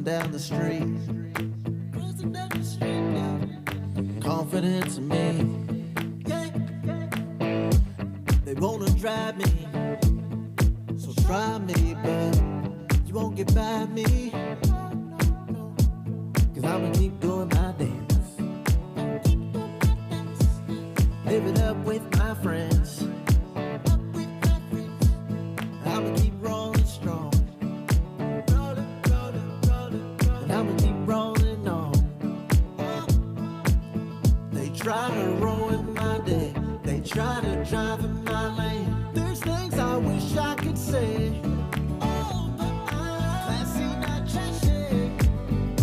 down the street. Confidence in me. They wanna drive me, so try me, but you won't get by me. Cause I'ma keep doing my dance. Live it up with my friends. I'ma keep rolling strong. And I'ma keep rolling on. They try to ruin my day. They try to drive in my lane. There's things I wish I could say. Oh, but classy, not trashy.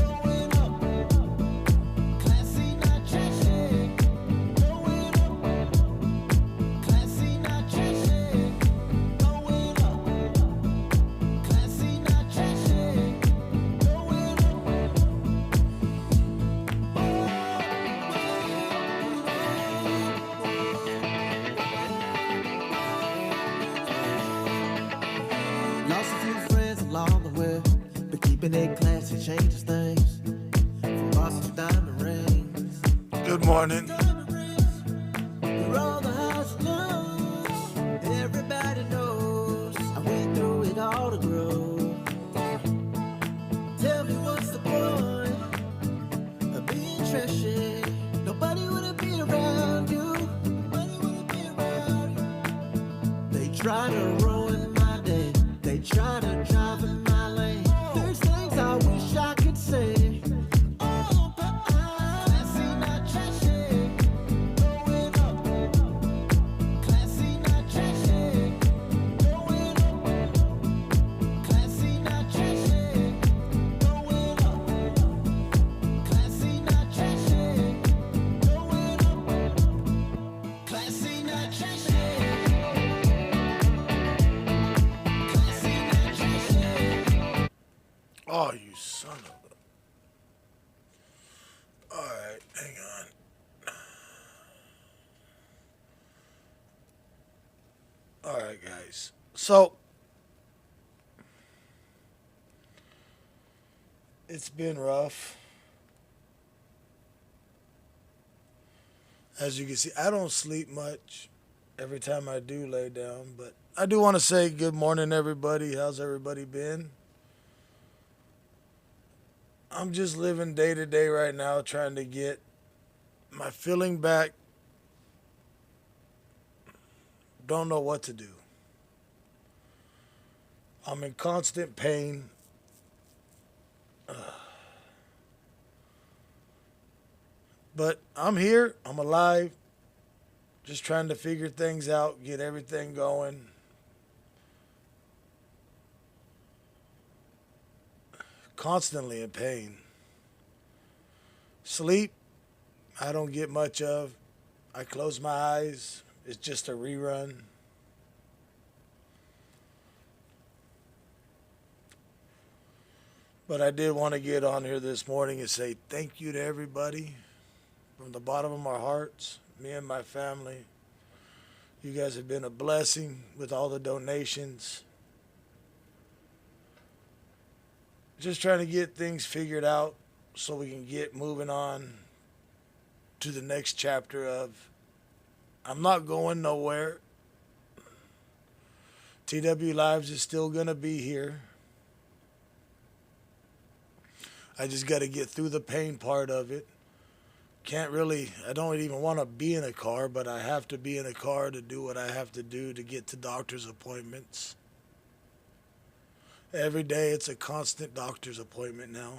Going up. Classy, not trashy. Going up. Classy, not trashy. Going up. Classy, not trashy. Going up. Lost a few friends along the way, but keeping it classy changes things. From Ross to diamond rings. Good morning. We're all the highs and lows. Everybody knows I went through it all to grow. Tell me what's the point of being trashy? Nobody wanna be around you. Nobody wanna be around you. They try to ruin my day. They try to drive in my lane. There's things I wish I could say. Oh, but classy, not trashy. Going up. Classy, not trashy. Going up. Classy, not trashy. Going up. Classy, not trashy. Going up. Classy, not trashy. Classy, not trashy. Oh, you son of a. Alright, hang on. Alright, guys. So, it's been rough. As you can see, I don't sleep much every time I do lay down, but I do want to say good morning, everybody. How's everybody been? I'm just living day to day right now, trying to get my feeling back. Don't know what to do. I'm in constant pain. But I'm here. I'm alive. Just trying to figure things out, get everything going. Constantly in pain. Sleep, I don't get much of. I close my eyes. It's just a rerun. But I did want to get on here this morning and say thank you to everybody from the bottom of my hearts, me and my family. You guys have been a blessing with all the donations. Just trying to get things figured out so we can get moving on to the next chapter of I'm not going nowhere. TW Lives is still going to be here. I just got to get through the pain part of it. I don't even want to be in a car, but I have to be in a car to do what I have to do to get to doctor's appointments. Every day it's a constant doctor's appointment now.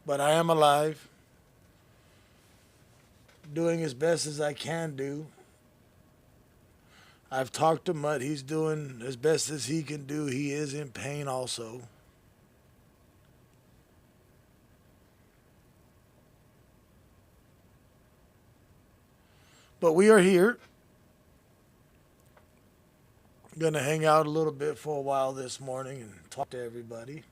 But I am alive, doing as best as I can do. I've talked to Mutt. He's doing as best as he can do. He is in pain also. But we are here. Going to hang out a little bit for a while this morning and talk to everybody.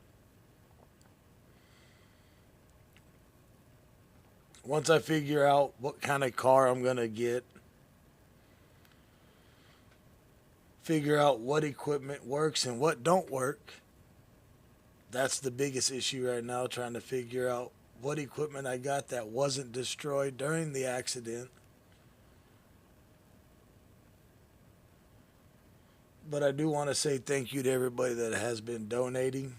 Once I figure out what kind of car I'm going to get, figure out what equipment works and what don't work. That's the biggest issue right now, trying to figure out what equipment I got that wasn't destroyed during the accident. But I do want to say thank you to everybody that has been donating.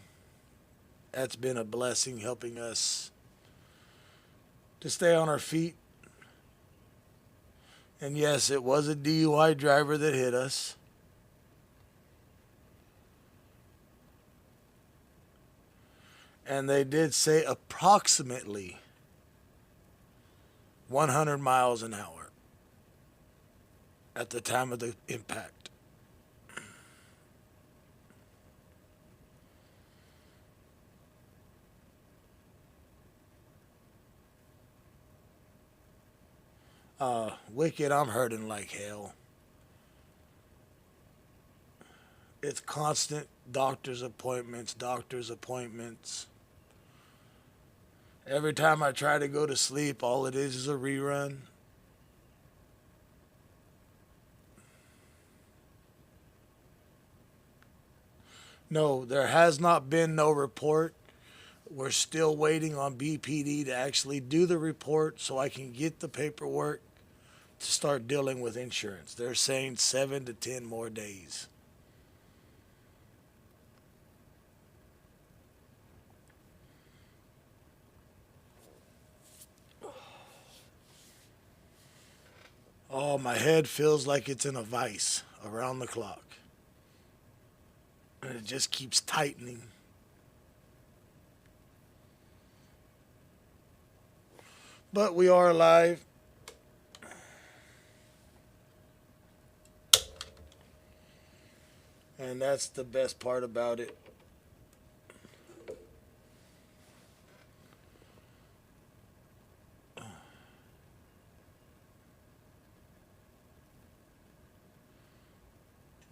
That's been a blessing, helping us to stay on our feet. And yes, it was a DUI driver that hit us. And they did say approximately 100 miles an hour at the time of the impact. Wicked, I'm hurting like hell. It's constant doctor's appointments. Every time I try to go to sleep, all it is a rerun. No, there has not been no report. We're still waiting on BPD to actually do the report so I can get the paperwork to start dealing with insurance. They're saying 7 to 10 more days. Oh, my head feels like it's in a vice around the clock. And it just keeps tightening. But we are alive. And that's the best part about it.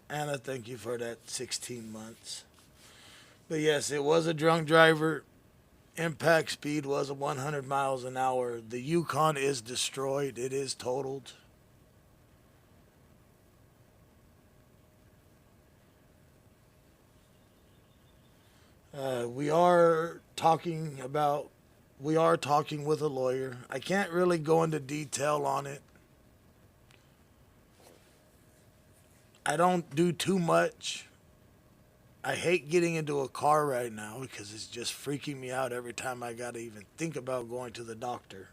Anna, thank you for that 16 months. But yes, it was a drunk driver. Impact speed was 100 miles an hour. The Yukon is destroyed. It is totaled. We are talking with a lawyer. I can't really go into detail on it. I don't do too much. I hate getting into a car right now because it's just freaking me out every time I got to even think about going to the doctor.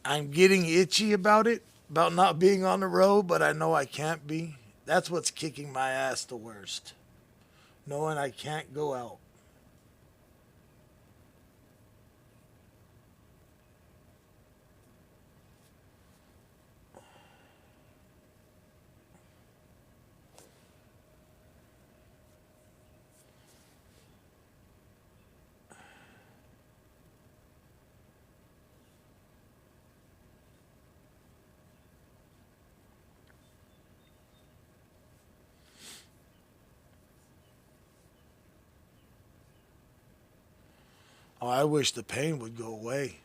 I'm getting itchy about it, about not being on the road, but I know I can't be. That's what's kicking my ass the worst. Knowing I can't go out. Oh, I wish the pain would go away.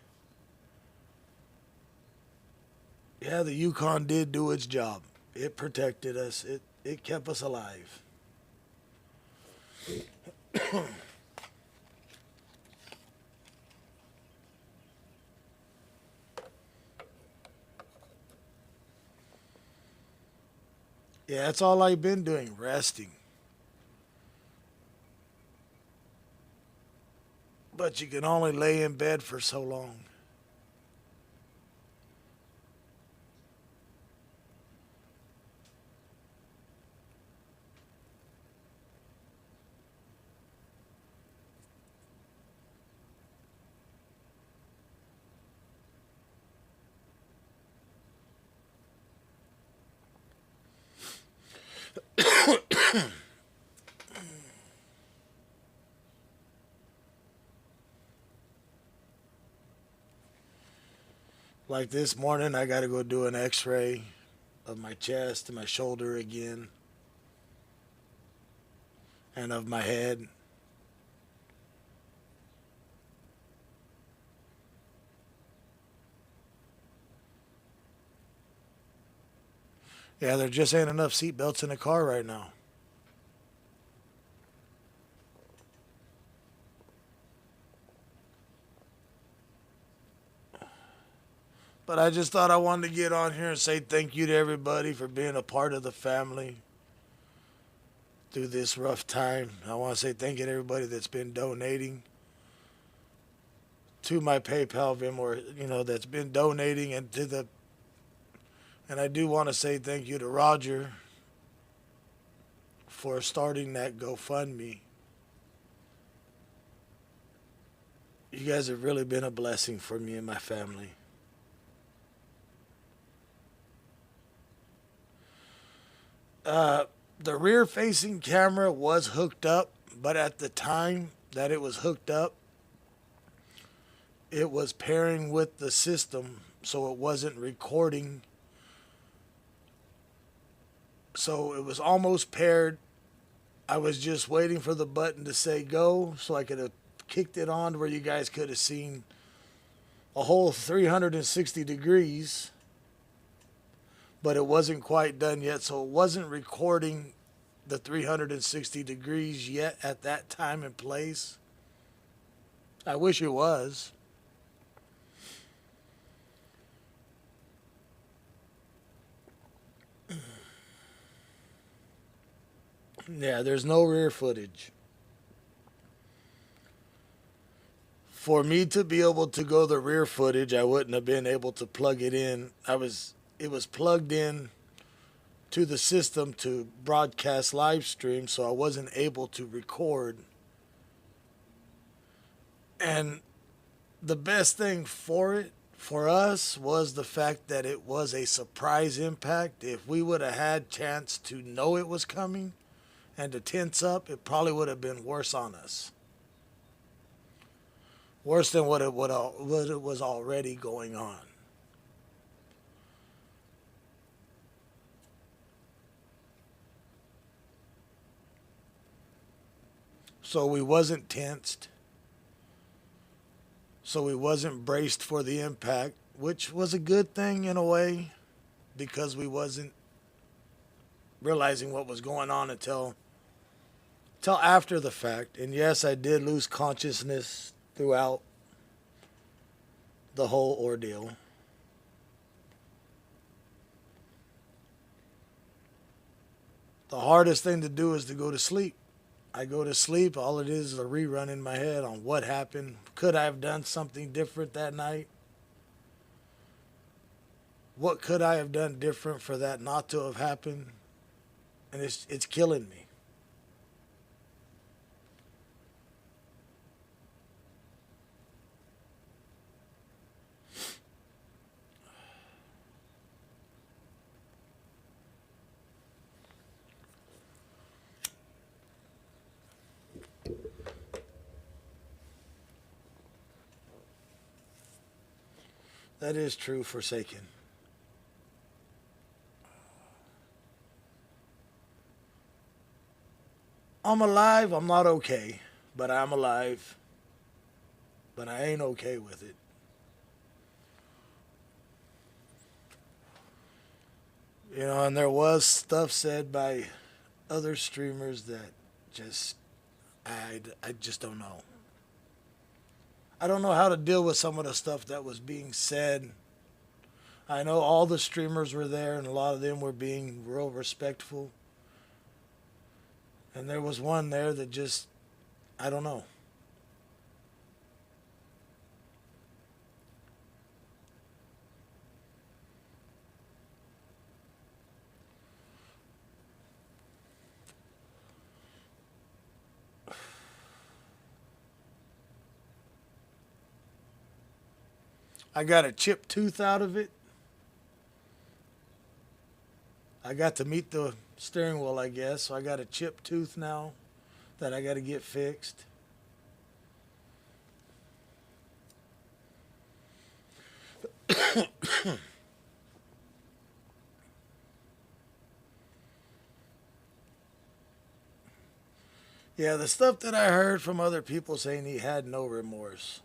Yeah, the Yukon did do its job. It protected us. It kept us alive. Yeah, that's all I've been doing, resting. But you can only lay in bed for so long. Like this morning, I got to go do an x-ray of my chest and my shoulder again and of my head. Yeah, there just ain't enough seatbelts in the car right now. But I just thought I wanted to get on here and say thank you to everybody for being a part of the family through this rough time. I want to say thank you to everybody that's been donating to my PayPal, Venmo, that's been donating and I do want to say thank you to Roger for starting that GoFundMe. You guys have really been a blessing for me and my family. The rear facing camera was hooked up, but at the time that it was hooked up, it was pairing with the system, so it wasn't recording. So it was almost paired. I was just waiting for the button to say go so I could have kicked it on where you guys could have seen a whole 360 degrees, but it wasn't quite done yet, so it wasn't recording the 360 degrees yet at that time and place. I wish it was. Yeah, there's no rear footage. For me to be able to go the rear footage, I wouldn't have been able to plug it in. It was plugged in to the system to broadcast live stream, so I wasn't able to record. And the best thing for us was the fact that it was a surprise impact. If we would have had chance to know it was coming and to tense up, it probably would have been worse on us. Worse than what it was already going on. So we wasn't tensed. So we wasn't braced for the impact, which was a good thing in a way, because we wasn't realizing what was going on until after the fact. And yes, I did lose consciousness throughout the whole ordeal. The hardest thing to do is to go to sleep. I go to sleep, all it is a rerun in my head on what happened. Could I have done something different that night? What could I have done different for that not to have happened? And it's killing me. That is true, Forsaken. I'm alive. I'm not okay, but I'm alive. But I ain't okay with it. And there was stuff said by other streamers that just, I just don't know. I don't know how to deal with some of the stuff that was being said. I know all the streamers were there and a lot of them were being real respectful. And there was one there that just, I don't know. I got a chipped tooth out of it. I got to meet the steering wheel, I guess. So I got a chipped tooth now that I got to get fixed. Yeah, the stuff that I heard from other people saying he had no remorse.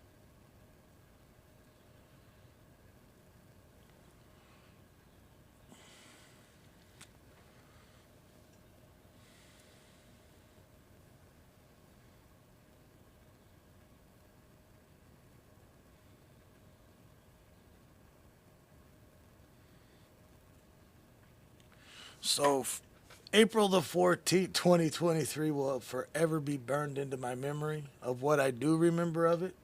So, April the 14th, 2023 will forever be burned into my memory of what I do remember of it.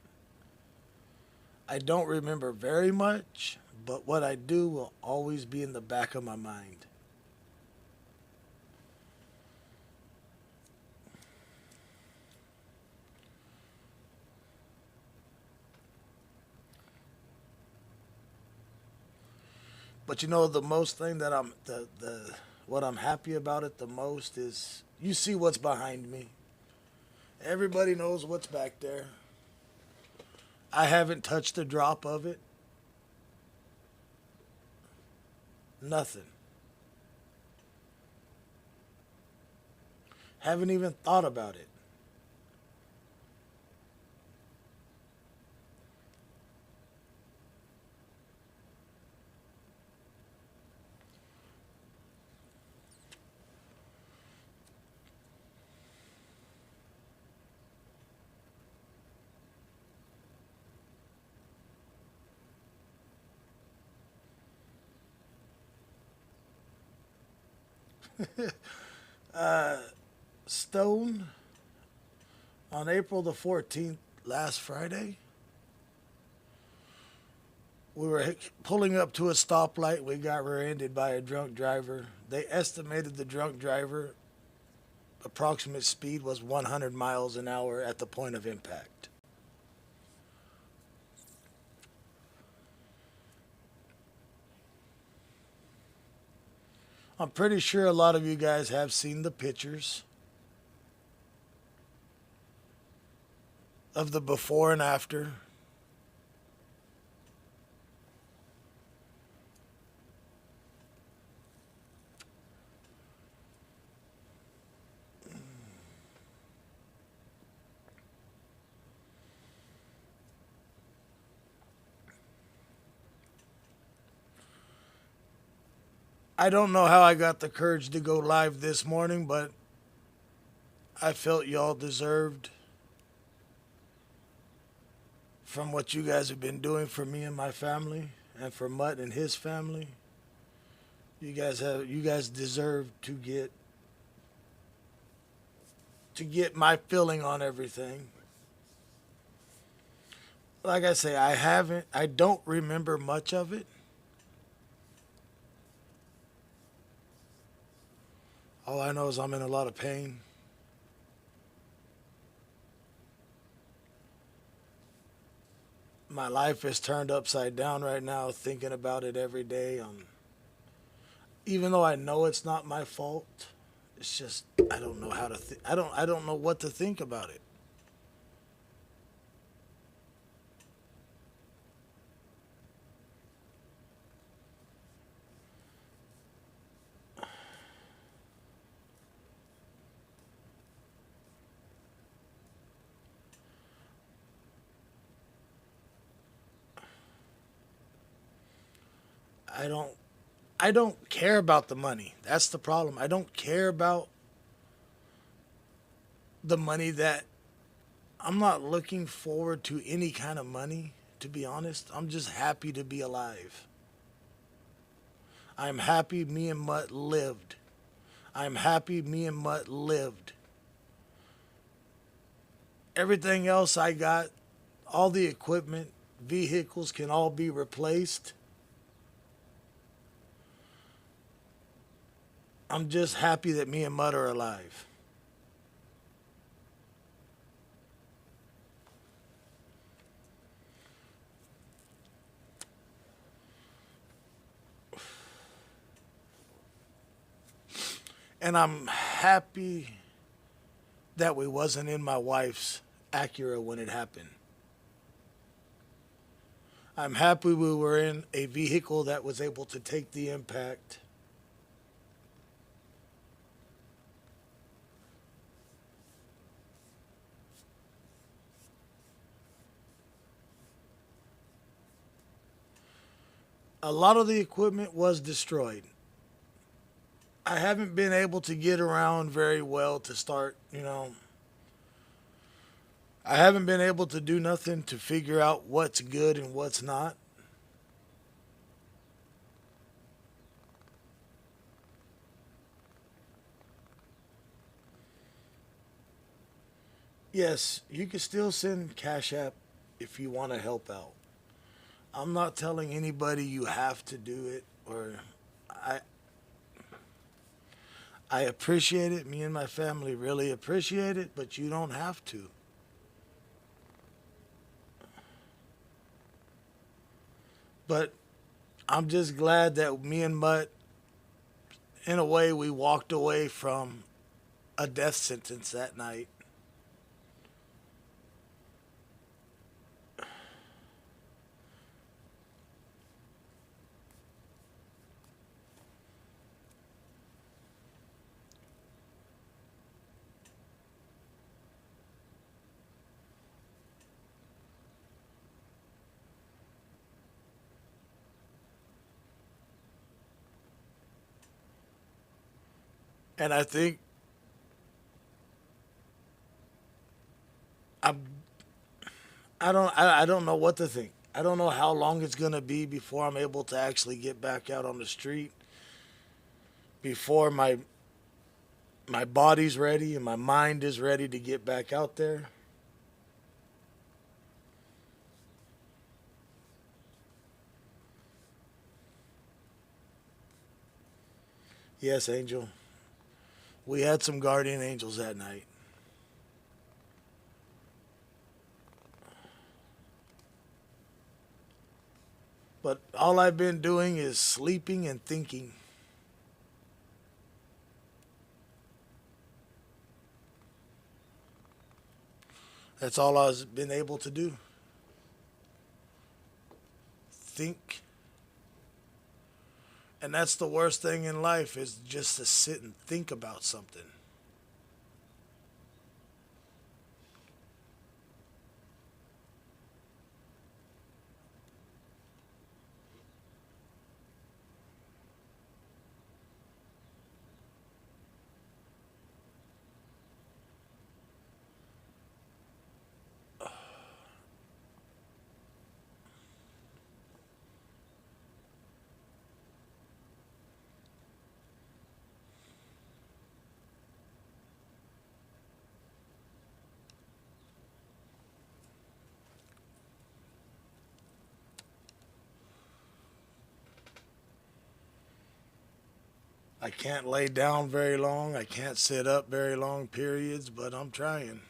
I don't remember very much, but what I do will always be in the back of my mind. But you know, the most thing that the what I'm happy about it the most is you see what's behind me. Everybody knows what's back there. I haven't touched a drop of it. Nothing. Haven't even thought about it. Stone on April the 14th, last Friday, we were pulling up to a stoplight. We got rear-ended by a drunk driver. They estimated the drunk driver approximate speed was 100 miles an hour at the point of impact. I'm pretty sure a lot of you guys have seen the pictures of the before and after. I don't know how I got the courage to go live this morning, but I felt y'all deserved from what you guys have been doing for me and my family and for Mutt and his family. You guys deserve to get my feeling on everything. Like I say, I don't remember much of it. All I know is I'm in a lot of pain. My life is turned upside down right now, thinking about it every day. Even though I know it's not my fault, it's just I don't know how to. I don't know what to think about it. I don't. I don't care about the money. That's the problem. I don't care about the money that I'm not looking forward to any kind of money, to be honest. I'm just happy to be alive. I'm happy me and Mutt lived. I'm happy me and Mutt lived. Everything else I got, all the equipment, vehicles can all be replaced. I'm just happy that me and Mutt are alive. And I'm happy that we wasn't in my wife's Acura when it happened. I'm happy we were in a vehicle that was able to take the impact. A lot of the equipment was destroyed. I haven't been able to get around very well to start, I haven't been able to do nothing to figure out what's good and what's not. Yes, you can still send Cash App if you want to help out. I'm not telling anybody you have to do it, or I I appreciate it. Me and my family really appreciate it, but you don't have to. But I'm just glad that me and Mutt, in a way, we walked away from a death sentence that night. And I think I'm, I don't know what to think. I don't know how long it's gonna be before I'm able to actually get back out on the street. Before my body's ready and my mind is ready to get back out there. Yes, Angel. We had some guardian angels that night. But all I've been doing is sleeping and thinking. That's all I've been able to do. Think. And that's the worst thing in life is just to sit and think about something. I can't lay down very long. I can't sit up very long periods, but I'm trying.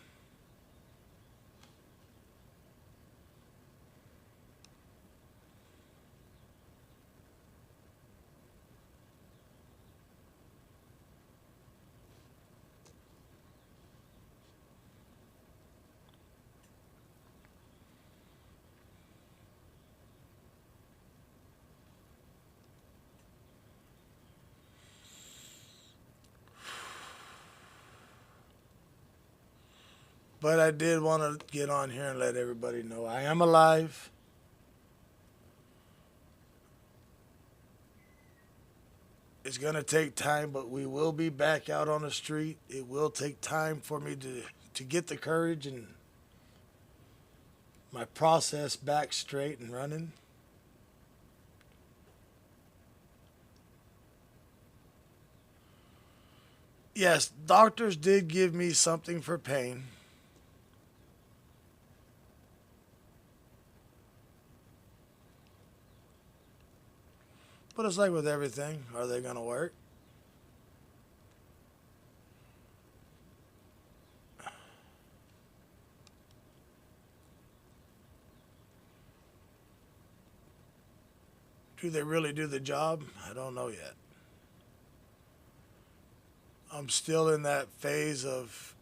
But I did want to get on here and let everybody know I am alive. It's going to take time, but we will be back out on the street. It will take time for me to get the courage and my process back straight and running. Yes, doctors did give me something for pain. But it's like with everything. Are they going to work? Do they really do the job? I don't know yet. I'm still in that phase of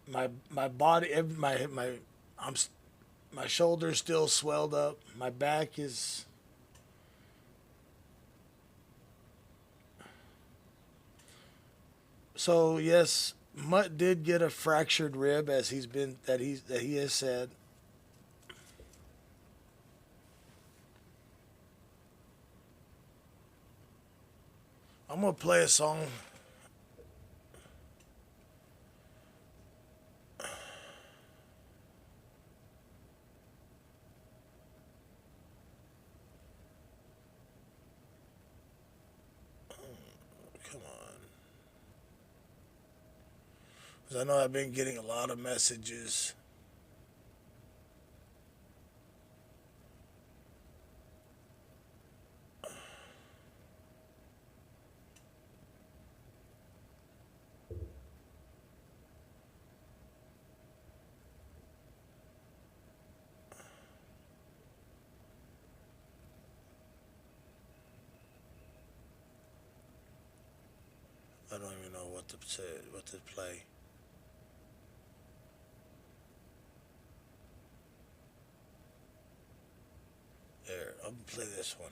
my body, my I'm My shoulder's still swelled up. My back is. So yes, Mutt did get a fractured rib, as he has said. I'm gonna play a song. Come on. 'Cause I know I've been getting a lot of messages. I don't even know what to say, what to play. There, I'm gonna play this one.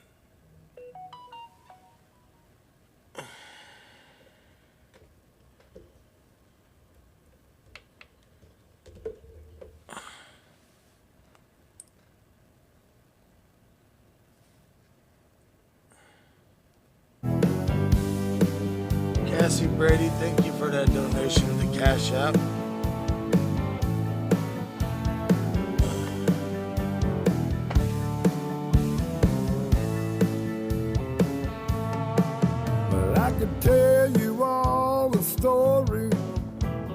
Cassie Brady, thank you for that donation to the Cash App. Well, I could tell you all the story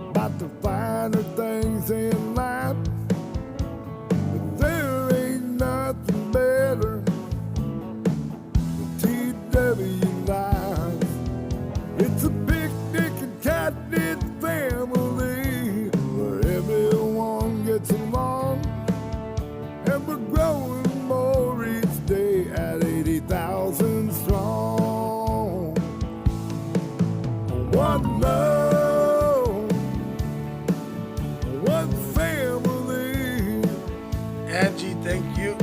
about the finer things in life, but there ain't nothing better than TW Live. It's a picnic and cat-knit family where everyone gets along, and we're growing more each day at 80,000 strong. One love, one family. Angie, thank you.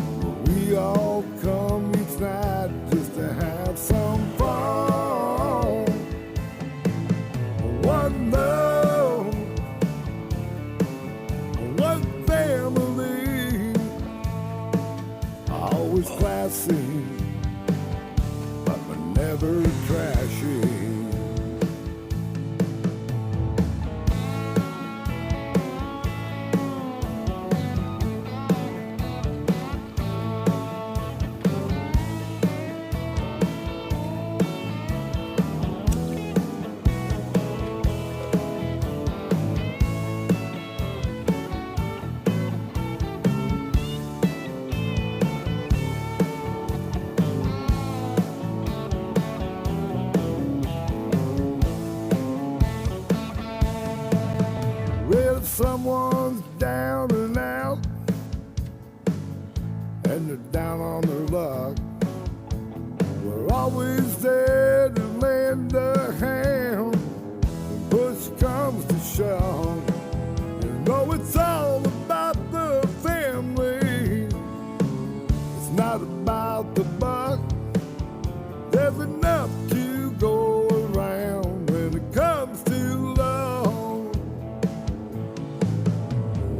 We all come each night just to have some fun. One love, one family. Always classy, but we're never trashy. Well, if someone's down and out, and they're down on their luck, we're always there to lend a hand when push comes to shove. You know it's all about the family. It's not about the buck. There's enough to go around when it comes to love.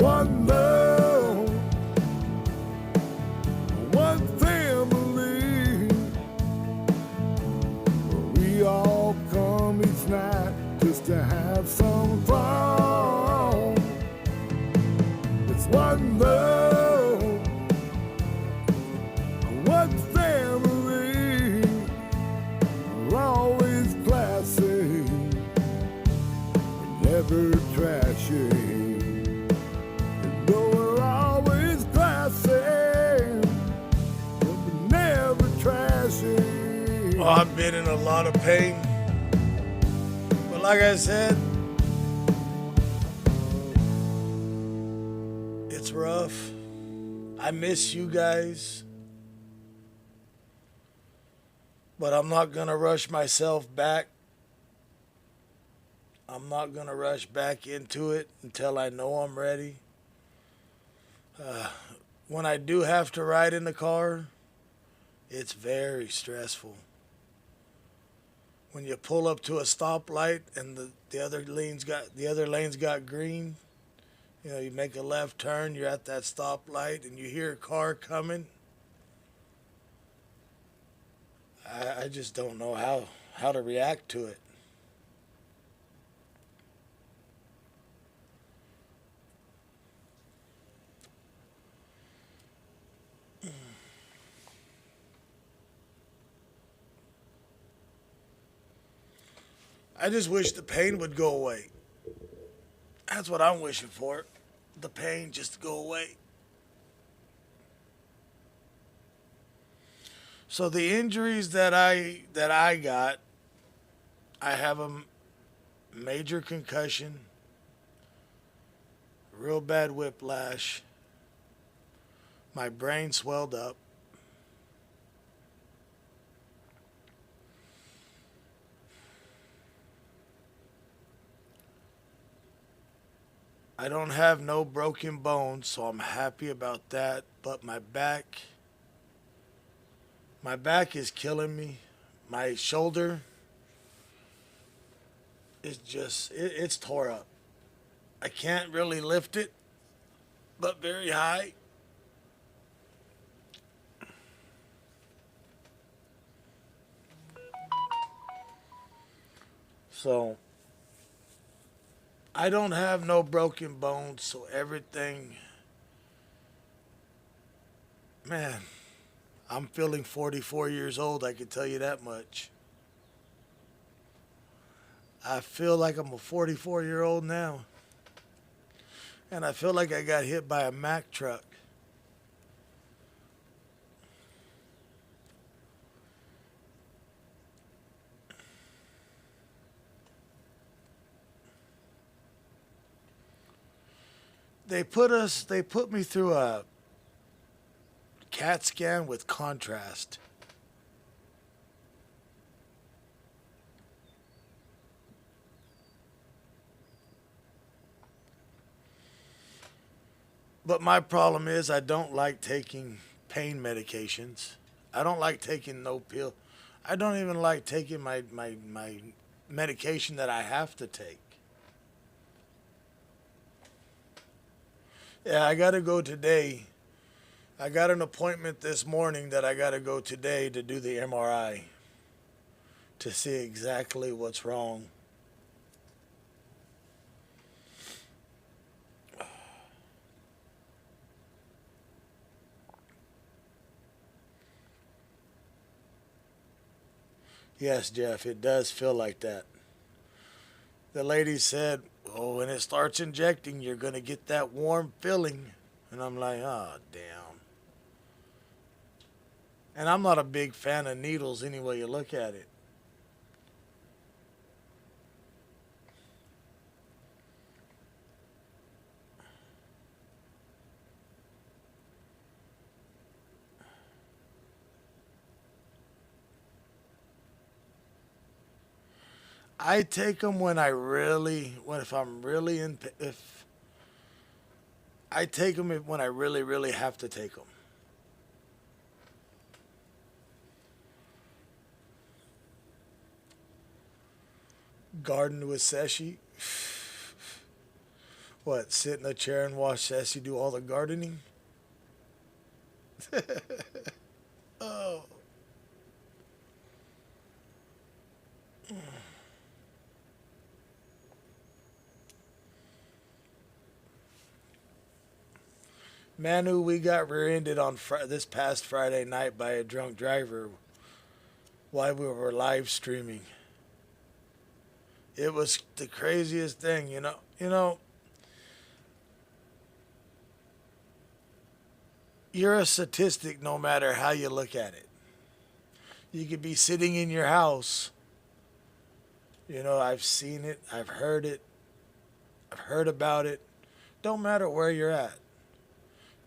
One love, one family. We all come each night just to have some fun. It's one love, one family. We're always classy, never trashy. We're always classy, but we're never trashy. Oh, I've been in a lot of pain. But like I said, it's rough. I miss you guys. But I'm not going to rush myself back. I'm not going to rush back into it until I know I'm ready. when I do have to ride in the car, it's very stressful. When you pull up to a stoplight and the other lane's got green, you know, you make a left turn, you're at that stoplight, and you hear a car coming. I just don't know how to react to it. I just wish the pain would go away. That's what I'm wishing for. The pain just to go away. So the injuries that I got, I have a major concussion, real bad whiplash. My brain swelled up. I don't have no broken bones, so I'm happy about that. But my back is killing me. My shoulder is just, it's tore up. I can't really lift it, but very high. So I don't have no broken bones, so everything, man, I'm feeling 44 years old, I can tell you that much. I feel like I'm a 44-year-old now. And I feel like I got hit by a Mack truck. They put me through a CAT scan with contrast. But my problem is I don't like taking pain medications. I don't like taking no pill. I don't even like taking my medication that I have to take. Yeah, I got to go today. I got an appointment this morning that I got to go today to do the MRI to see exactly what's wrong. Yes, Jeff, it does feel like that. The lady said, oh, when it starts injecting, you're going to get that warm feeling. And I'm like, oh, damn. And I'm not a big fan of needles any way you look at it. I take them when I really have to take them. Garden with Seshi. What, sit in a chair and watch Seshi do all the gardening? Oh. Manu, we got rear-ended on this past Friday night by a drunk driver while we were live streaming. It was the craziest thing, you know. You're a statistic no matter how you look at it. You could be sitting in your house. You know, I've seen it, I've heard about it. Don't matter where you're at.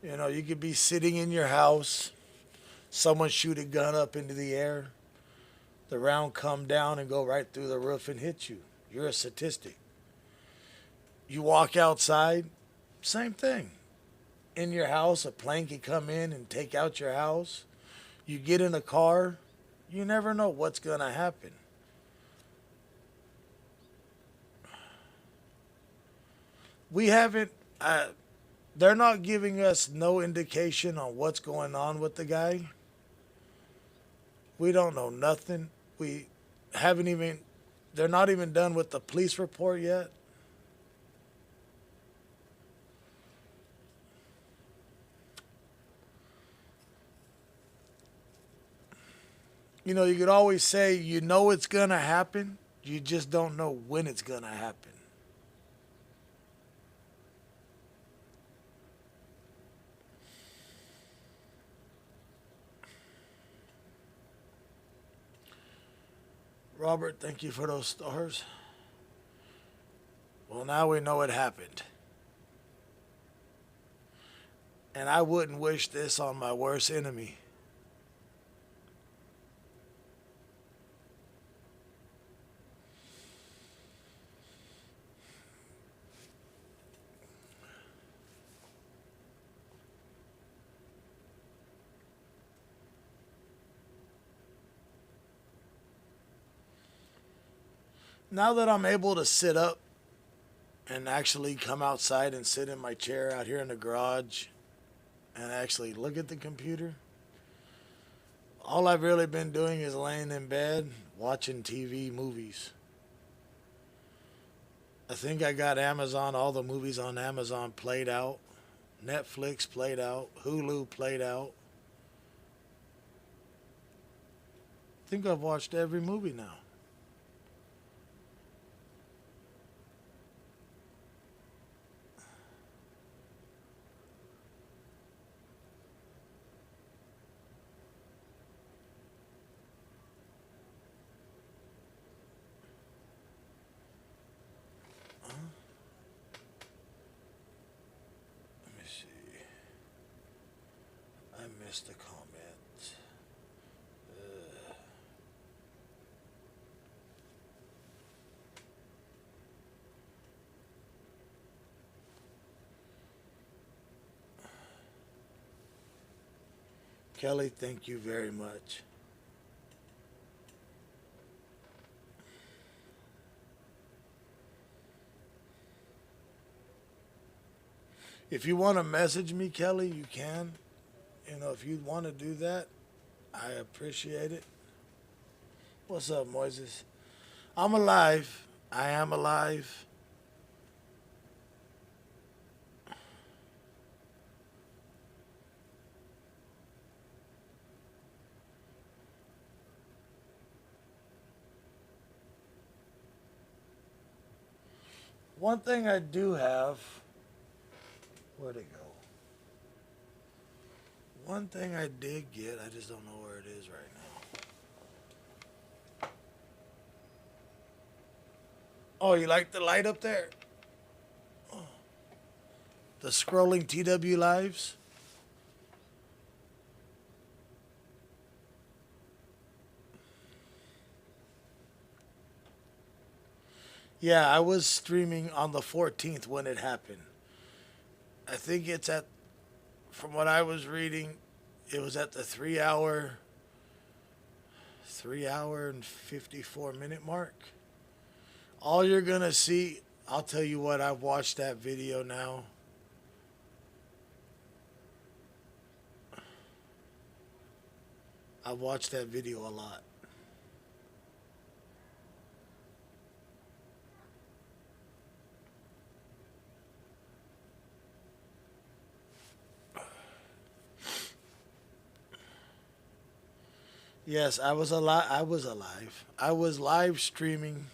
You know, you could be sitting in your house, someone shoot a gun up into the air, the round come down and go right through the roof and hit you. You're a statistic. You walk outside, same thing. in your house, a plane can come in and take out your house. You get in a car, you never know what's going to happen. We haven't, they're not giving us no indication on what's going on with the guy. We don't know nothing. We haven't even, they're not even done with the police report yet. You know, you could always say you know it's going to happen, you just don't know when it's going to happen. Robert, thank you for those stars. Well, now we know it happened. And I wouldn't wish this on my worst enemy. Now that I'm able to sit up and actually come outside and sit in my chair out here in the garage and actually look at the computer, all I've really been doing is laying in bed watching TV movies. I think I got Amazon, all the movies on Amazon played out. Netflix played out. Hulu played out. I think I've watched every movie now. I missed a comment. Kelly, thank you very much. If you want to message me, Kelly, you can. You know, if you want to do that, I appreciate it. What's up, Moises? I'm alive. I am alive. One thing I do have, where'd it go? One thing I did get, I just don't know where it is right now. Oh, you like the light up there? Oh. The scrolling TW Lives? Yeah, I was streaming on the 14th when it happened. I think it's at, from what I was reading, it was at the 3 hour and 54-minute mark. All you're going to see, I'll tell you what, I've watched that video now. I've watched that video a lot. Yes, I was alive. I was alive. I was live streaming.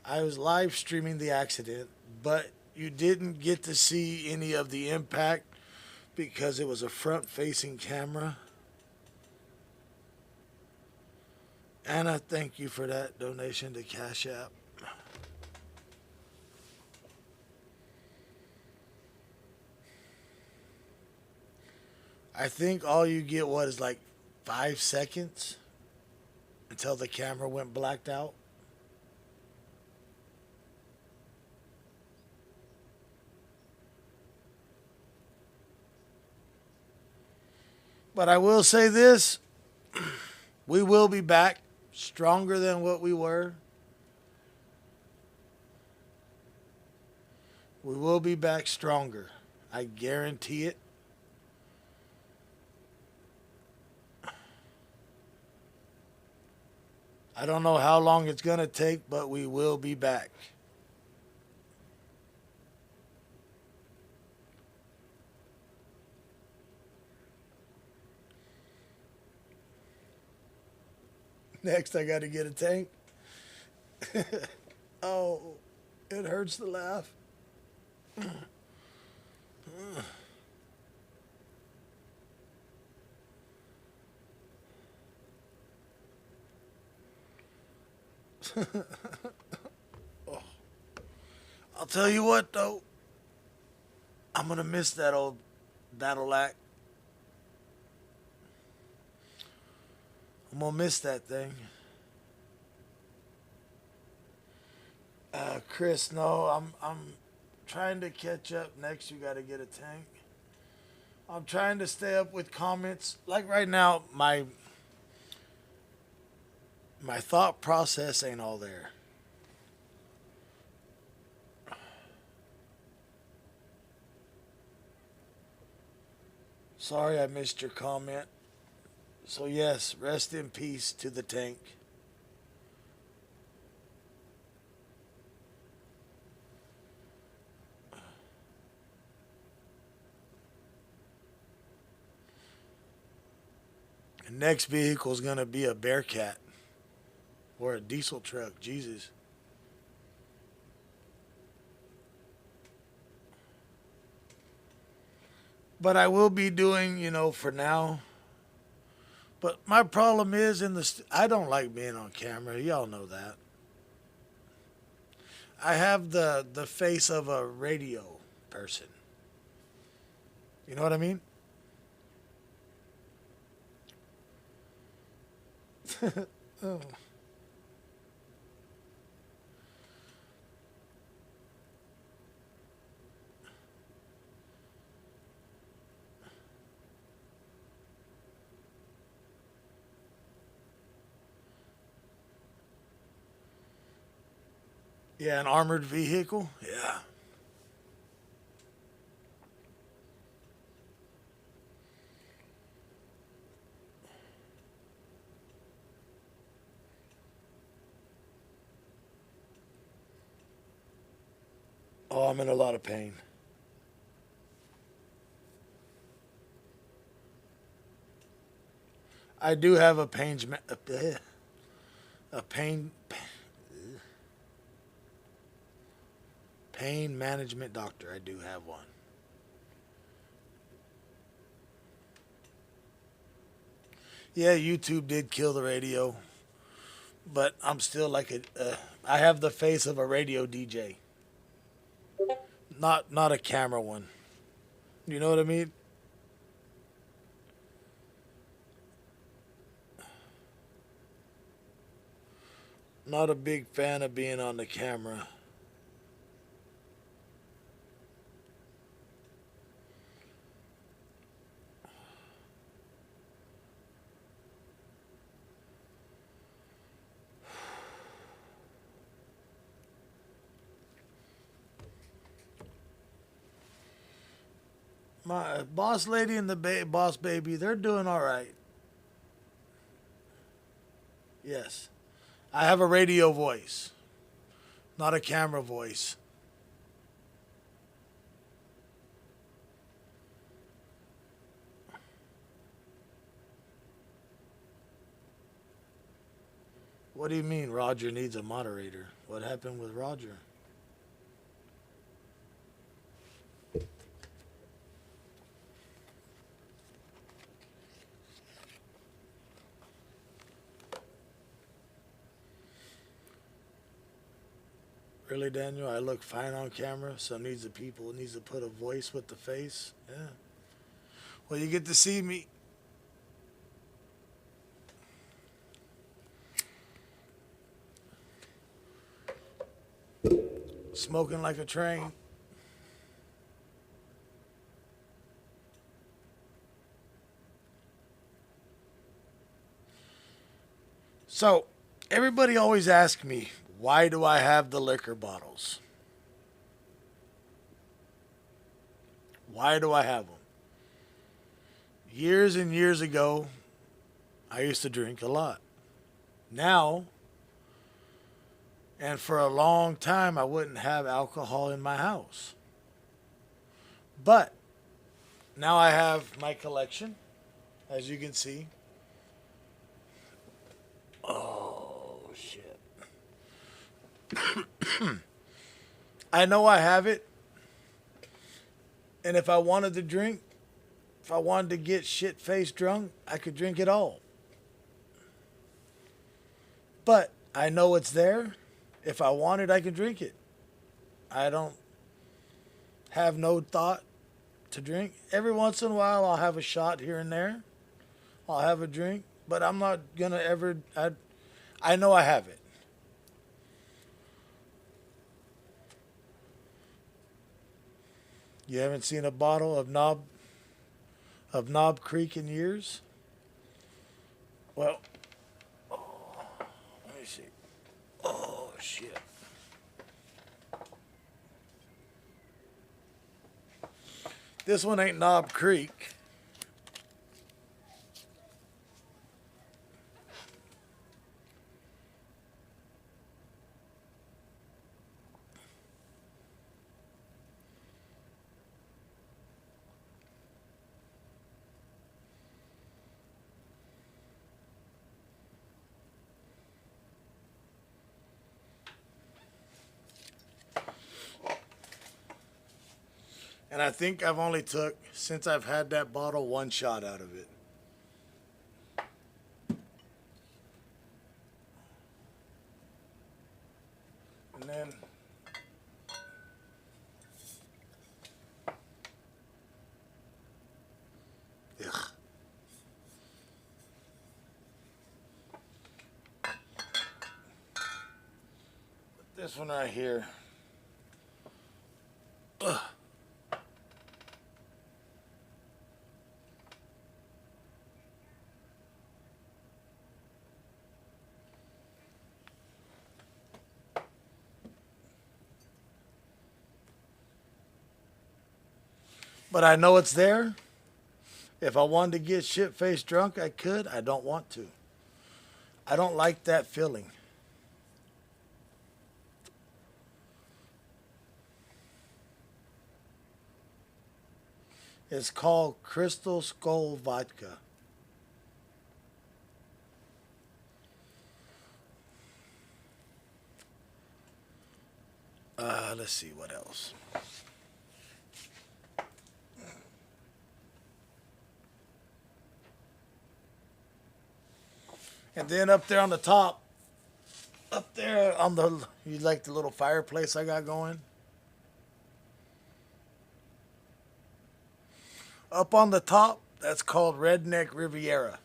I was live streaming the accident, but you didn't get to see any of the impact because it was a front-facing camera. Anna, thank you for that donation to Cash App. I think all you get was like 5 seconds until the camera went blacked out. But I will say this, we will be back stronger than what we were. We will be back stronger. I guarantee it. I don't know how long it's going to take, but we will be back. Next, I got to get a tank. Oh, it hurts to laugh. Oh. I'll tell you what, though. I'm going to miss that old battle act. I'm going to miss that thing. Chris, no, I'm trying to catch up. Next, you got to get a tank. I'm trying to stay up with comments. Like right now, my thought process ain't all there. Sorry I missed your comment. So yes, rest in peace to the tank. The next vehicle is going to be a Bearcat or a diesel truck. Jesus. But I will be doing, for now. But my problem is I don't like being on camera. Y'all know that. I have the face of a radio person. You know what I mean? Oh. Yeah, an armored vehicle. Yeah. Oh, I'm in a lot of pain. I do have a pain management doctor. I do have one. Yeah, YouTube did kill the radio, but I'm still like I have the face of a radio DJ, not a camera one. You know what I mean? Not a big fan of being on the camera. My boss lady and the boss baby, they're doing all right. Yes. I have a radio voice, not a camera voice. What do you mean Roger needs a moderator? What happened with Roger? Really, Daniel? I look fine on camera, so needs to put a voice with the face. Yeah. Well, you get to see me. Smoking like a train. So, everybody always asks me, why do I have the liquor bottles? Why do I have them? Years and years ago, I used to drink a lot. Now, and for a long time, I wouldn't have alcohol in my house. But now I have my collection, as you can see. Oh, shit. I know I have it. And if I wanted to drink, if I wanted to get shit-faced drunk, I could drink it all. But I know it's there. If I want it, I can drink it. I don't have no thought to drink. Every once in a while, I'll have a shot here and there. I'll have a drink. But I'm not going to ever... I know I have it. You haven't seen a bottle of Knob Creek in years? Well, let me see. Oh, shit. This one ain't Knob Creek. And I think I've only took, since I've had that bottle, one shot out of it. And then... Ugh. This one right here. Ugh. But I know it's there. If I wanted to get shit-faced drunk, I could. I don't want to. I don't like that feeling. It's called Crystal Skull Vodka. Let's see what else. And then up there on the top, up there on the, you like the little fireplace I got going? Up on the top, that's called Redneck Riviera.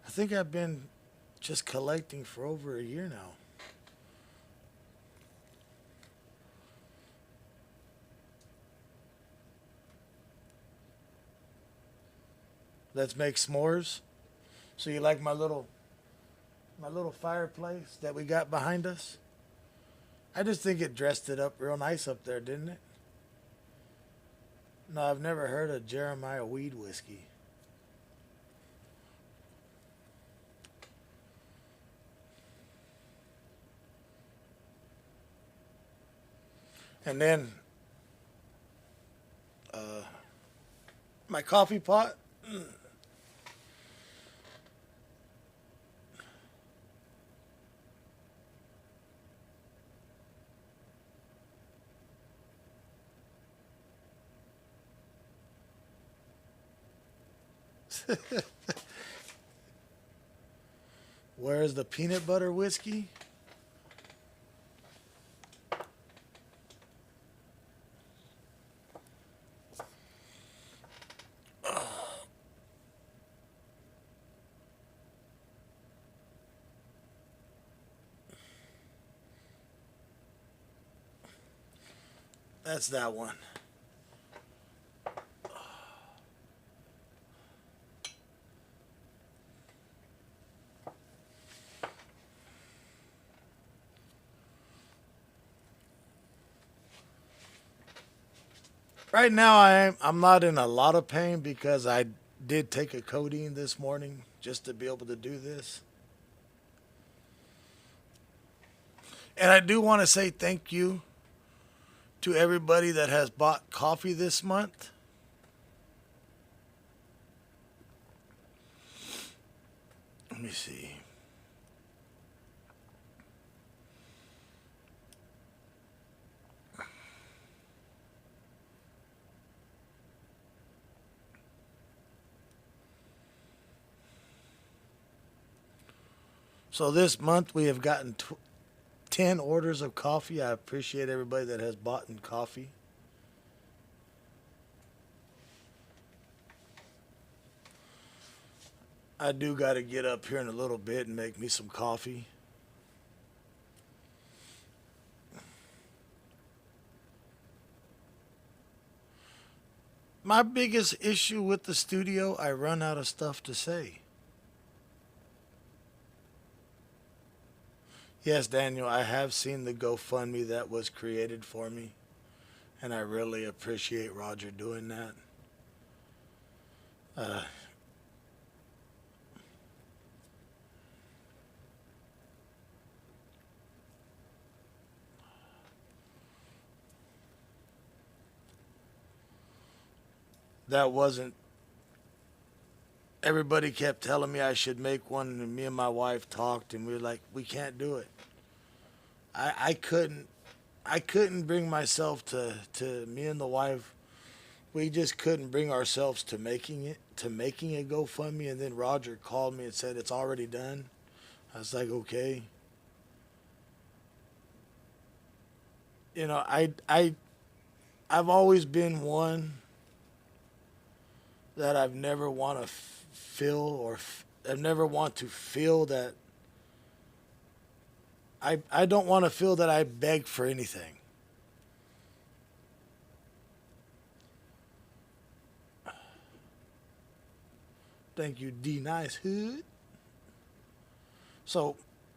I think I've been just collecting for over a year now. Let's make s'mores. So you like my little fireplace that we got behind us? I just think it dressed it up real nice up there, didn't it? No, I've never heard of Jeremiah Weed whiskey. And then my coffee pot. Where's the peanut butter whiskey? That's that one. Right now, I'm not in a lot of pain because I did take a codeine this morning just to be able to do this. And I do want to say thank you to everybody that has bought coffee this month. Let me see. So this month we have gotten 10 orders of coffee. I appreciate everybody that has bought in coffee. I do got to get up here in a little bit and make me some coffee. My biggest issue with the studio, I run out of stuff to say. Yes, Daniel, I have seen the GoFundMe that was created for me, and I really appreciate Roger doing that. That wasn't, everybody kept telling me I should make one, and me and my wife talked, and we were like, we can't do it. I couldn't bring myself to me and the wife. We just couldn't bring ourselves to making a GoFundMe. And then Roger called me and said it's already done. I was like, okay. You know, I've always been one that I've never want to feel I've never want to feel that I don't want to feel that I beg for anything. Thank you, D Nice Hood. So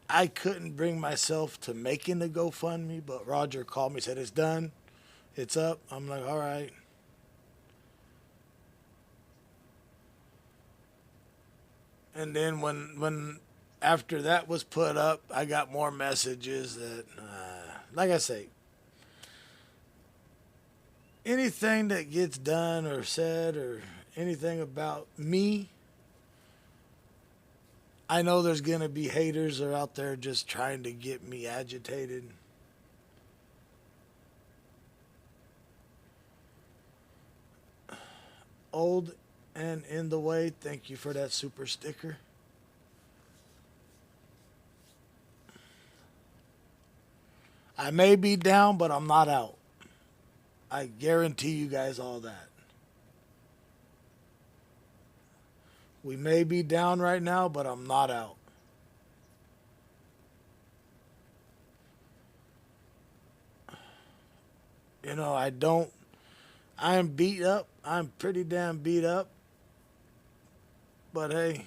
I couldn't bring myself to making the GoFundMe, but Roger called me, said it's done, it's up. I'm like, all right. And then when after that was put up, I got more messages that, like I say, anything that gets done or said or anything about me, I know there's going to be haters that are out there just trying to get me agitated. Old and in the way, thank you for that super sticker. I may be down, but I'm not out. I guarantee you guys all that. We may be down right now, but I'm not out. You know, I am beat up. I'm pretty damn beat up. But hey,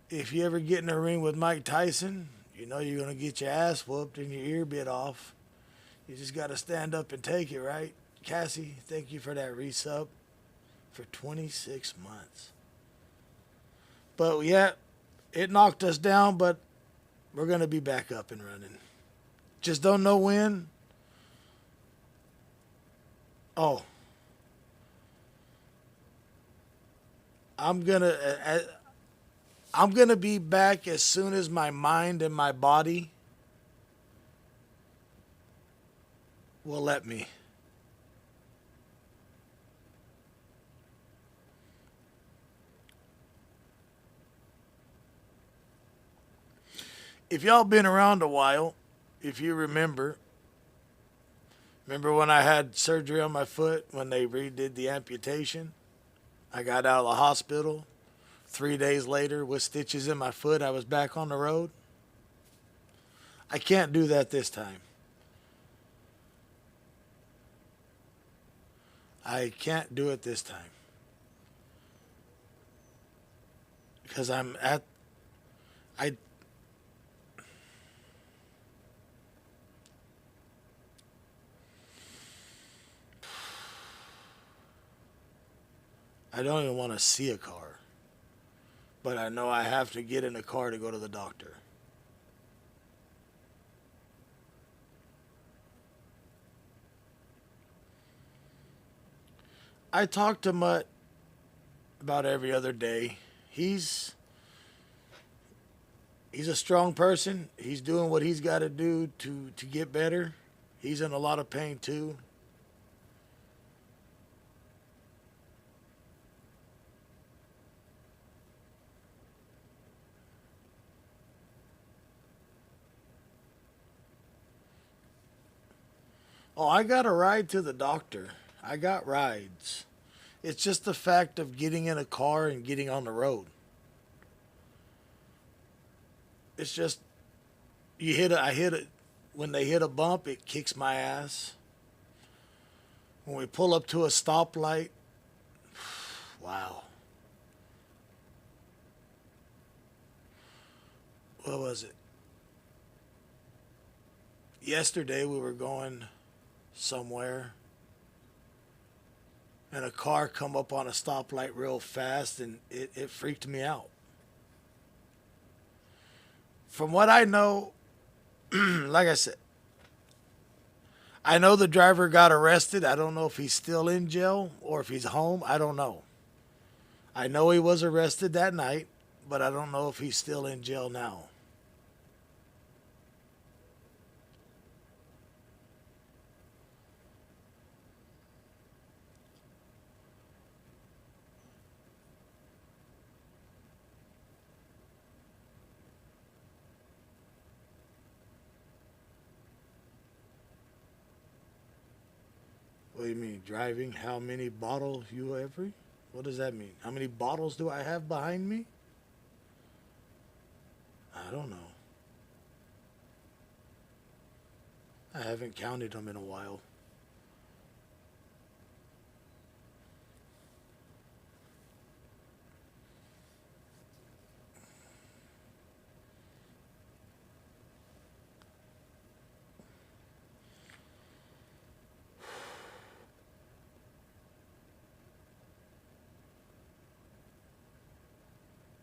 if you ever get in a ring with Mike Tyson, you know you're going to get your ass whooped and your ear bit off. You just got to stand up and take it, right? Cassie, thank you for that resub for 26 months. But yeah, it knocked us down, but we're going to be back up and running. Just don't know when. Oh. I'm going to be back as soon as my mind and my body will let me. If y'all been around a while, if you remember when I had surgery on my foot when they redid the amputation? I got out of the hospital. 3 days later, with stitches in my foot, I was back on the road. I can't do that this time. I can't do it this time. Because I I don't even want to see a car. But I know I have to get in a car to go to the doctor. I talk to Mutt about every other day. He's a strong person. He's doing what he's got to do to get better. He's in a lot of pain too. Oh, I got a ride to the doctor. I got rides. It's just the fact of getting in a car and getting on the road. It's just I hit it when they hit a bump, it kicks my ass. When we pull up to a stoplight, wow. What was it? Yesterday we were going somewhere and a car come up on a stoplight real fast and it freaked me out. From what I know, like I said, I know the driver got arrested. I don't know if he's still in jail or if he's home. I don't know. I know he was arrested that night, but I don't know if he's still in jail now. What do you mean, driving? How many bottles you every? What does that mean? How many bottles do I have behind me? I don't know. I haven't counted them in a while.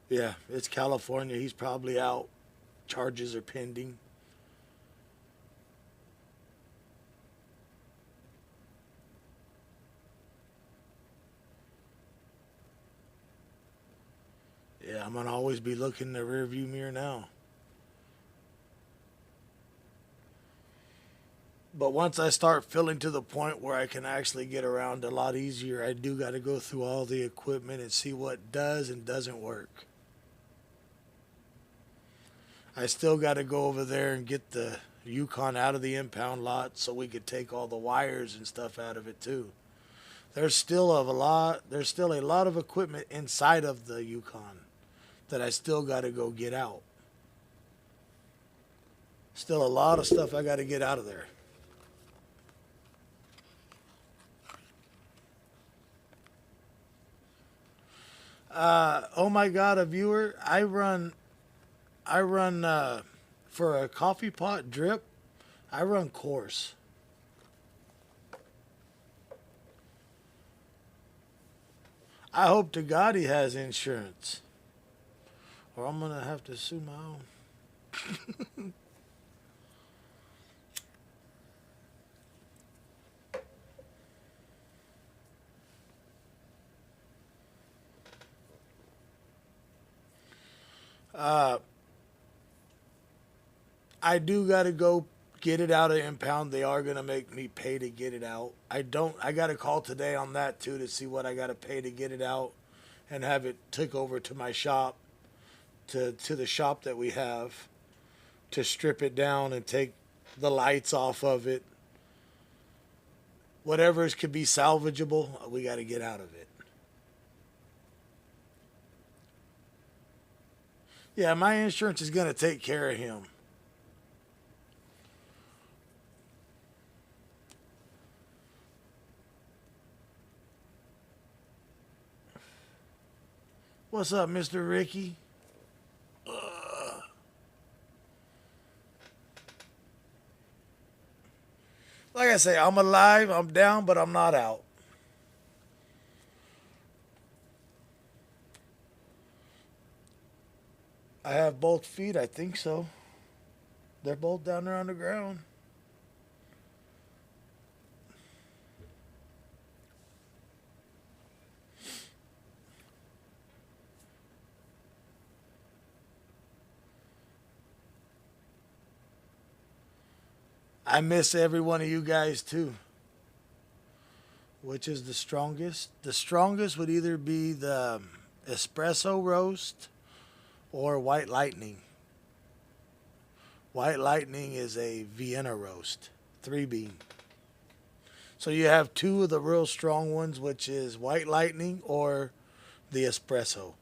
Yeah, it's California. He's probably out. Charges are pending. Yeah, I'm going to always be looking in the rearview mirror now. But once I start feeling to the point where I can actually get around a lot easier, I do got to go through all the equipment and see what does and doesn't work. I still got to go over there and get the Yukon out of the impound lot so we could take all the wires and stuff out of it too. There's still a lot of equipment inside of the Yukon that I still got to go get out. Still a lot of stuff I got to get out of there. Oh my God, a viewer, I run for a coffee pot drip. I run coarse. I hope to God he has insurance, or I'm gonna have to sue my own. I do got to go get it out of impound. They are going to make me pay to get it out. I got a call today on that too to see what I got to pay to get it out and have it took over to my shop, to the shop that we have, to strip it down and take the lights off of it. Whatever could be salvageable, we got to get out of it. Yeah, my insurance is going to take care of him. What's up, Mr. Ricky? Like I say, I'm alive, I'm down, but I'm not out. I have both feet, I think so. They're both down there on the ground. I miss every one of you guys too. Which is the strongest? The strongest would either be the espresso roast or white lightning. White lightning is a Vienna roast, 3-bean. So you have two of the real strong ones, which is white lightning or the espresso.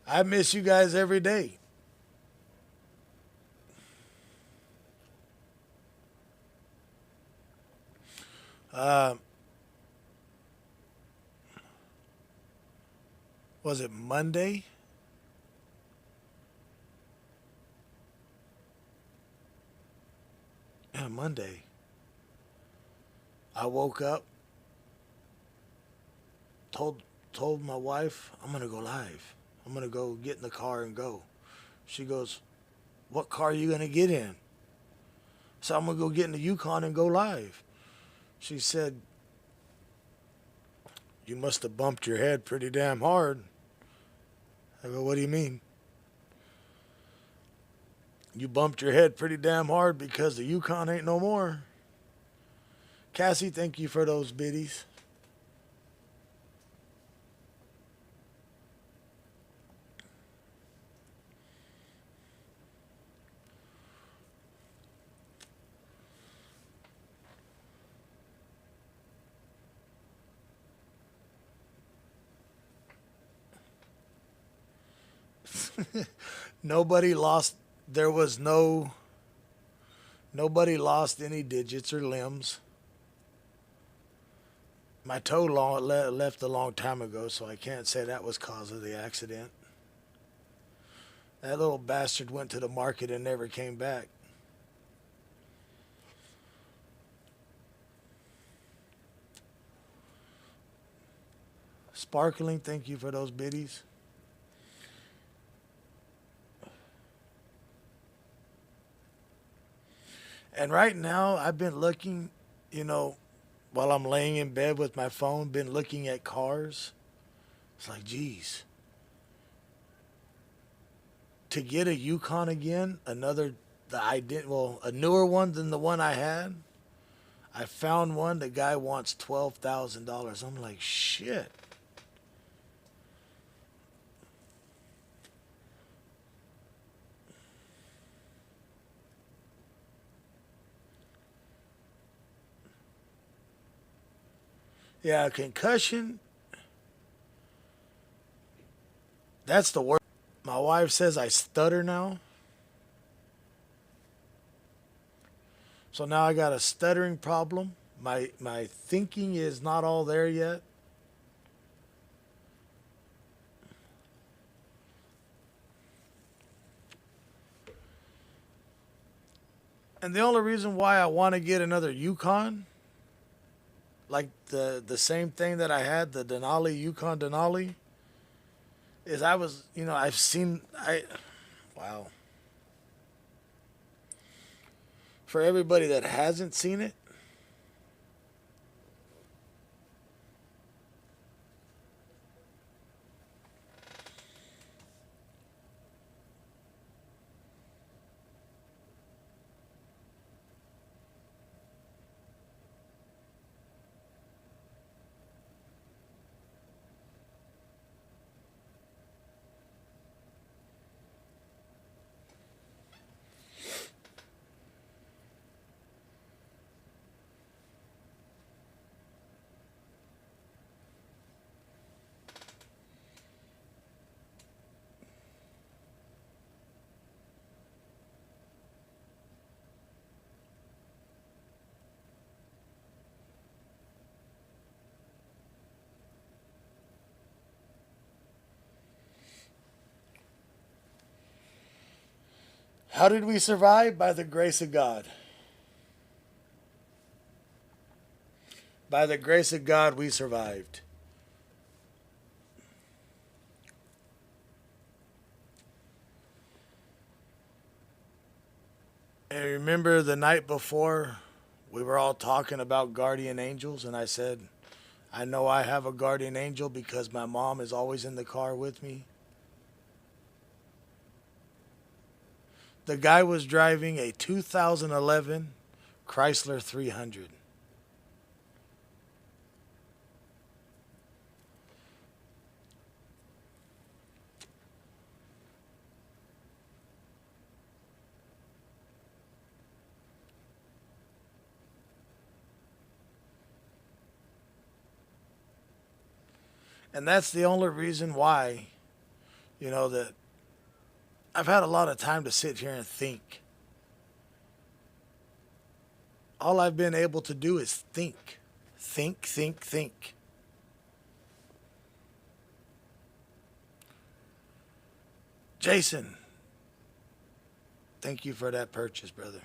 I miss you guys every day. Was it Monday? Yeah, Monday. I woke up, told my wife, I'm gonna go live. I'm gonna go get in the car and go. She goes, what car are you gonna get in? So I'm gonna go get in the Yukon and go live. She said, you must have bumped your head pretty damn hard. I go, what do you mean? You bumped your head pretty damn hard because the Yukon ain't no more. Cassie, thank you for those biddies. Nobody lost. There was no. Nobody lost any digits or limbs. My toe left a long time ago, so I can't say that was cause of the accident. That little bastard went to the market and never came back. Sparkling, thank you for those biddies. And right now, I've been looking, while I'm laying in bed with my phone, been looking at cars. It's like, geez. To get a Yukon again, a newer one than the one I had. I found one, the guy wants $12,000. I'm like, shit. Yeah, concussion. That's the worst. My wife says I stutter now. So now I got a stuttering problem. My thinking is not all there yet. And the only reason why I want to get another Yukon, like the same thing that I had, the Denali, Yukon Denali, is wow. For everybody that hasn't seen it, How did we survive? By the grace of God. By the grace of God, we survived. And remember the night before, we were all talking about guardian angels, and I said, I know I have a guardian angel because my mom is always in the car with me. The guy was driving a 2011 Chrysler 300. And that's the only reason why, that I've had a lot of time to sit here and think. All I've been able to do is think. Think, think, think. Jason, thank you for that purchase, brother.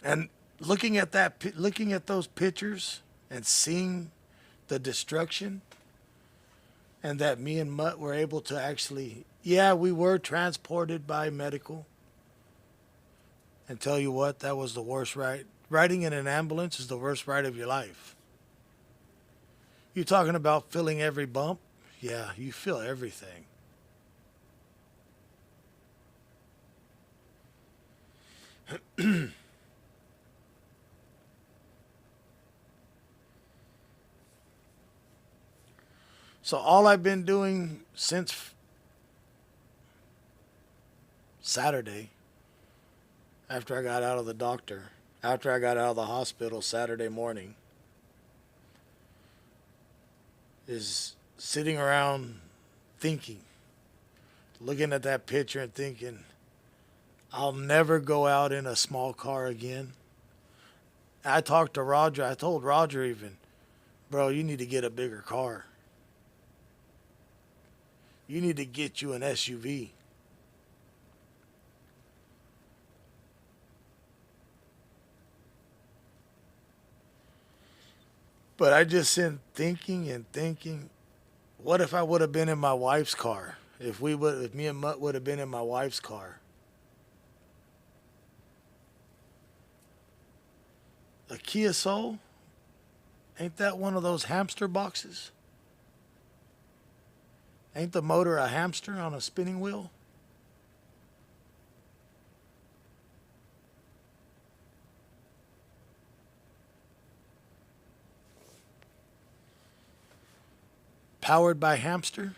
And looking at those pictures and seeing the destruction, and that me and Mutt were able to actually, we were transported by medical. And tell you what, that was the worst ride. Riding in an ambulance is the worst ride of your life. You talking about feeling every bump? Yeah, you feel everything. So all I've been doing since Saturday, after I got out of the hospital Saturday morning, is sitting around thinking, looking at that picture and thinking, I'll never go out in a small car again. I talked to Roger. I told Roger even, bro, you need to get a bigger car. You need to get you an SUV. But I just been thinking and thinking, what if I would have been in my wife's car? If me and Mutt would have been in my wife's car. A Kia Soul? Ain't that one of those hamster boxes? Ain't the motor a hamster on a spinning wheel? Powered by hamster?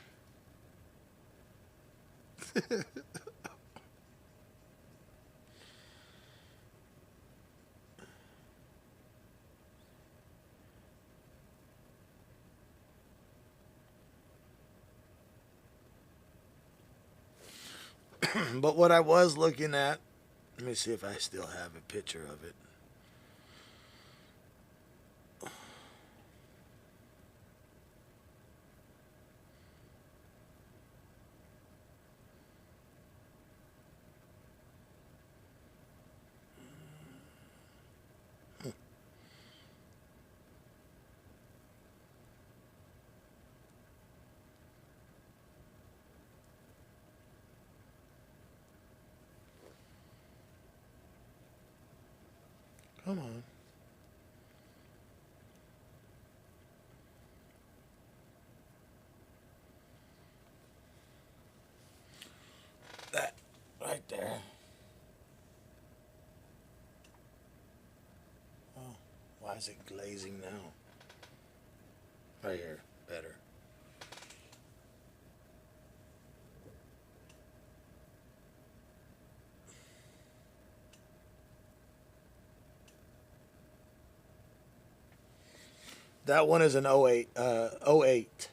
But what I was looking at, let me see if I still have a picture of it. Come on. That right there. Oh, why is it glazing now? Right here, better. That one is an 08. 08.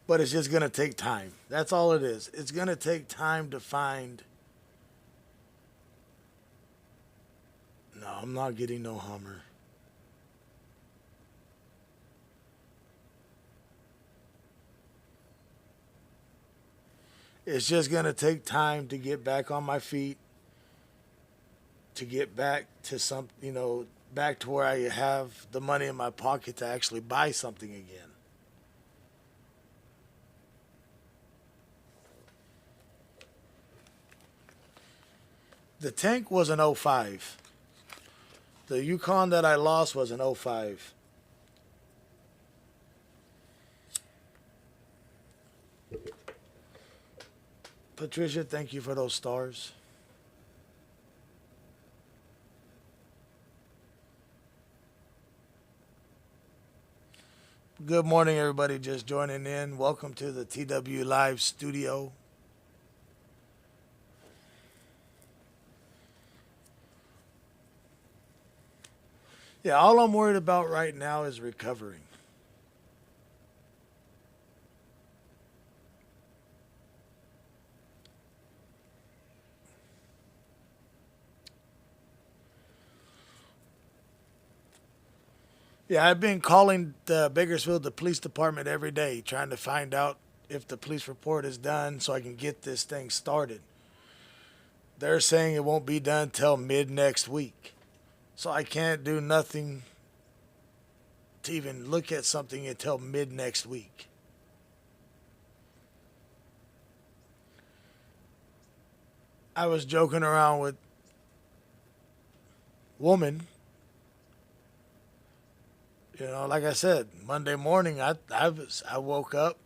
But it's just going to take time. That's all it is. It's going to take time to find. No, I'm not getting no Hummer. It's just going to take time to get back on my feet, to get back to some, back to where I have the money in my pocket to actually buy something again. The tank was an '05. The Yukon that I lost was an '05. Patricia, thank you for those stars. Good morning, everybody just joining in. Welcome to the TW Live studio. Yeah, all I'm worried about right now is recovering. Yeah, I've been calling the Bakersfield, the police department every day, trying to find out if the police report is done so I can get this thing started. They're saying it won't be done till mid next week. So I can't do nothing to even look at something until mid next week. I was joking around with woman. Like I said, Monday morning I woke up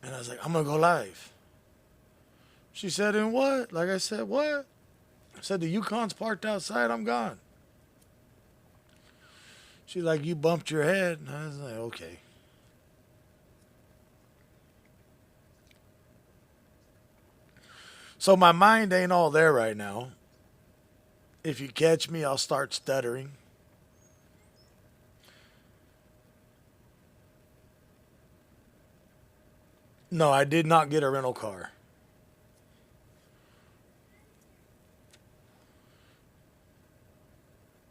and I was like, I'm gonna go live. She said, "And what?" Like I said, "What?" I said, "The Yukon's parked outside. I'm gone." She's like, "You bumped your head." And I was like, "Okay." So my mind ain't all there right now. If you catch me, I'll start stuttering. No, I did not get a rental car.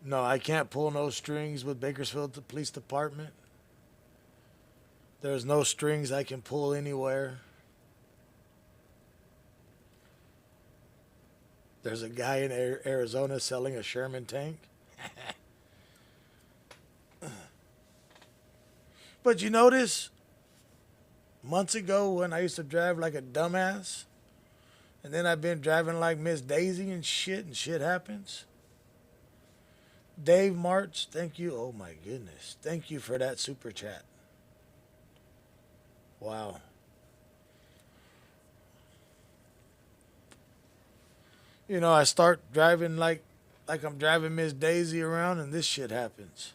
No, I can't pull no strings with Bakersfield Police Department. There's no strings I can pull anywhere. There's a guy in Arizona selling a Sherman tank. But you notice, months ago when I used to drive like a dumbass, and then I've been driving like Miss Daisy and shit happens. Dave March, thank you. Oh my goodness. Thank you for that super chat. Wow. I start driving like I'm driving Miss Daisy around and this shit happens.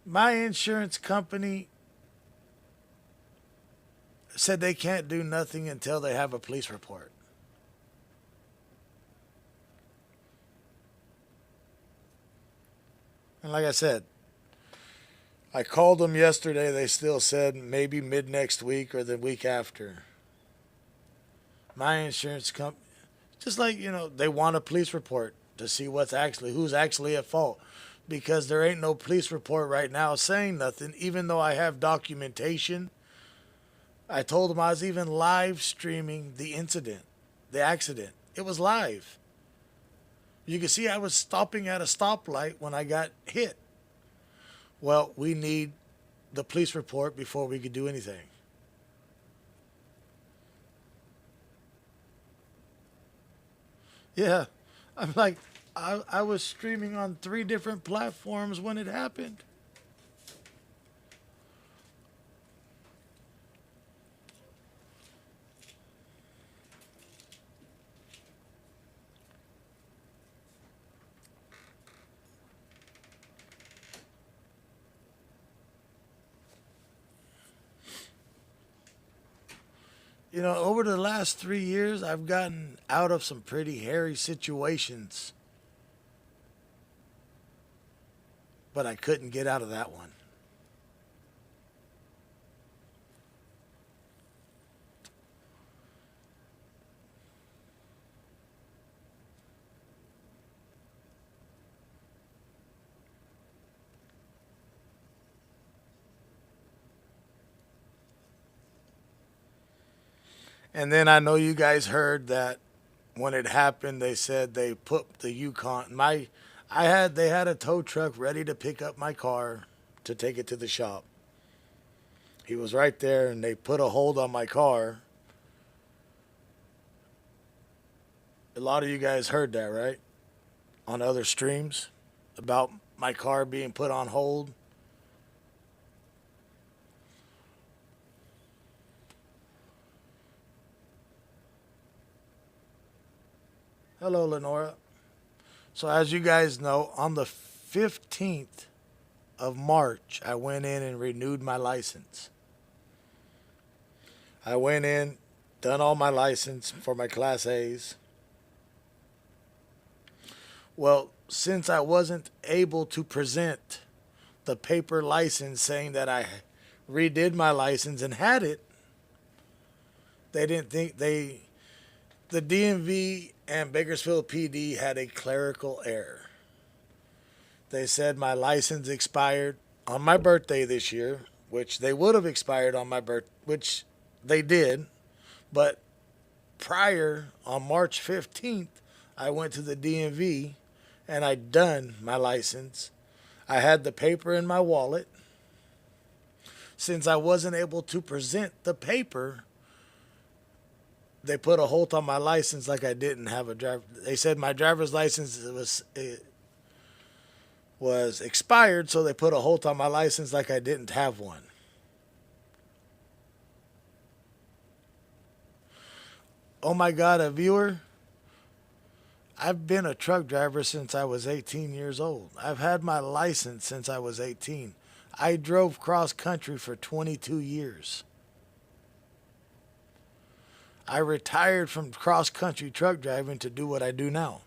My insurance company said they can't do nothing until they have a police report. And like I said, I called them yesterday. They still said maybe mid next week or the week after. My insurance company, just like, they want a police report to see who's actually at fault. Because there ain't no police report right now saying nothing, even though I have documentation. I told them I was even live streaming the accident. It was live. You can see I was stopping at a stoplight when I got hit. Well, we need the police report before we could do anything. Yeah, I'm like, I was streaming on 3 different platforms when it happened. Over the last 3 years, I've gotten out of some pretty hairy situations. but I couldn't get out of that one. And then I know you guys heard that when it happened, they said they put the Yukon. They had a tow truck ready to pick up my car to take it to the shop. He was right there, and they put a hold on my car. A lot of you guys heard that, right? On other streams about my car being put on hold. Hello, Lenora. So as you guys know, on the 15th of March, I went in and renewed my license. I went in, done all my license for my Class A's. Well, since I wasn't able to present the paper license saying that I redid my license and had it, they didn't think the DMV and Bakersfield PD had a clerical error. They said my license expired on my birthday this year, which they would have expired on my birthday, which they did. But prior, on March 15th, I went to the DMV and I done my license. I had the paper in my wallet. Since I wasn't able to present the paper, they put a hold on my license like I didn't have a driver. They said my driver's license was expired, so they put a hold on my license like I didn't have one. Oh my God, a viewer? I've been a truck driver since I was 18 years old. I've had my license since I was 18. I drove cross country for 22 years. I retired from cross-country truck driving to do what I do now.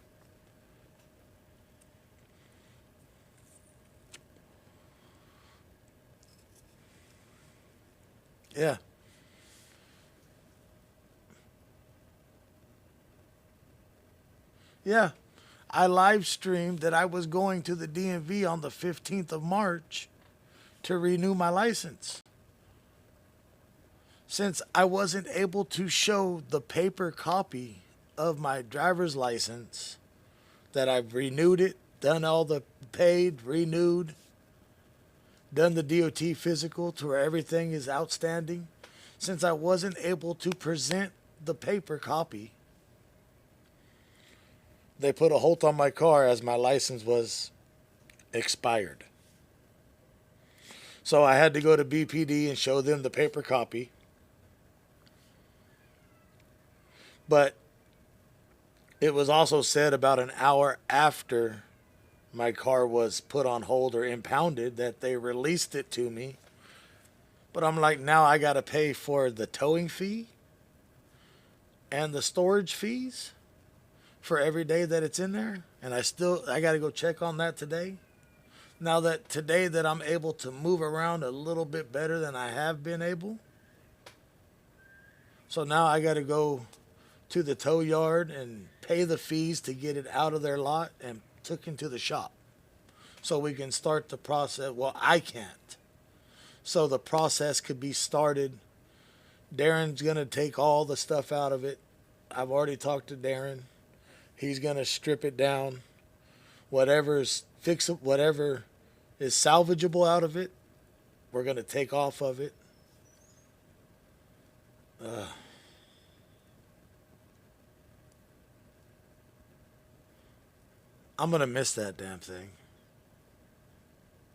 Yeah. Yeah. I live streamed that I was going to the DMV on the 15th of March to renew my license. Since I wasn't able to show the paper copy of my driver's license, that I've renewed it, done all the paid, renewed, done the DOT physical to where everything is outstanding, since I wasn't able to present the paper copy, they put a hold on my car as my license was expired. So I had to go to BPD and show them the paper copy. But it was also said about an hour after my car was put on hold or impounded that they released it to me. But I'm like, now I got to pay for the towing fee and the storage fees for every day that it's in there. And I got to go check on that today. Now that today that I'm able to move around a little bit better than I have been able. So now I got to go to the tow yard and pay the fees to get it out of their lot and took into the shop so we can start the process. Well, I can't. So the process could be started. Darren's going to take all the stuff out of it. I've already talked to Darren. He's going to strip it down. Whatever is salvageable out of it, we're going to take off of it. I'm going to miss that damn thing.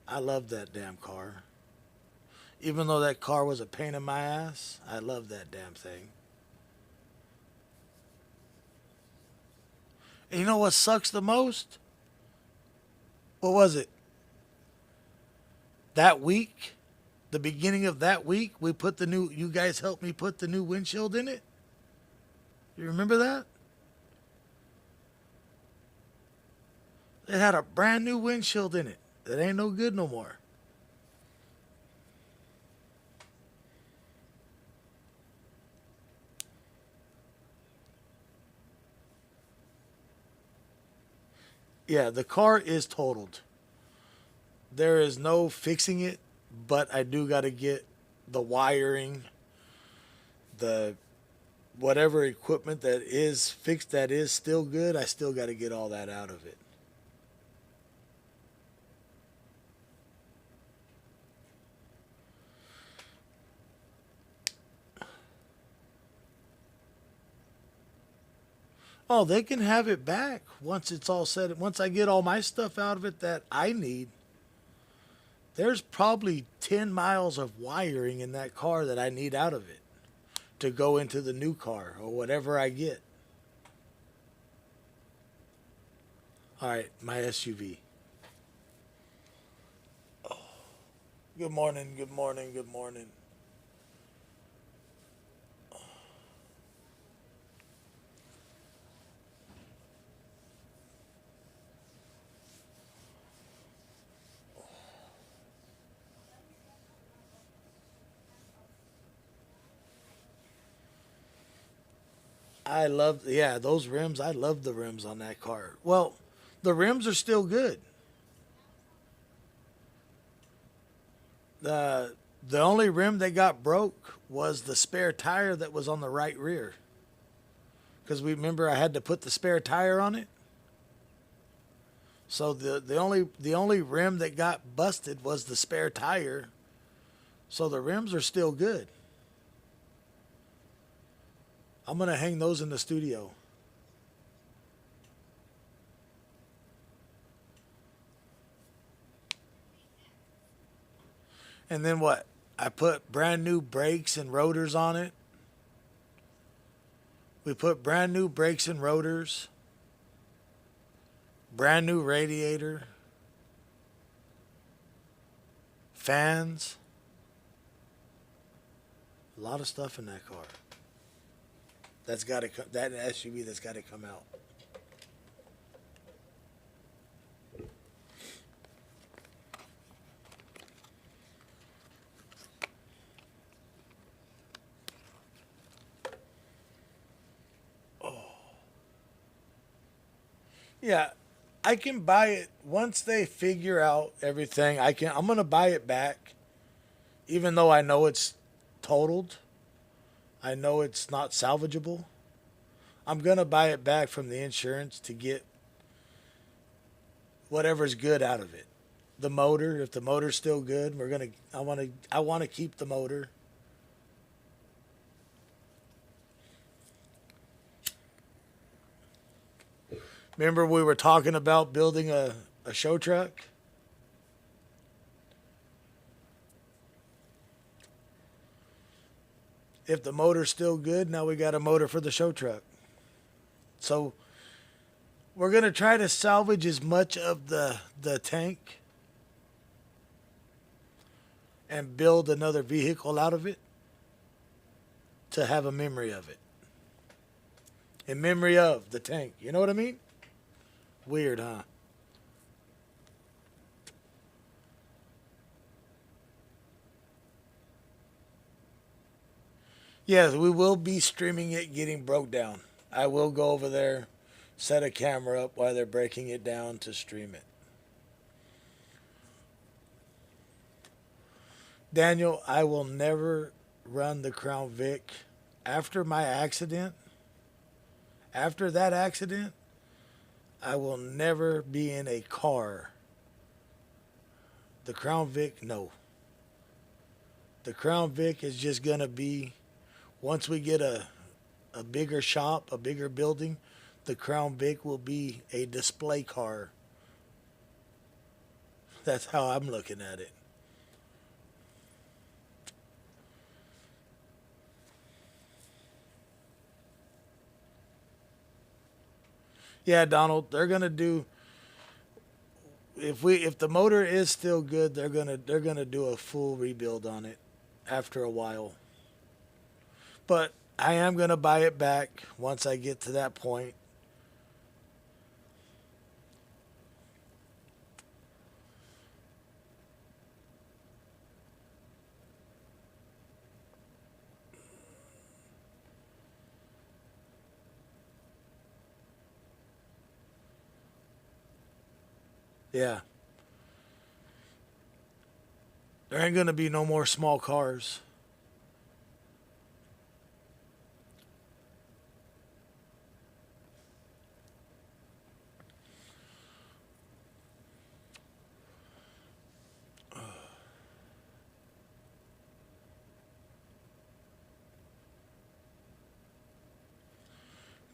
I love that damn car. Even though that car was a pain in my ass, I love that damn thing. And you know what sucks the most? What was it? That week, the beginning of that week, you guys helped me put the new windshield in it. You remember that? It had a brand new windshield in it. It ain't no good no more. Yeah, the car is totaled. There is no fixing it, but I do got to get the wiring, the whatever equipment that is fixed that is still good. I still got to get all that out of it. Oh, they can have it back once it's all set. Once I get all my stuff out of it that I need, there's probably 10 miles of wiring in that car that I need out of it to go into the new car or whatever I get. All right, my SUV. Oh, good morning, good morning, good morning. I love, yeah, those rims. I love the rims on that car. Well, the rims are still good. The only rim that got broke was the spare tire that was on the right rear. Because we remember I had to put the spare tire on it. So the only rim that got busted was the spare tire. So the rims are still good. I'm gonna hang those in the studio. And then what? I put brand new brakes and rotors on it. We put brand new brakes and rotors. Brand new radiator. Fans. A lot of stuff in that car. That's got to come. That SUV that's got to come out. Yeah, I can buy it once they figure out everything. I'm gonna buy it back, even though I know it's totaled. I know it's not salvageable. I'm gonna buy it back from the insurance to get whatever's good out of it. The motor, if the motor's still good, I wanna keep the motor. Remember we were talking about building a show truck? If the motor's still good, now we got a motor for the show truck. So we're going to try to salvage as much of the tank and build another vehicle out of it to have a memory of it. In memory of the tank. You know what I mean? Weird, huh? Yes, we will be streaming it getting broke down. I will go over there, set a camera up while they're breaking it down to stream it. Daniel, I will never run the Crown Vic. After my accident, after that accident, I will never be in a car. The Crown Vic, no. The Crown Vic is just going to be, once we get a bigger shop, a bigger building, the Crown Vic will be a display car. That's how I'm looking at it. Yeah, Donald, they're gonna do. If the motor is still good, they're gonna do a full rebuild on it after a while. But I am gonna buy it back once I get to that point. Yeah. There ain't going to be no more small cars.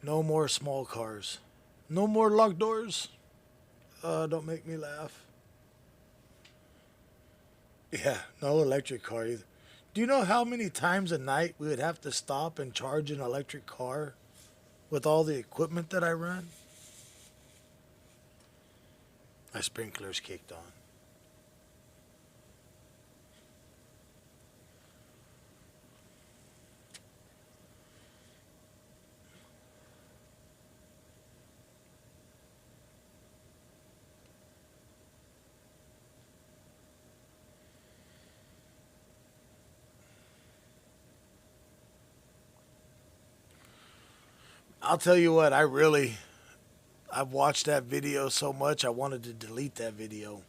No more small cars. No more locked doors. Don't make me laugh. Yeah, no electric car either. Do you know how many times a night we would have to stop and charge an electric car with all the equipment that I run? My sprinklers kicked on. I'll tell you what, I've watched that video so much I wanted to delete that video.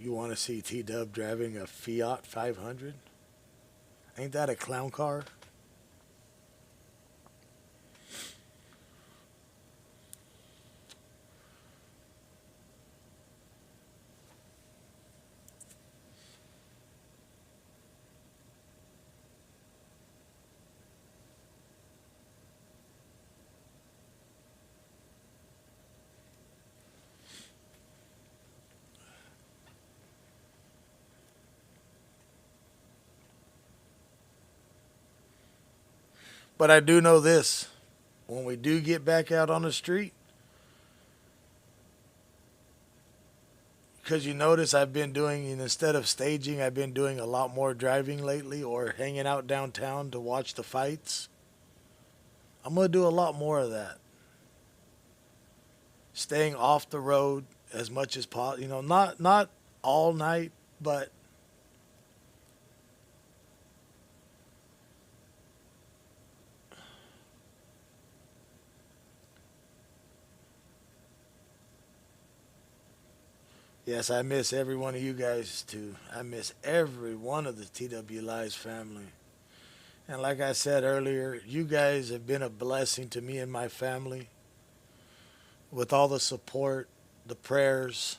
You want to see T-Dub driving a Fiat 500? Ain't that a clown car? But I do know this. When we do get back out on the street, because you notice I've been doing, instead of staging, I've been doing a lot more driving lately or hanging out downtown to watch the fights. I'm going to do a lot more of that. Staying off the road as much as possible. Not all night, but yes, I miss every one of you guys too. I miss every one of the TW Lives family. And like I said earlier, you guys have been a blessing to me and my family with all the support, the prayers,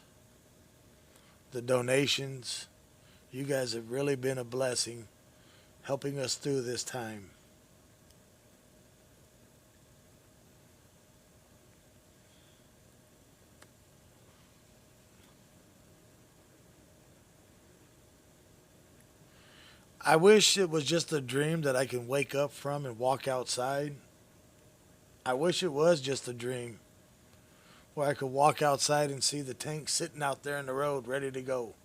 the donations. You guys have really been a blessing helping us through this time. I wish it was just a dream that I can wake up from and walk outside. I wish it was just a dream where I could walk outside and see the tank sitting out there in the road ready to go.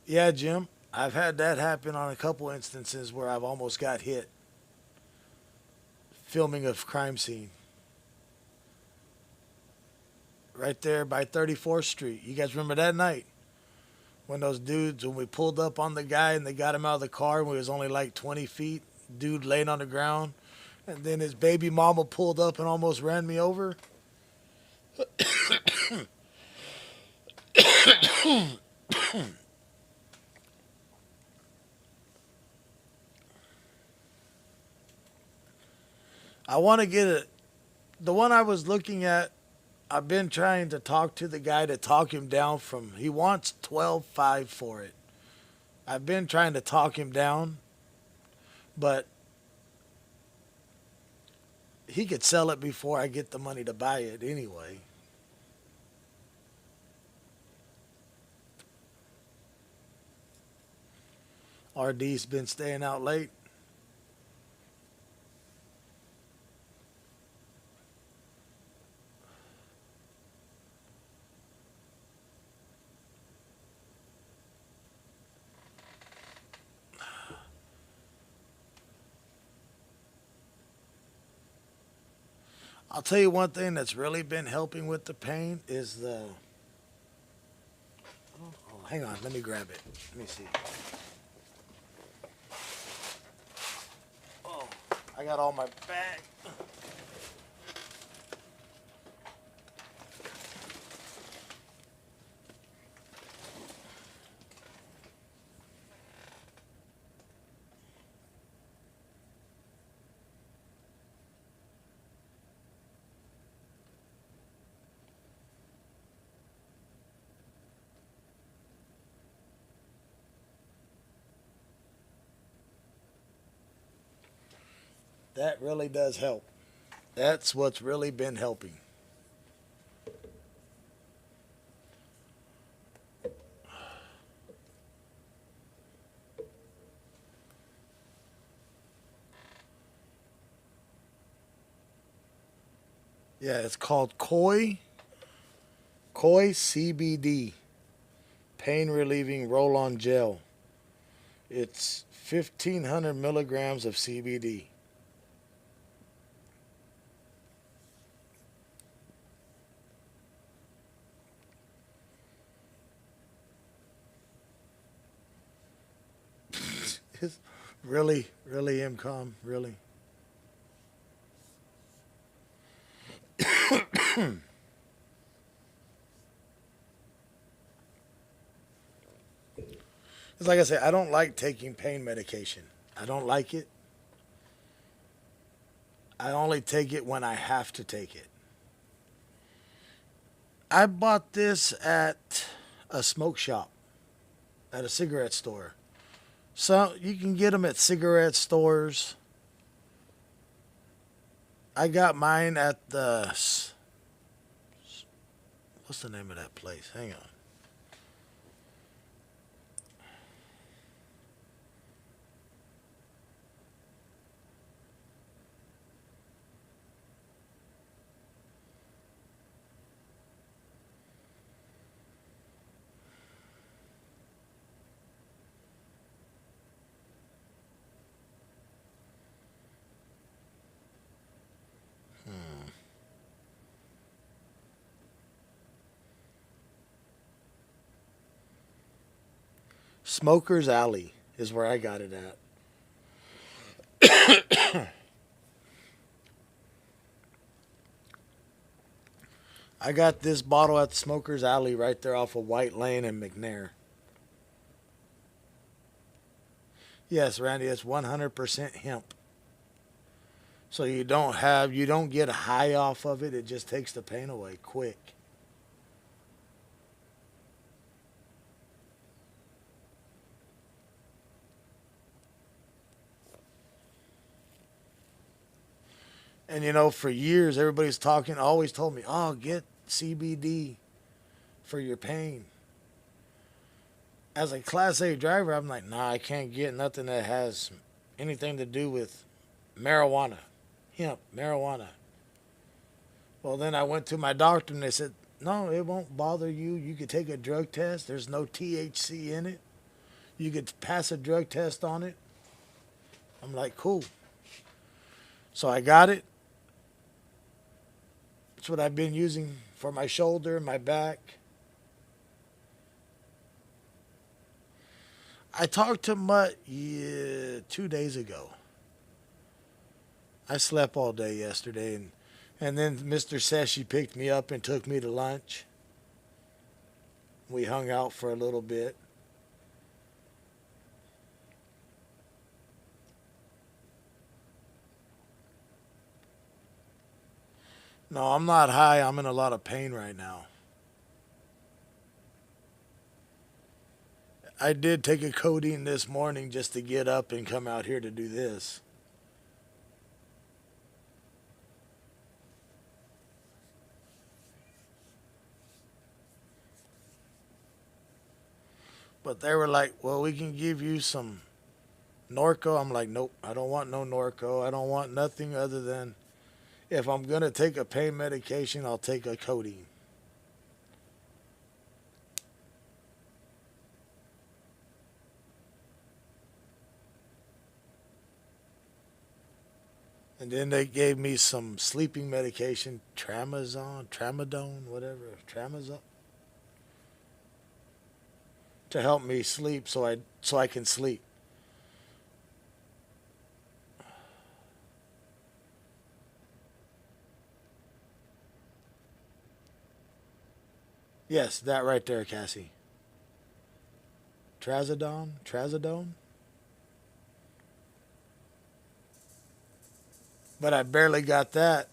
Yeah, Jim, I've had that happen on a couple instances where I've almost got hit filming a crime scene. Right there by 34th Street. You guys remember that night? When those dudes, when we pulled up on the guy and they got him out of the car and we was only like 20 feet, dude laying on the ground, and then his baby mama pulled up and almost ran me over? I want to get it. The one I was looking at, I've been trying to talk to the guy to talk him down from, he wants 12.5 for it. I've been trying to talk him down, but he could sell it before I get the money to buy it anyway. RD's been staying out late. I'll tell you one thing that's really been helping with the pain is the. Oh, hang on, let me grab it. Let me see. Oh, I got all my bag. That really does help. That's what's really been helping. Yeah, it's called Koi CBD, pain relieving roll on gel. It's 1,500 milligrams of CBD. It's really, really, MCOM, really. It's like I say, I don't like taking pain medication. I don't like it. I only take it when I have to take it. I bought this at a smoke shop, at a cigarette store. So you can get them at cigarette stores. I got mine at the. What's the name of that place? Hang on. Smoker's Alley is where I got it at. I got this bottle at Smoker's Alley right there off of White Lane and McNair. Yes, Randy, it's 100% hemp. So you don't get a high off of it. It just takes the pain away quick. And you know, for years, everybody's always told me, oh, get CBD for your pain. As a Class A driver, I'm like, nah, I can't get nothing that has anything to do with marijuana, hemp, marijuana. Well, then I went to my doctor and they said, no, it won't bother you. You could take a drug test. There's no THC in it. You could pass a drug test on it. I'm like, cool. So I got it. It's what I've been using for my shoulder and my back. I talked to Mutt 2 days ago. I slept all day yesterday, and then Mr. Seshi picked me up and took me to lunch. We hung out for a little bit. No, I'm not high. I'm in a lot of pain right now. I did take a codeine this morning just to get up and come out here to do this. But they were like, well, we can give you some Norco, I'm like, nope, I don't want no Norco. I don't want nothing other than if I'm going to take a pain medication, I'll take a codeine. And then they gave me some sleeping medication, Tramadone, whatever, Tramadol, to help me sleep so I can sleep. Yes, that right there, Cassie. Trazodone. But I barely got that.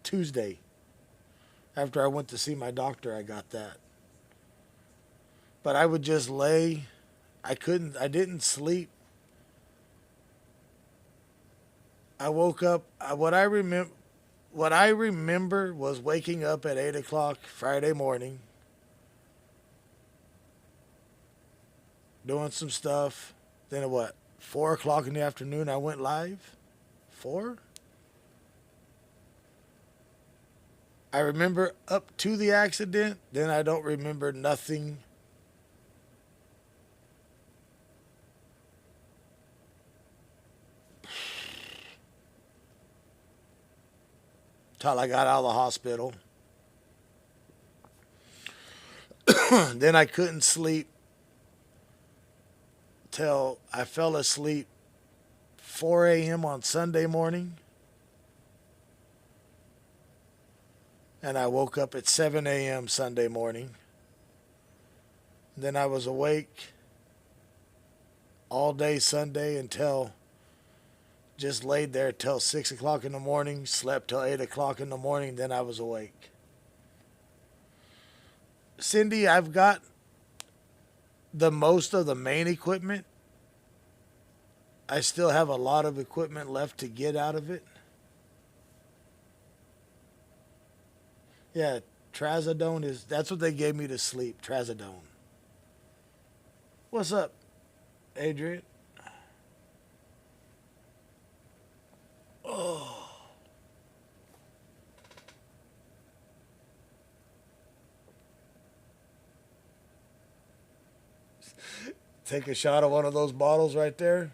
Tuesday. After I went to see my doctor, I got that. But I would just lay. I didn't sleep. I woke up. What I remember was waking up at 8 o'clock Friday morning, doing some stuff. Then at 4 o'clock in the afternoon, I went live? 4? I remember up to the accident, then I don't remember nothing. Till I got out of the hospital. Then I couldn't sleep till I fell asleep 4 a.m. on Sunday morning. And I woke up at 7 a.m. Sunday morning. Then I was awake all day Sunday until just laid there till 6 o'clock in the morning, slept till 8 o'clock in the morning, then I was awake. Cindy, I've got the most of the main equipment. I still have a lot of equipment left to get out of it. Yeah, Trazodone that's what they gave me to sleep, Trazodone. What's up, Adrian? Oh. Take a shot of one of those bottles right there.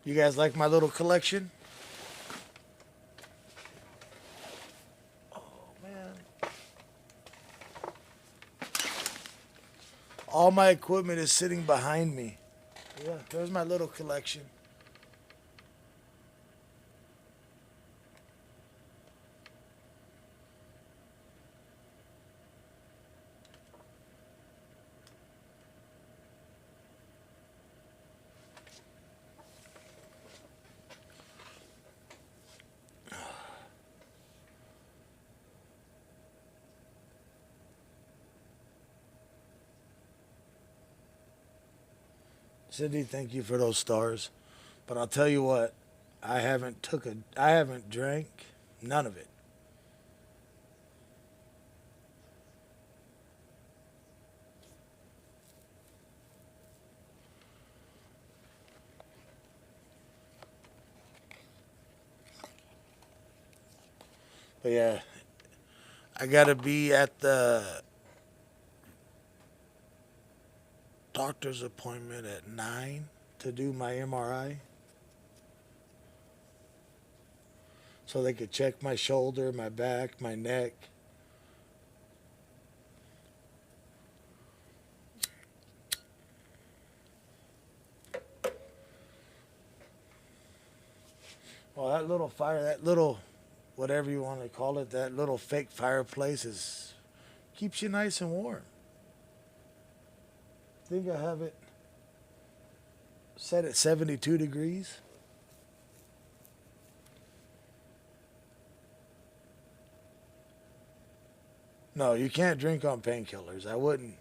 You guys like my little collection? Oh, man. All my equipment is sitting behind me. Yeah, there's my little collection. Cindy, thank you for those stars. But I'll tell you what, I haven't drank none of it. But yeah, I gotta be at the doctor's appointment at 9 to do my MRI. So they could check my shoulder, my back, my neck. Well, that little whatever you want to call it, that little fake fireplace keeps you nice and warm. I think I have it set at 72 degrees. No, you can't drink on painkillers. I wouldn't.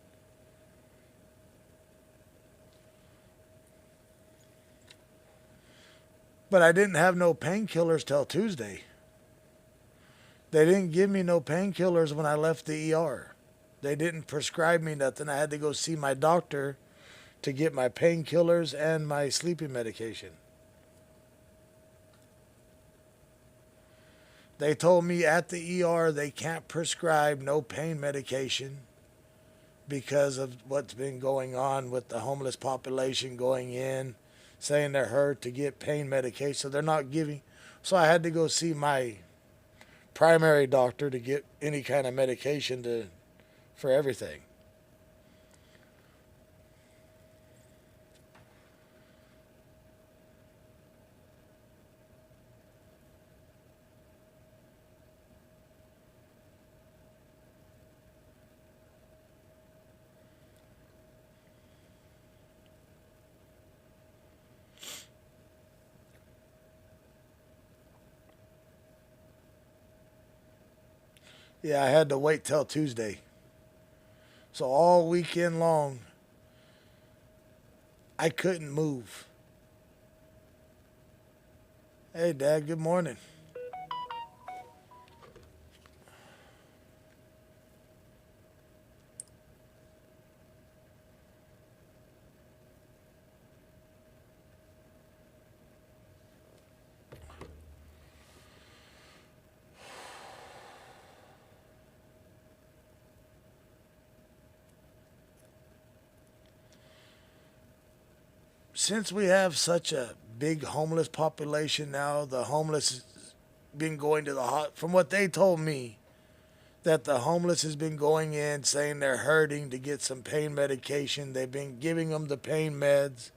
But I didn't have no painkillers till Tuesday. They didn't give me no painkillers when I left the ER. They didn't prescribe me nothing. I had to go see my doctor to get my painkillers and my sleeping medication. They told me at the ER they can't prescribe no pain medication because of what's been going on with the homeless population going in, saying they're hurt to get pain medication. So they're not giving. So I had to go see my primary doctor to get any kind of medication for everything. Yeah, I had to wait till Tuesday. So all weekend long, I couldn't move. Hey, Dad, good morning. Since we have such a big homeless population now, the homeless has been going to the from what they told me, that the homeless has been going in saying they're hurting to get some pain medication. They've been giving them the pain meds.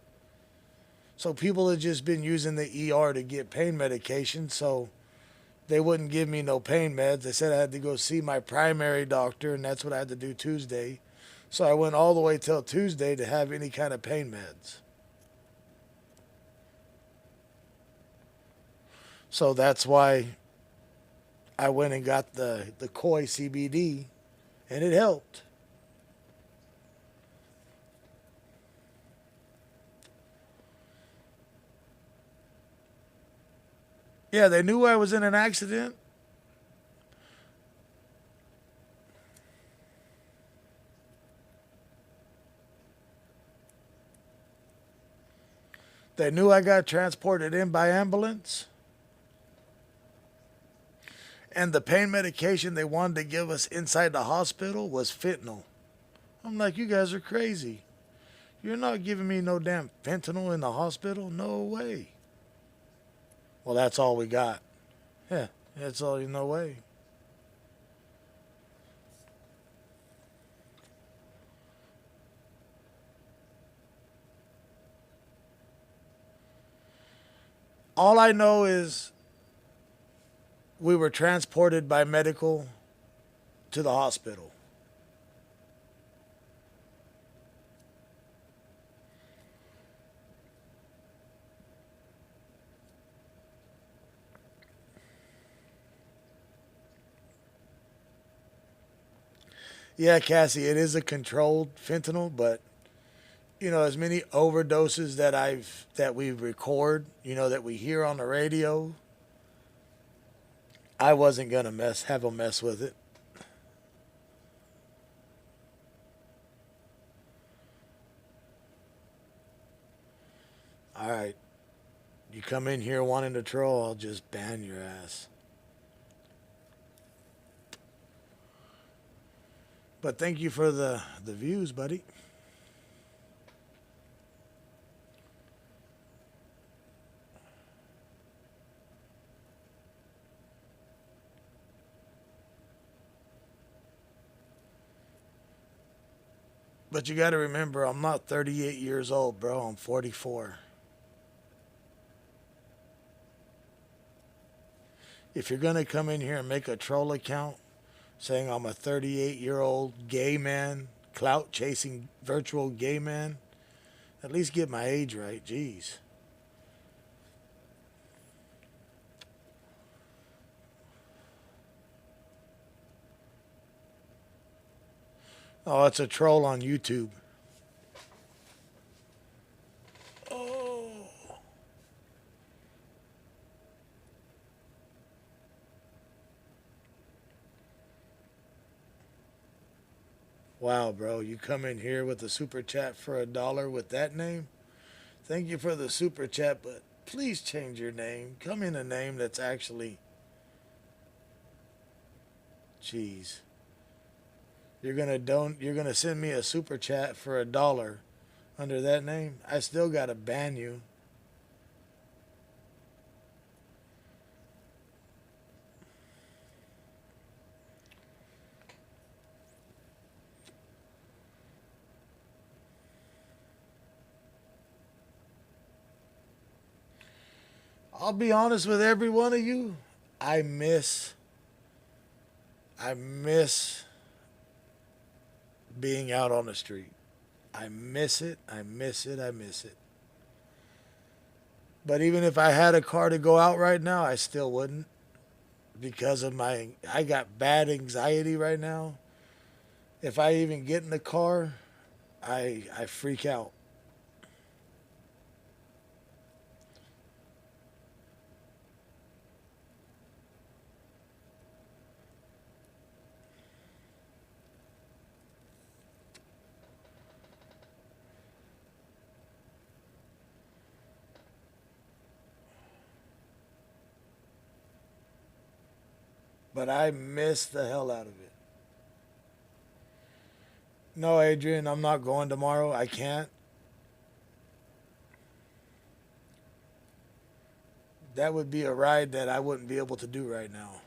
So people have just been using the ER to get pain medication. So they wouldn't give me no pain meds. They said I had to go see my primary doctor, and that's what I had to do Tuesday. So I went all the way till Tuesday to have any kind of pain meds. So that's why I went and got the Koi CBD, and it helped. Yeah, they knew I was in an accident. They knew I got transported in by ambulance. And the pain medication they wanted to give us inside the hospital was fentanyl. I'm like, you guys are crazy. You're not giving me no damn fentanyl in the hospital? No way. Well, that's all we got. Yeah, that's all, no way. All I know is we were transported by medical to the hospital. Yeah, Cassie, it is a controlled fentanyl, but you know, as many overdoses that we record, you know, that we hear on the radio, I wasn't gonna have them mess with it. All right, you come in here wanting to troll, I'll just ban your ass. But thank you for the views, buddy. But you got to remember, I'm not 38 years old, bro. I'm 44. If you're going to come in here and make a troll account saying I'm a 38-year-old gay man, clout chasing virtual gay man, at least get my age right. Jeez. Oh, it's a troll on YouTube. Oh. wow, bro. You come in here with a super chat for $1 with that name. Thank you for the super chat, but please change your name. Come in a name that's actually. Jeez. You're gonna send me a super chat for $1 under that name. I still gotta ban you. I'll be honest with every one of you. I miss being out on the street. I miss it. I miss it. I miss it. But even if I had a car to go out right now, I still wouldn't because of I got bad anxiety right now. If I even get in the car, I freak out. But I miss the hell out of it. No, Adrian, I'm not going tomorrow. I can't. That would be a ride that I wouldn't be able to do right now.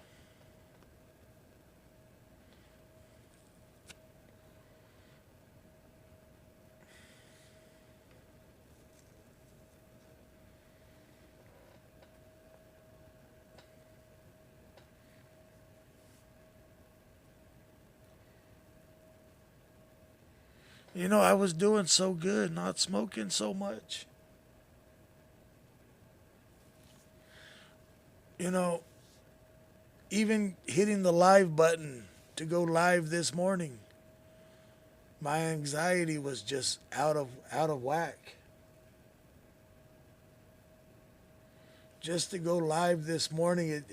You know, I was doing so good, not smoking so much. You know, even hitting the live button to go live this morning, my anxiety was just out of whack. Just to go live this morning,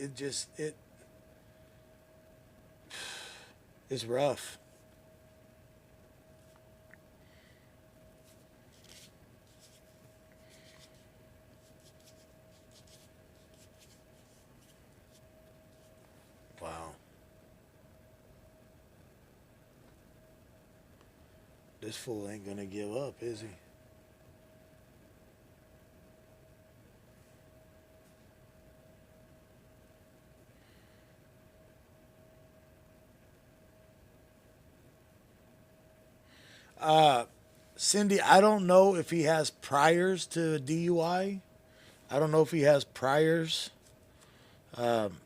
it's rough. Wow. This fool ain't gonna give up, is he? Cindy, I don't know if he has priors to DUI. I don't know if he has priors. Um,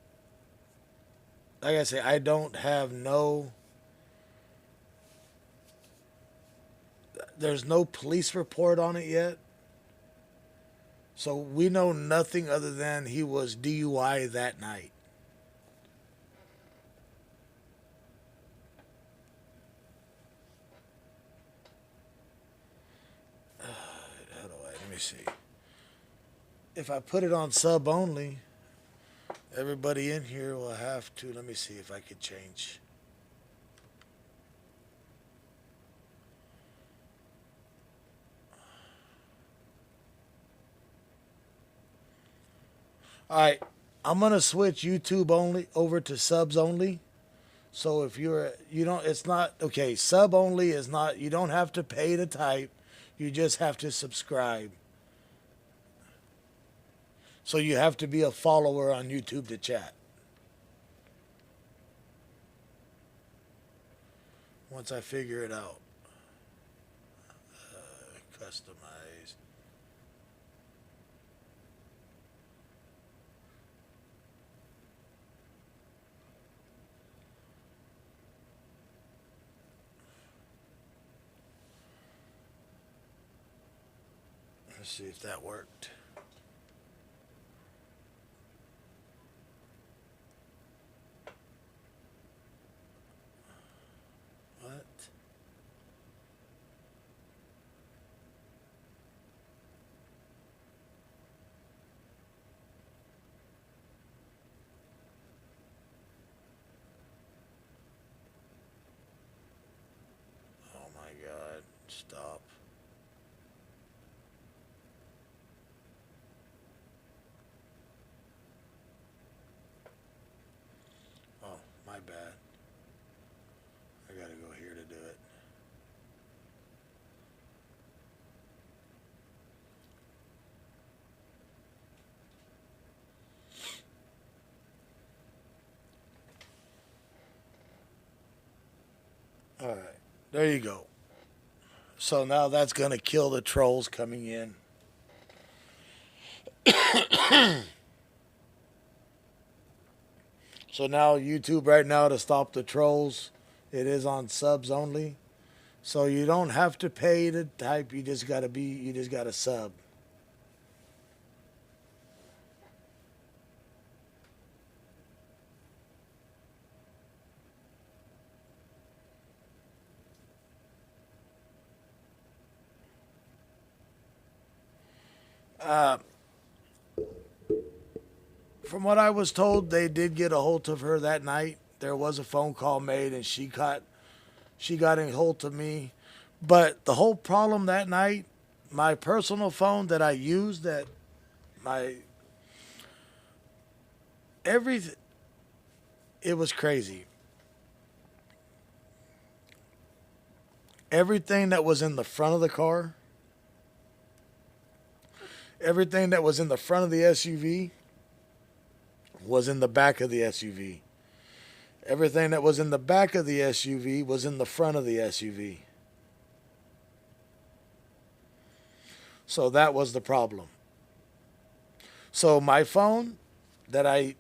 like I say, I don't have no. There's no police report on it yet. So we know nothing other than he was DUI that night. How do I? Let me see. If I put it on sub only, everybody in here will have to. Let me see if I could change. All right, I'm gonna switch YouTube only over to subs only. So if you don't, it's not okay. Sub only is not. You don't have to pay to type. You just have to subscribe. So you have to be a follower on YouTube to chat. Once I figure it out, customize. Let's see if that worked. What? Oh Stop. Oh, my bad. I gotta go here to do it. All right, there you go. So now that's gonna kill the trolls coming in. So now YouTube right now, to stop the trolls, it is on subs only. So you don't have to pay to type. You just gotta sub. From what I was told, they did get a hold of her that night. There was a phone call made, and she got in hold of me. But the whole problem that night, my personal phone that I used, that my everything, it was crazy. Everything that was in the front of the car, everything that was in the front of the SUV was in the back of the SUV. Everything that was in the back of the SUV was in the front of the SUV. So that was the problem. So my phone that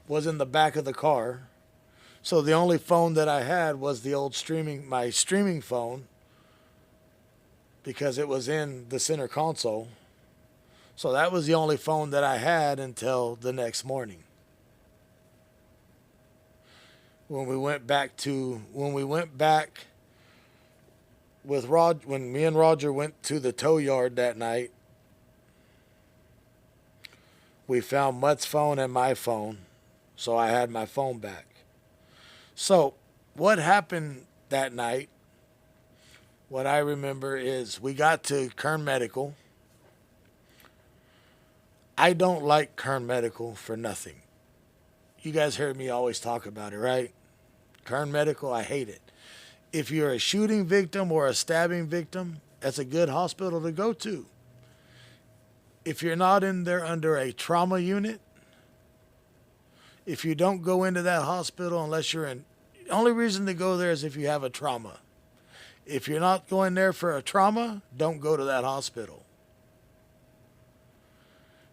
was in the back of the car. So the only phone that I had was the old my streaming phone, because it was in the center console. So that was the only phone that I had until the next morning. When we went back with when me and Roger went to the tow yard that night, we found Mutt's phone and my phone. So I had my phone back. So what happened that night, what I remember is we got to Kern Medical. I don't like Kern Medical for nothing. You guys heard me always talk about it, right? Kern Medical, I hate it. If you're a shooting victim or a stabbing victim, that's a good hospital to go to. If you're not in there under a trauma unit, if you don't go into that hospital unless you're in, the only reason to go there is if you have a trauma. If you're not going there for a trauma, don't go to that hospital.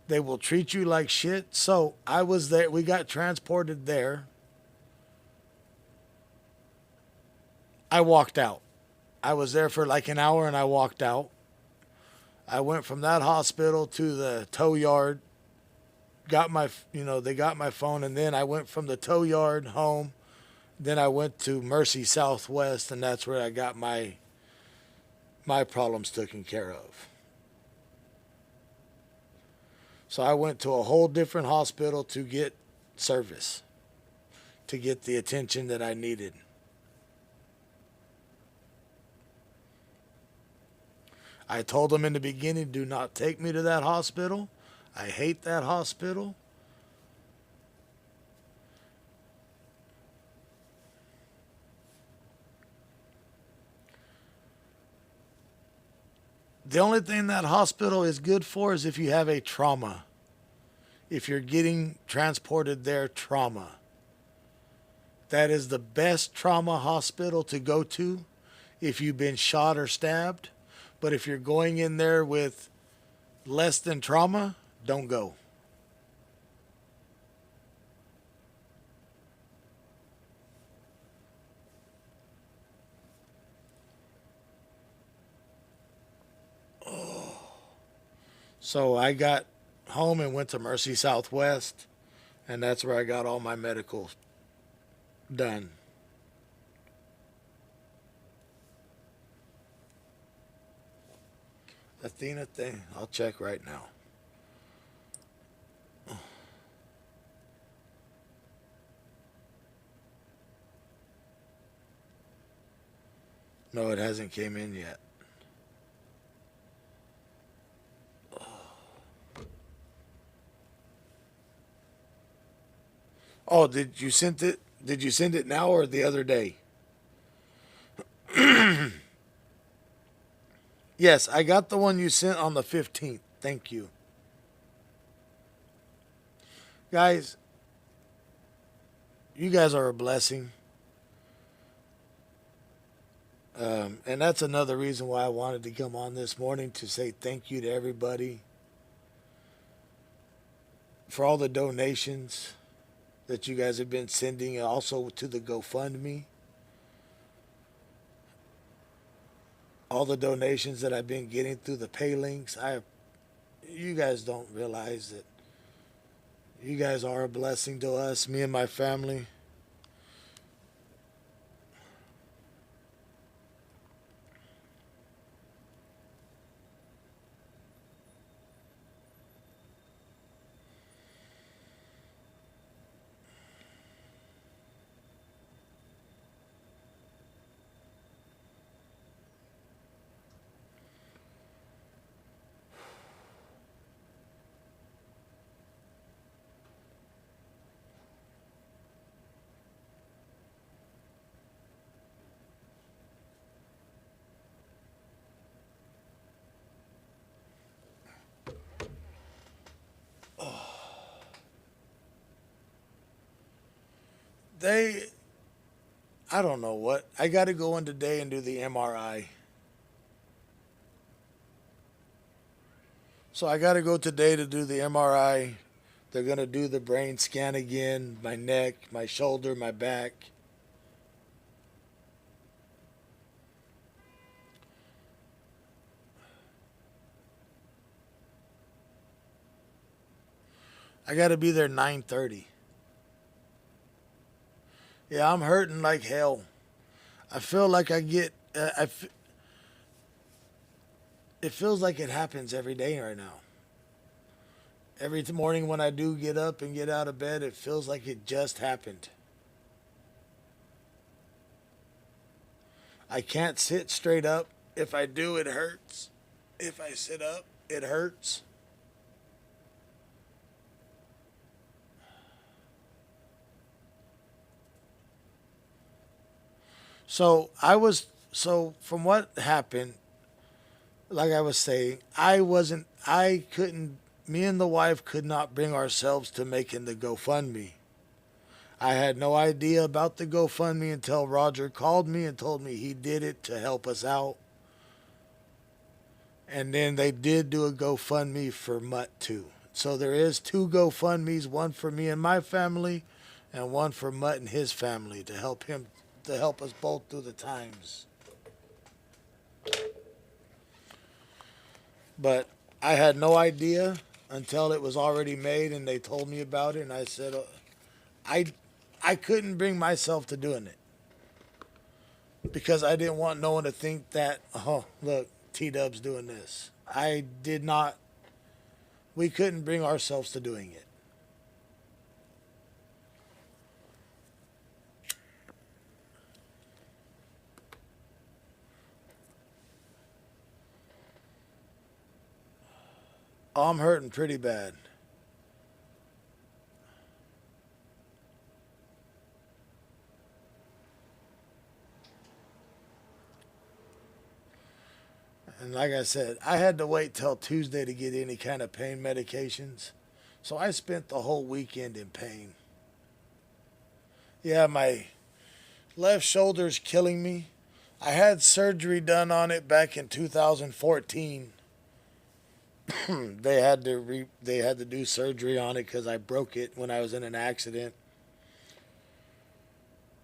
They will treat you like shit. So I was there. We got transported there. I walked out. I was there for like an hour and I walked out. I went from that hospital to the tow yard. They got my phone, and then I went from the tow yard home. Then I went to Mercy Southwest, and that's where I got my problems taken care of. So I went to a whole different hospital to get service, to get the attention that I needed. I told them in the beginning, do not take me to that hospital. I hate that hospital. The only thing that hospital is good for is if you have a trauma. If you're getting transported there, trauma. That is the best trauma hospital to go to if you've been shot or stabbed. But if you're going in there with less than trauma, don't go. So I got home and went to Mercy Southwest, and that's where I got all my medical done. Athena thing, I'll check right now. No, it hasn't came in yet. Oh, did you send it? Did you send it now or the other day? Yes, I got the one you sent on the 15th. Thank you. Guys, you guys are a blessing. And that's another reason why I wanted to come on this morning to say thank you to everybody for all the donations that you guys have been sending, and also to the GoFundMe. All the donations that I've been getting through the pay links. You guys don't realize that you guys are a blessing to us, me and my family. I don't know what. I got to go in today and do the MRI. So I got to go today to do the MRI. They're going to do the brain scan again, my neck, my shoulder, my back. I got to be there 9:30. Yeah, I'm hurting like hell. I feel like it feels like it happens every day right now. Every morning when I do get up and get out of bed, it feels like it just happened. I can't sit straight up. If I do, it hurts. If I sit up, it hurts. So from what happened, like I was saying, me and the wife could not bring ourselves to making the GoFundMe. I had no idea about the GoFundMe until Roger called me and told me he did it to help us out. And then they did do a GoFundMe for Mutt too. So there is two GoFundMes, one for me and my family and one for Mutt and his family to help us both through the times. But I had no idea until it was already made and they told me about it, and I said I couldn't bring myself to doing it because I didn't want no one to think that, oh, look, T-Dub's doing this. We couldn't bring ourselves to doing it. I'm hurting pretty bad. And like I said, I had to wait till Tuesday to get any kind of pain medications. So I spent the whole weekend in pain. Yeah, my left shoulder's killing me. I had surgery done on it back in 2014. They had to do surgery on it because I broke it when I was in an accident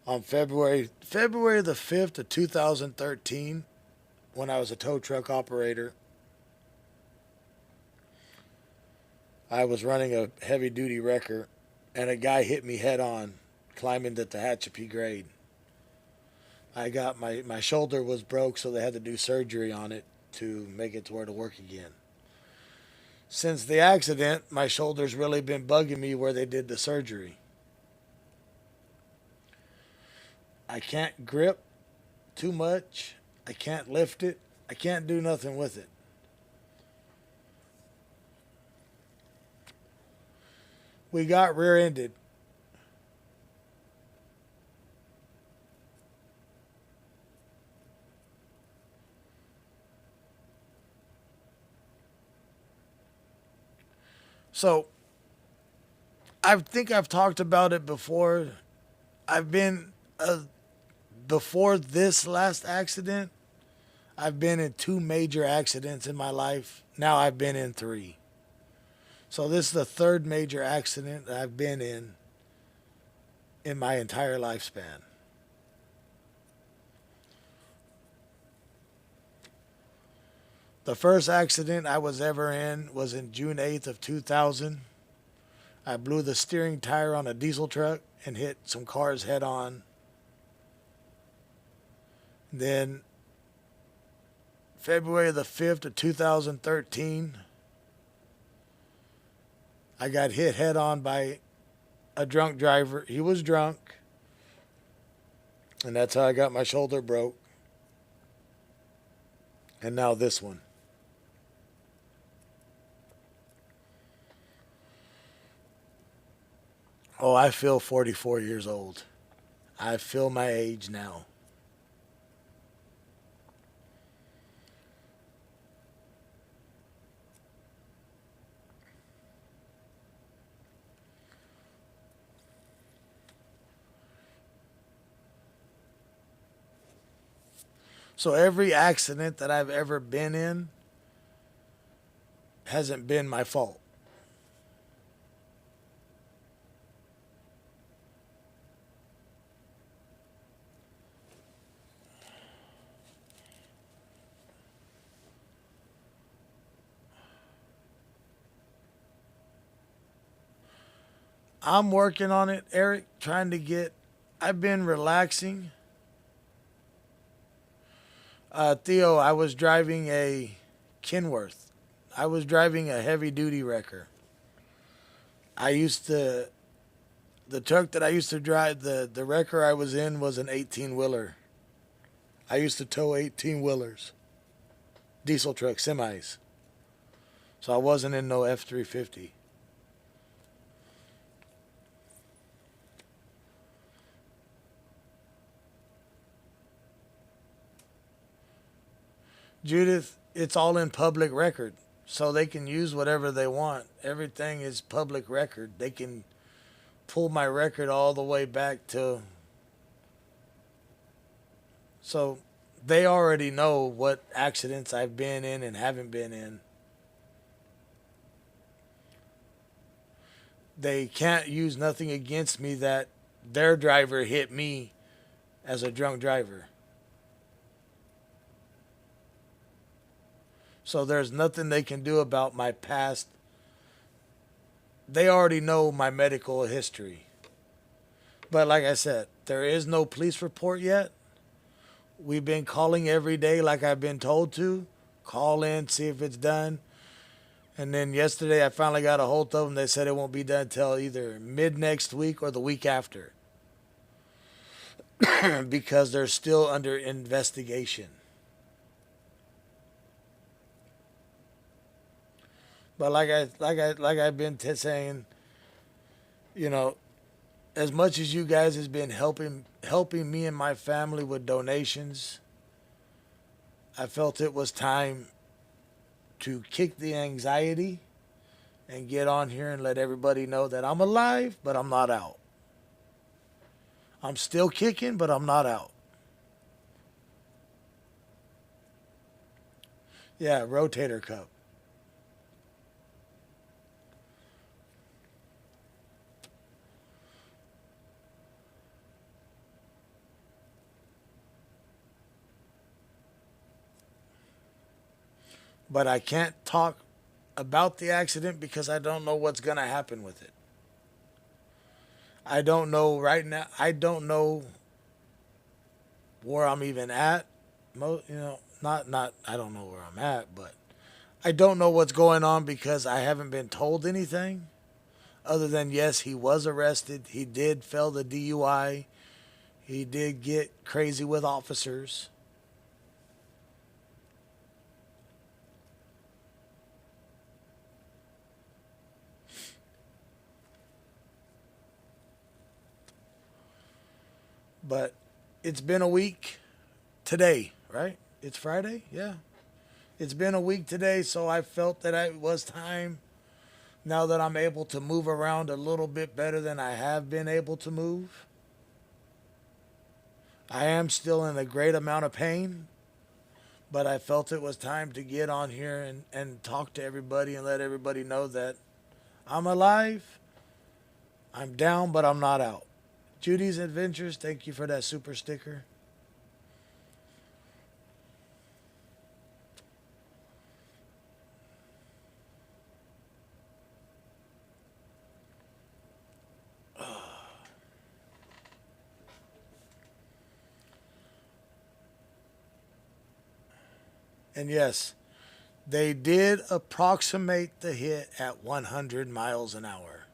on February the 5th of 2013 when I was a tow truck operator. I was running a heavy duty wrecker and a guy hit me head on climbing the Tehachapi grade. I got my shoulder was broke, so they had to do surgery on it to make it to where to work again. Since the accident, my shoulder's really been bugging me where they did the surgery. I can't grip too much. I can't lift it. I can't do nothing with it. We got rear-ended. So, I think I've talked about it before. I've been, before this last accident, I've been in 2 major accidents in my life. Now I've been in 3. So this is the 3rd major accident that I've been in my entire lifespan. The first accident I was ever in was in June 8th of 2000. I blew the steering tire on a diesel truck and hit some cars head on. Then February the 5th of 2013, I got hit head on by a drunk driver. He was drunk, and that's how I got my shoulder broke. And now this one. Oh, I feel 44 years old. I feel my age now. So every accident that I've ever been in hasn't been my fault. I'm working on it, Eric, I've been relaxing. Theo, I was driving a Kenworth. I was driving a heavy duty wrecker. The truck that I used to drive, the wrecker I was in was an 18-wheeler. I used to tow 18-wheelers, diesel truck, semis. So I wasn't in no F-350. Judith, it's all in public record, so they can use whatever they want. Everything is public record. They can pull my record all the way back to... So they already know what accidents I've been in and haven't been in. They can't use nothing against me that their driver hit me as a drunk driver. So there's nothing they can do about my past. They already know my medical history. But like I said, there is no police report yet. We've been calling every day like I've been told to. Call in, see if it's done. And then yesterday I finally got a hold of them. They said it won't be done until either mid next week or the week after. Because they're still under investigation. But like I've been saying, you know, as much as you guys has been helping me and my family with donations, I felt it was time to kick the anxiety and get on here and let everybody know that I'm alive, but I'm not out. I'm still kicking, but I'm not out. Yeah, rotator cuff. But I can't talk about the accident because I don't know what's going to happen with it. I don't know right now. I don't know where I'm even at. I don't know where I'm at, but I don't know what's going on because I haven't been told anything other than, yes, he was arrested. He did fail the DUI. He did get crazy with officers. But it's been a week today, right? It's Friday? Yeah. It's been a week today, so I felt that it was time, now that I'm able to move around a little bit better than I have been able to move. I am still in a great amount of pain, but I felt it was time to get on here and talk to everybody and let everybody know that I'm alive. I'm down, but I'm not out. Judy's Adventures, thank you for that super sticker. And yes, they did approximate the hit at 100 miles an hour.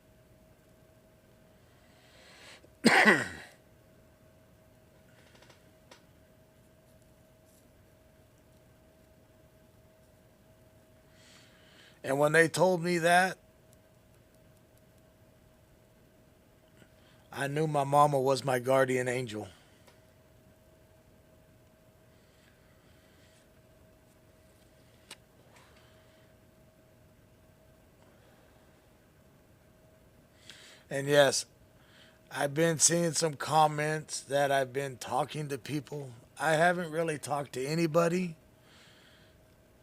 And when they told me that, I knew my mama was my guardian angel. And yes, I've been seeing some comments that I've been talking to people. I haven't really talked to anybody.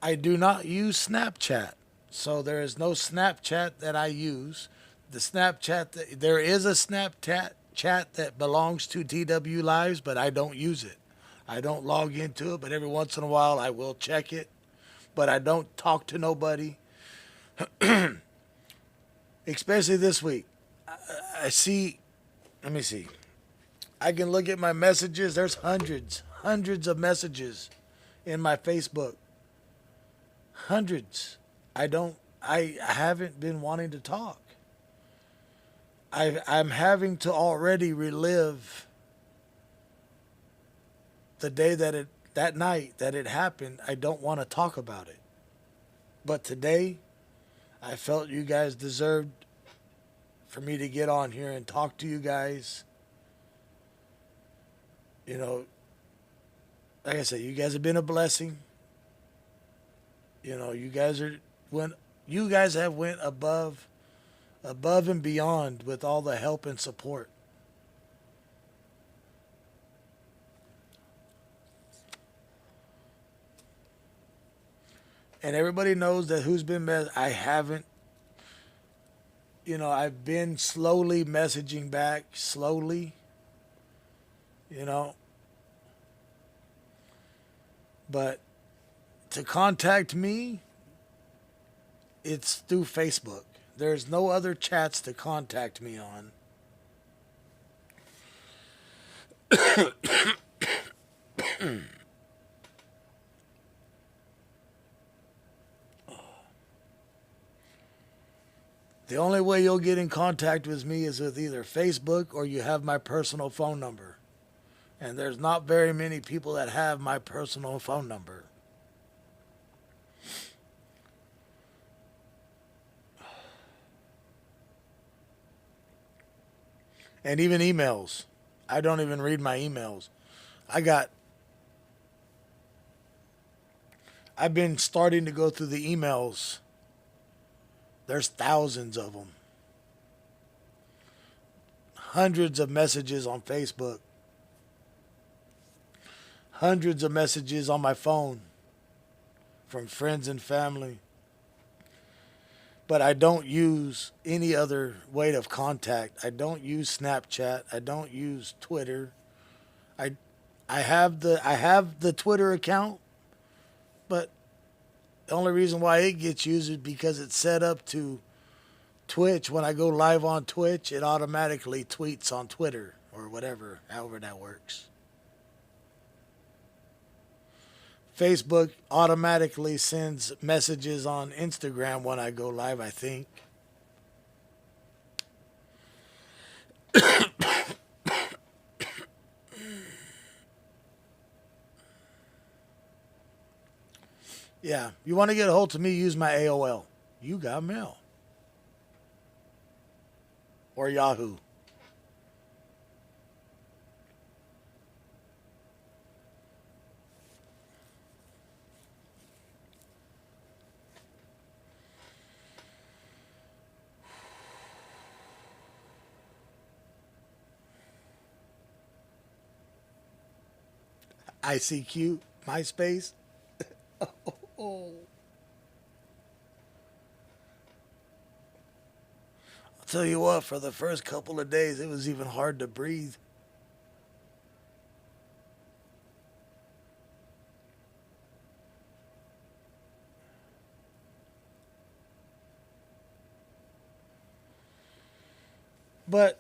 I do not use Snapchat. So there is no Snapchat that I use. The Snapchat, there is a Snapchat chat that belongs to TW Lives, but I don't use it. I don't log into it, but every once in a while I will check it. But I don't talk to nobody. Especially this week. I see, let me see. I can look at my messages. There's hundreds of messages in my Facebook. Hundreds. I haven't been wanting to talk. I'm having to already relive the day that night that it happened. I don't want to talk about it. But today, I felt you guys deserved for me to get on here and talk to you guys. You know, like I said, you guys have been a blessing. You know, you guys have went above and beyond with all the help and support. And everybody knows that who's been I haven't, you know, I've been slowly messaging back, slowly, you know. But to contact me, it's through Facebook. There's no other chats to contact me on. The only way you'll get in contact with me is with either Facebook or you have my personal phone number. And there's not very many people that have my personal phone number. And even emails. I don't even read my emails. I've been starting to go through the emails. There's thousands of them. Hundreds of messages on Facebook. Hundreds of messages on my phone from friends and family. But I don't use any other way of contact. I don't use Snapchat. I don't use Twitter. I have the Twitter account, but the only reason why it gets used is because it's set up to Twitch. When I go live on Twitch, it automatically tweets on Twitter or whatever, however that works. Facebook automatically sends messages on Instagram when I go live, I think. Yeah, you want to get a hold of me, use my AOL. You got mail. Or Yahoo. ICQ, MySpace. Oh. I'll tell you what, for the first couple of days, it was even hard to breathe. But,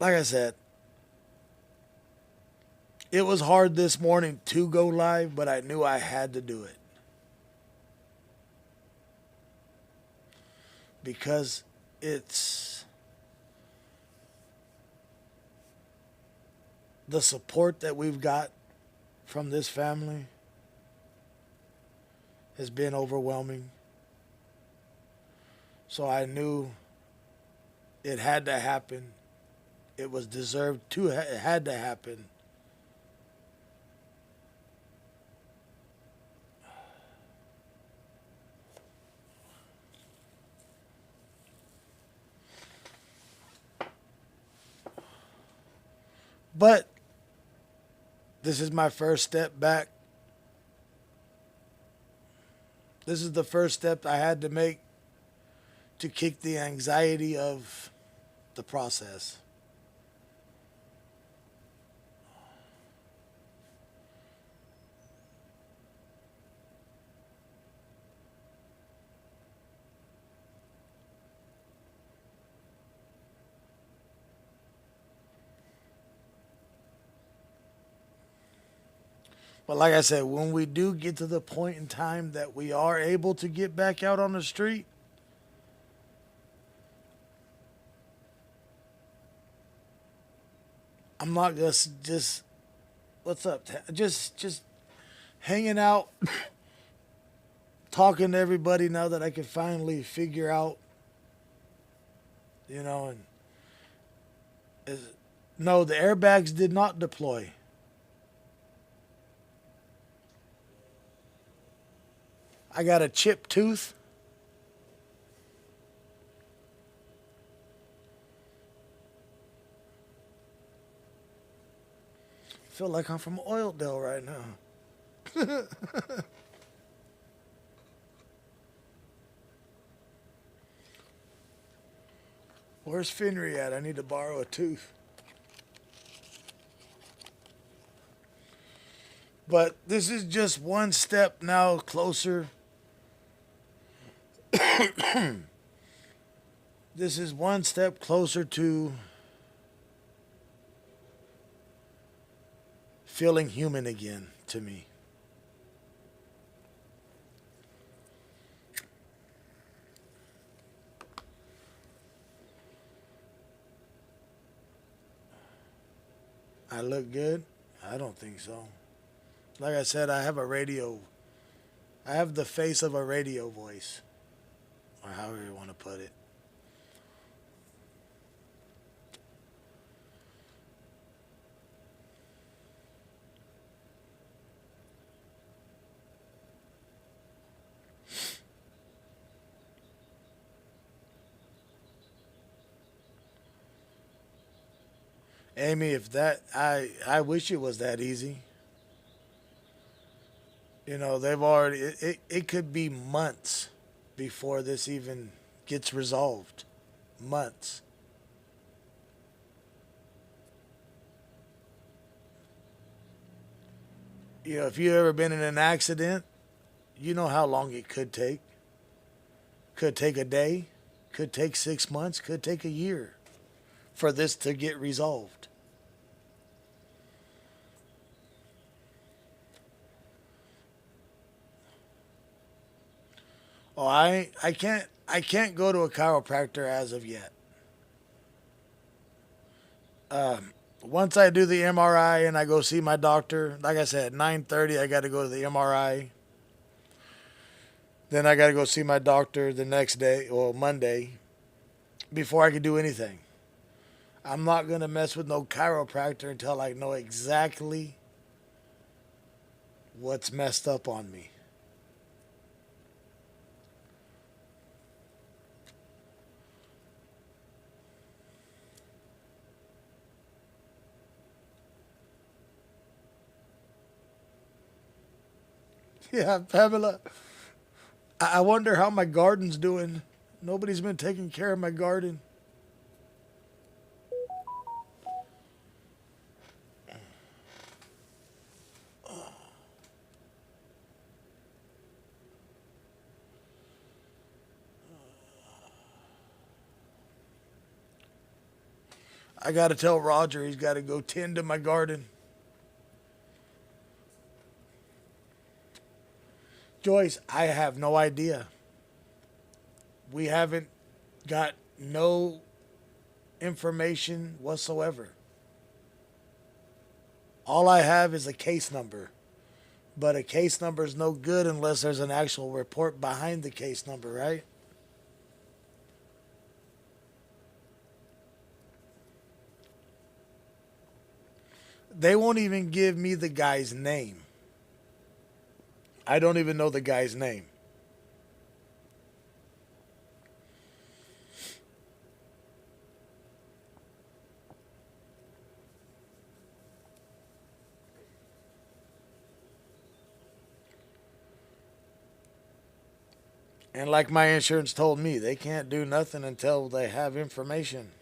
like I said, it was hard this morning to go live, but I knew I had to do it. Because it's the support that we've got from this family has been overwhelming. So I knew it had to happen. It was deserved to, it had to happen. But this is my first step back. This is the first step I had to make to kick the anxiety of the process. But like I said, when we do get to the point in time that we are able to get back out on the street, I'm not just what's up? Just hanging out, talking to everybody now that I can finally figure out, and no, the airbags did not deploy. I got a chipped tooth. Feel like I'm from Oildale right now. Where's Finry at? I need to borrow a tooth. But this is just one step now closer. This is one step closer to feeling human again to me. I look good? I don't think so. Like I said, I have the face of a radio voice, or however you want to put it. Amy, if that, I wish it was that easy. They've already, it could be months before this even gets resolved. Months. If you've ever been in an accident, you know how long it could take. Could take a day, could take 6 months, could take a year for this to get resolved. Oh, I can't go to a chiropractor as of yet. Once I do the MRI and I go see my doctor, like I said, 9:30 I got to go to the MRI. Then I got to go see my doctor the next day, or Monday, before I can do anything. I'm not going to mess with no chiropractor until I know exactly what's messed up on me. Yeah, Pamela. I wonder how my garden's doing. Nobody's been taking care of my garden. I got to tell Roger he's got to go tend to my garden. Joyce, I have no idea. We haven't got no information whatsoever. All I have is a case number. But a case number is no good unless there's an actual report behind the case number, right? They won't even give me the guy's name. I don't even know the guy's name. And like my insurance told me, they can't do nothing until they have information.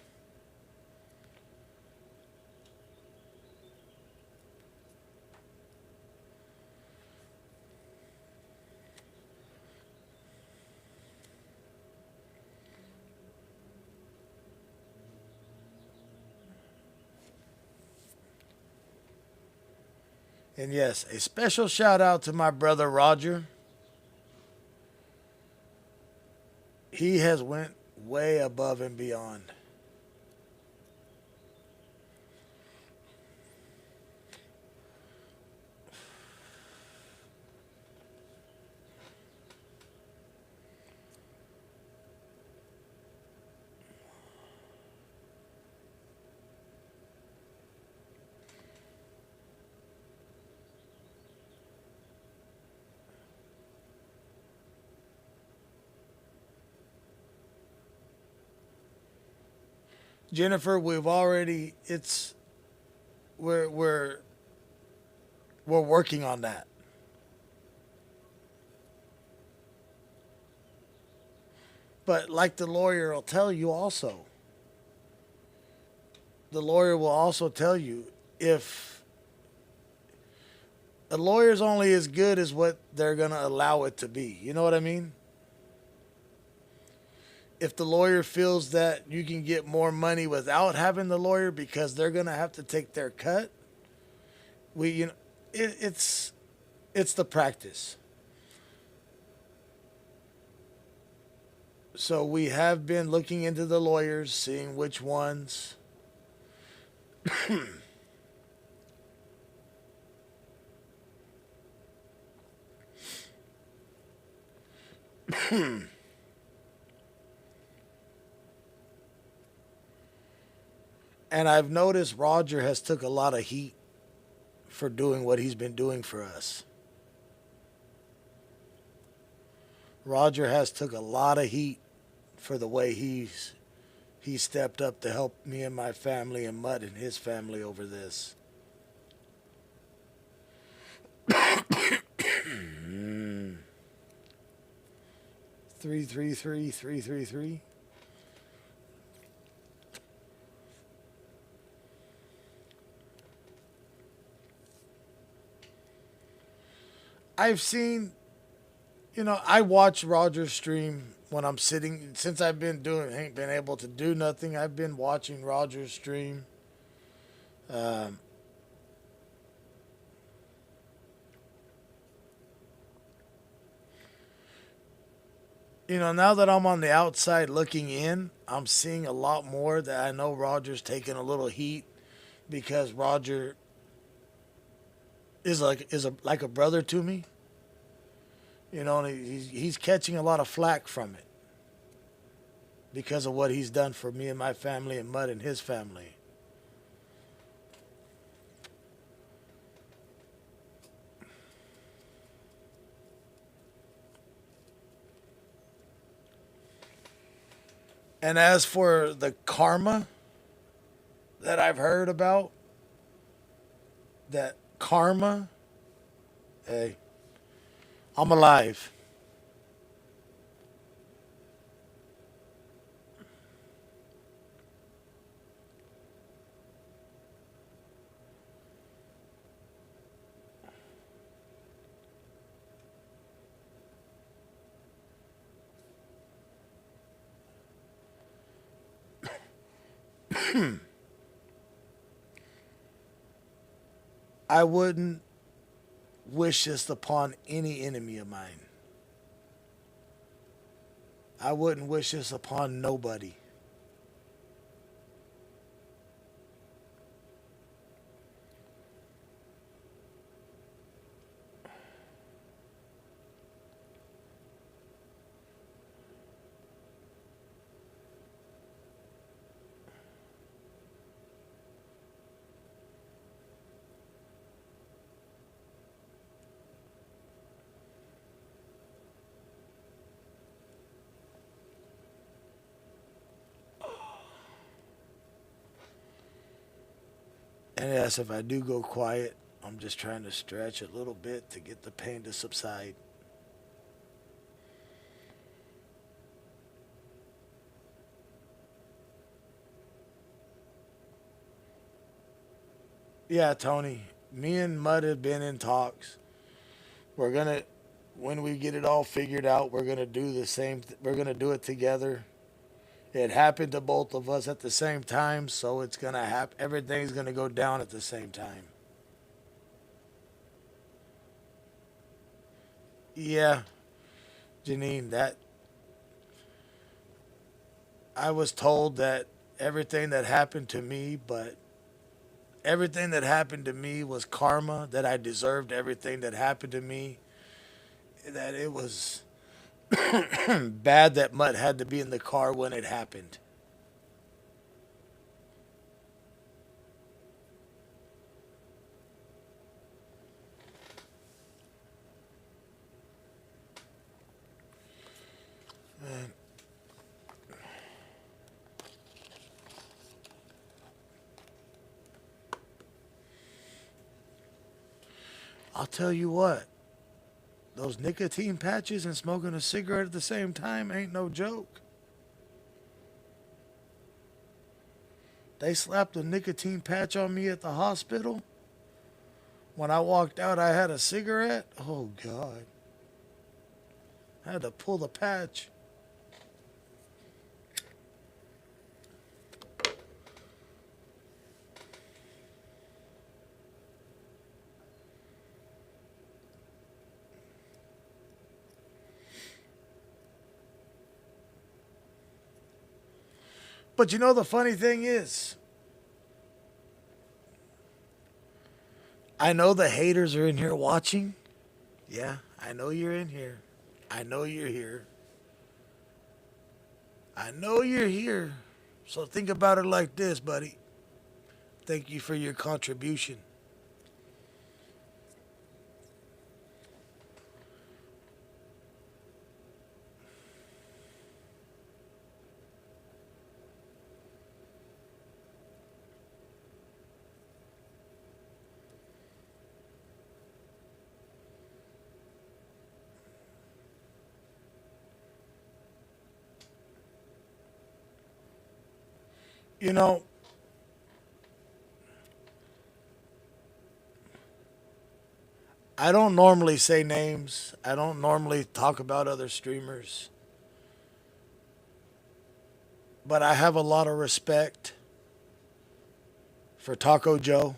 And yes, a special shout out to my brother Roger. He has went way above and beyond. Jennifer, we've already it's we're working on that. But like the lawyer will tell you also, the lawyer will also tell you if a lawyer's only as good as what they're going to allow it to be. You know what I mean? If the lawyer feels that you can get more money without having the lawyer because they're going to have to take their cut, it's the practice. So we have been looking into the lawyers, seeing which ones. And I've noticed Roger has took a lot of heat for doing what he's been doing for us. Roger has took a lot of heat for the way he stepped up to help me and my family and Mutt and his family over this. 333. I've seen, I watch Roger's stream when I'm sitting. Since ain't been able to do nothing, I've been watching Roger's stream. Um, now that I'm on the outside looking in, I'm seeing a lot more that I know Roger's taking a little heat because Roger is like a brother to me. And he's catching a lot of flack from it because of what he's done for me and my family and Mutt and his family. And as for the karma that I've heard about, that karma, hey, I'm alive. I wouldn't wish this upon any enemy of mine. I wouldn't wish this upon nobody. And yes, if I do go quiet, I'm just trying to stretch a little bit to get the pain to subside. Yeah, Tony, me and Mud have been in talks. We're gonna, when we get it all figured out, we're gonna do the same. We're gonna do it together. It happened to both of us at the same time, so it's gonna happen. Everything's gonna go down at the same time. Yeah, Janine, that I was told that everything that happened to me, but everything that happened to me was karma. That I deserved everything that happened to me. That it was bad that Mutt had to be in the car when it happened. And I'll tell you what, those nicotine patches and smoking a cigarette at the same time ain't no joke. They slapped a nicotine patch on me at the hospital. When I walked out, I had a cigarette. Oh, God. I had to pull the patch. But you know, the funny thing is, I know the haters are in here watching. Yeah, I know you're in here. I know you're here. I know you're here. So think about it like this, buddy. Thank you for your contribution. You know, I don't normally say names. I don't normally talk about other streamers. But I have a lot of respect for Taco Joe.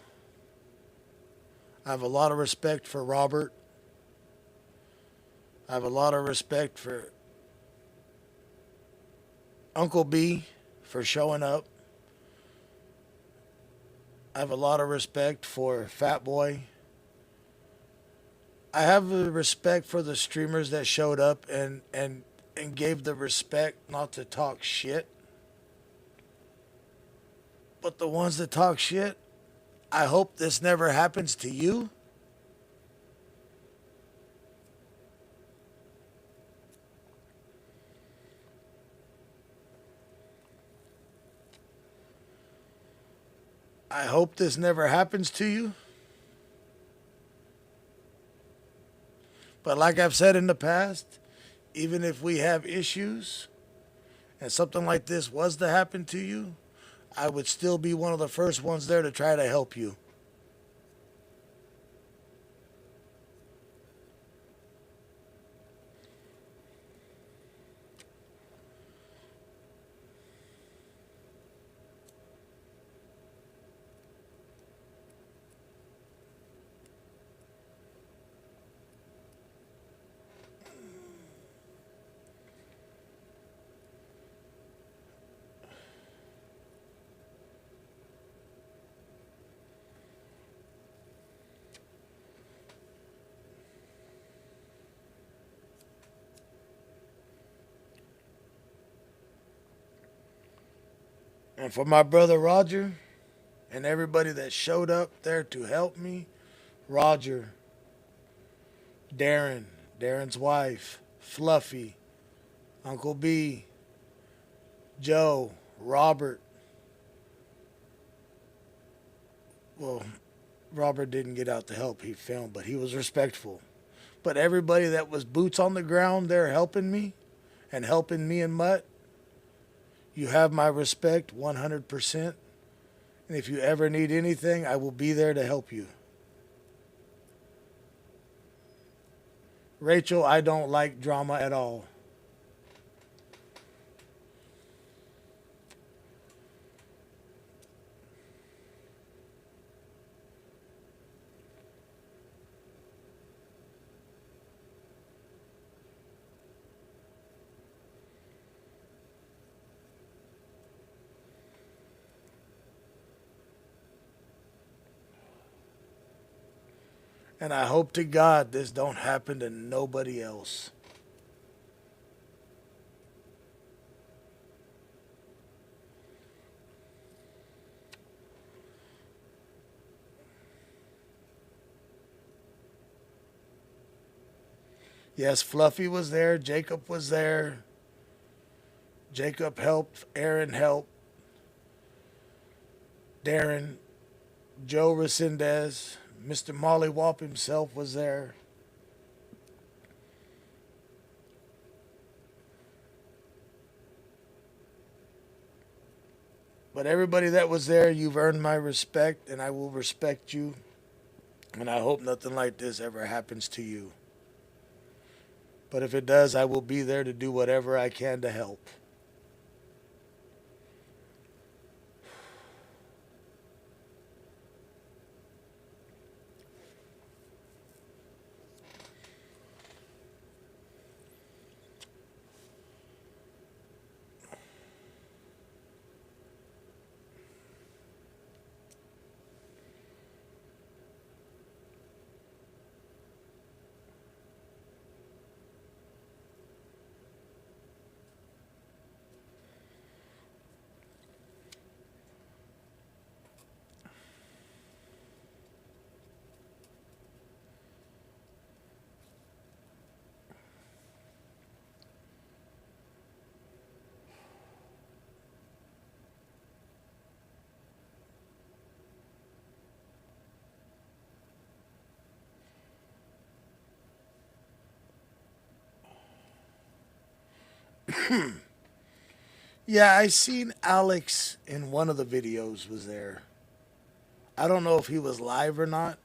I have a lot of respect for Robert. I have a lot of respect for Uncle B for showing up. I have a lot of respect for Fat Boy. I have a respect for the streamers that showed up and gave the respect not to talk shit. But the ones that talk shit, I hope this never happens to you. I hope this never happens to you. But like I've said in the past, even if we have issues and something like this was to happen to you, I would still be one of the first ones there to try to help you. And for my brother Roger and everybody that showed up there to help me, Roger, Darren, Darren's wife, Fluffy, Uncle B, Joe, Robert. Well, Robert didn't get out to help. He filmed, but he was respectful. But everybody that was boots on the ground there helping me and Mutt, you have my respect 100%. And if you ever need anything, I will be there to help you. Rachel, I don't like drama at all. And I hope to God this don't happen to nobody else. Yes, Fluffy was there. Jacob was there. Jacob helped. Aaron helped. Darren. Joe Resendez. Mr. Mollywop himself was there. But everybody that was there, you've earned my respect, and I will respect you. And I hope nothing like this ever happens to you. But if it does, I will be there to do whatever I can to help. Yeah, I seen Alex in one of the videos was there. I don't know if he was live or not.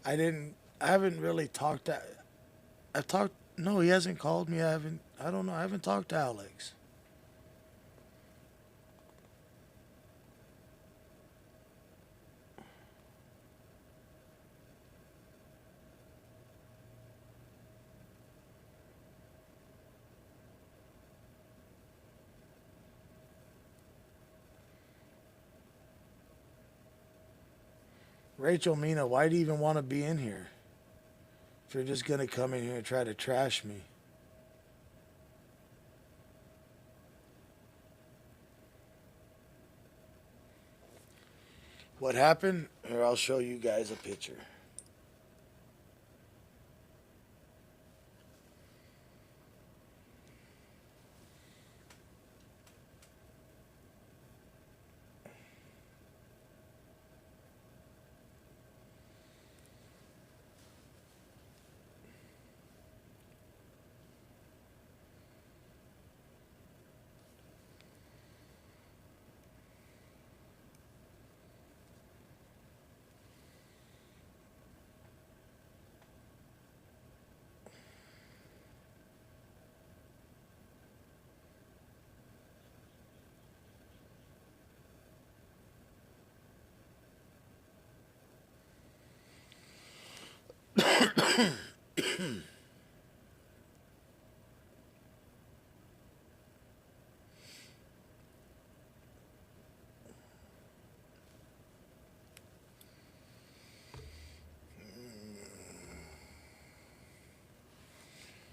I haven't really talked to I've talked no, he hasn't called me. I don't know. I haven't talked to Alex. Rachel Mina, why do you even want to be in here? If you're just gonna come in here and try to trash me. What happened? Here, I'll show you guys a picture.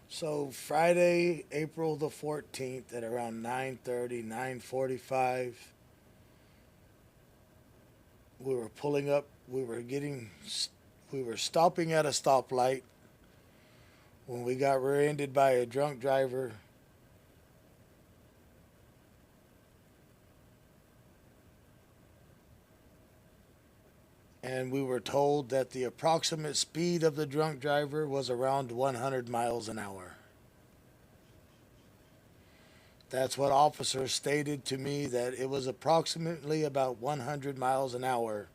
So Friday, April the 14th at around 9:30, 9:45, we were pulling up, we were stopping at a stoplight when we got rear-ended by a drunk driver. And we were told that the approximate speed of the drunk driver was around 100 miles an hour. That's what officers stated to me, that it was approximately about 100 miles an hour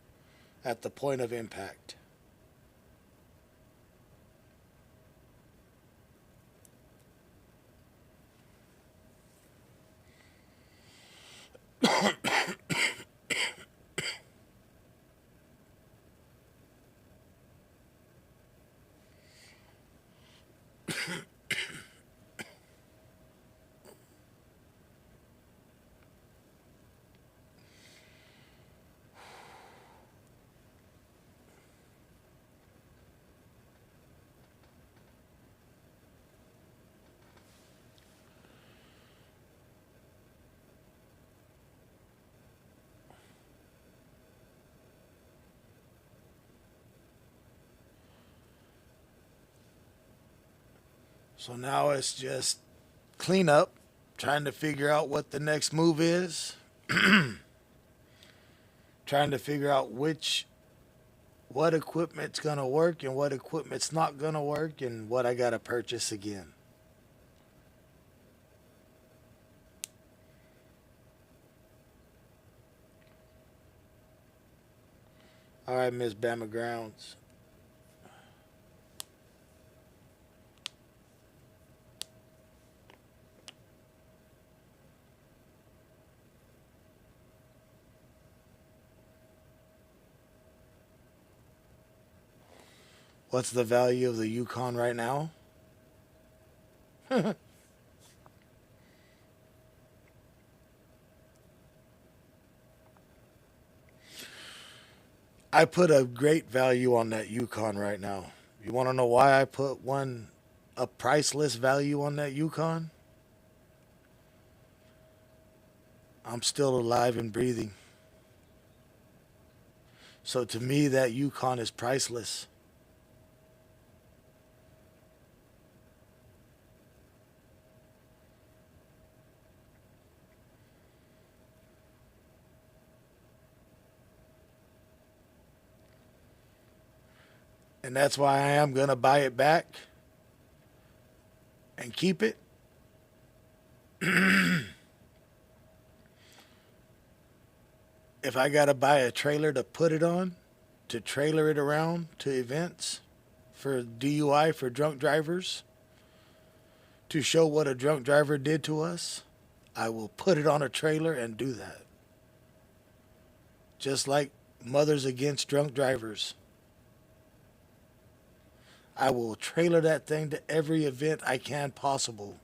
at the point of impact. So now it's just clean up, trying to figure out what the next move is, trying to figure out what equipment's gonna work and what equipment's not gonna work, and what I gotta purchase again. All right, Miss Bama Grounds. What's the value of the Yukon right now? I put a great value on that Yukon right now. You want to know why I put a priceless value on that Yukon? I'm still alive and breathing. So to me, that Yukon is priceless. And that's why I am going to buy it back and keep it. If I got to buy a trailer to put it on, to trailer it around to events for DUI, for drunk drivers, to show what a drunk driver did to us, I will put it on a trailer and do that. Just like Mothers Against Drunk Drivers. I will trailer that thing to every event I can possible.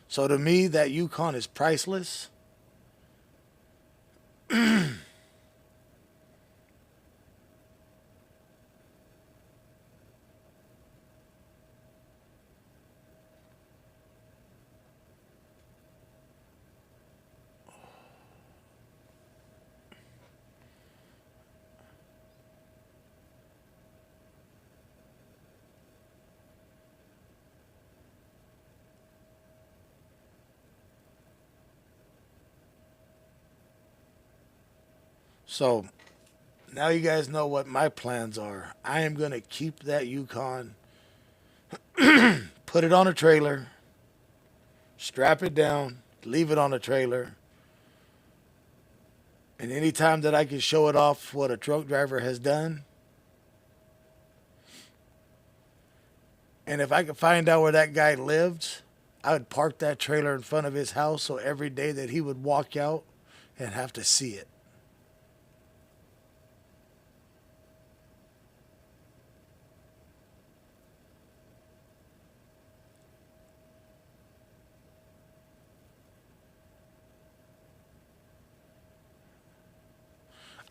So to me, that Yukon is priceless. So now you guys know what my plans are. I am going to keep that Yukon, put it on a trailer, strap it down, leave it on a trailer. And anytime that I can show it off what a drunk driver has done, And if I could find out where that guy lived, I would park that trailer in front of his house so every day that he would walk out and have to see it.